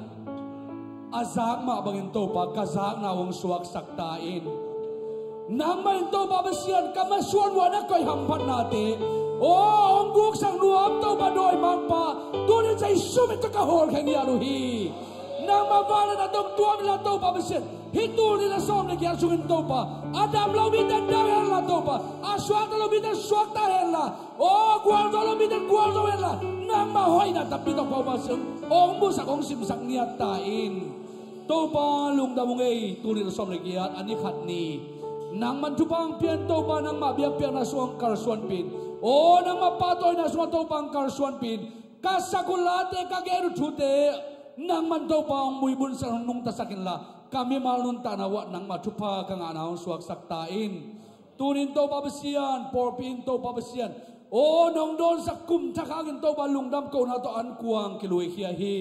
Azak mabanginto pa, kazak na wong suwak saktain. Nang mainto pabasiyan, kamaswan wana ko'y hampan natin. Oh, ang buksang nuam to ba do'y magpa. Tuli sa'y sumit na kahol kang yaruhi. Nang mabala na itong tuwam nila ito pa basit. Hito nila sa omnig yan sungin ito pa. Adam laubitan dahil na ito pa. Aswata laubitan swata hela. O guardo laubitan guardo hela. Nang mahoy na tapitong pa basit. Ong busak ong simsak niya tain. Ito pa lungdamong ay tuloy na sa omnig yan. Anikat ni. Nang mantupang piyan ito pa nang mabiyang na suwang karsuan pin. O nang mapatoy na suwang ito pang karsuan pin. Kasakulate kagero chute. Nang mandaw pa ang muibon sa nung tasakin la, kami malun tanawa nang matupa kang anahon suwag saktain. Tunin to pabasiyan, porpin to pabasiyan. O nung doon sa kumtakagin to balungdam ko na to an kuang kiluwi hiyahi.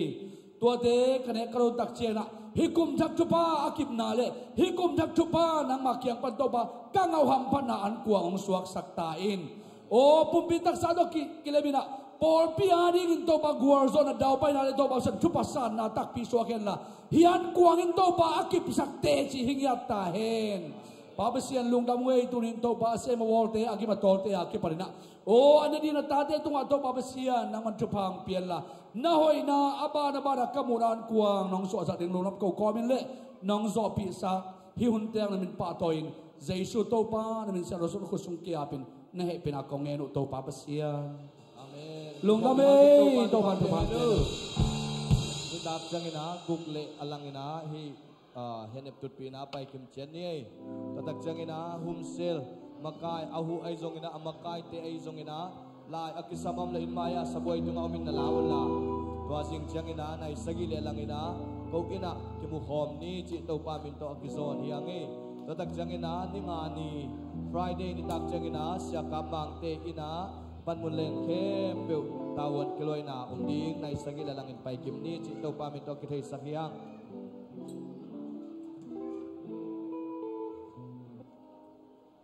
Tuwate kanek karong taksya na, hikum tak tupa akip nale, hikum tak tupa nang makiang panto pa, kangaw hampan na an kuang suwag saktain. O pumpitak sa do kilabina, por piani ginto pa guarzo na daw pa na daw pa sa tupasan na takpi so akin la hiyan kuangin to pa akip sakte si hingyat tahen pabasian lungdam way tunin to pa sa mawolte agi matolte akip pa rin na o ano din na tate itong ato pabasian ng mantupang piyan la nahoy na aba na ba na kamuran kuang nang so sa ating lunap ko komen le nang so pisa hihunteng namin patoyin Jesu to pa namin sa rason kusong kiapin na pinakong ngeno to pabasian lung kami to man to man ni dak jang ina gukle alang ina hi henep tut pina pai kim chen ni tatak jang ina humsel makai ahu ai jong ina amakai te ai jong ina lai akisamam la inmaya saboy tunga umin na lawon la wasing jang ina nai sagile alang ina ko ina kimu hom ni chi to pa min to akizon hiangi tatak jang ina ni ngani Friday ni tak jang ina sia kamang te ina pan muleng kem beu tawon kiloy na ding nai sagila langin pai kim ni chi to pa mi to kitay sakyang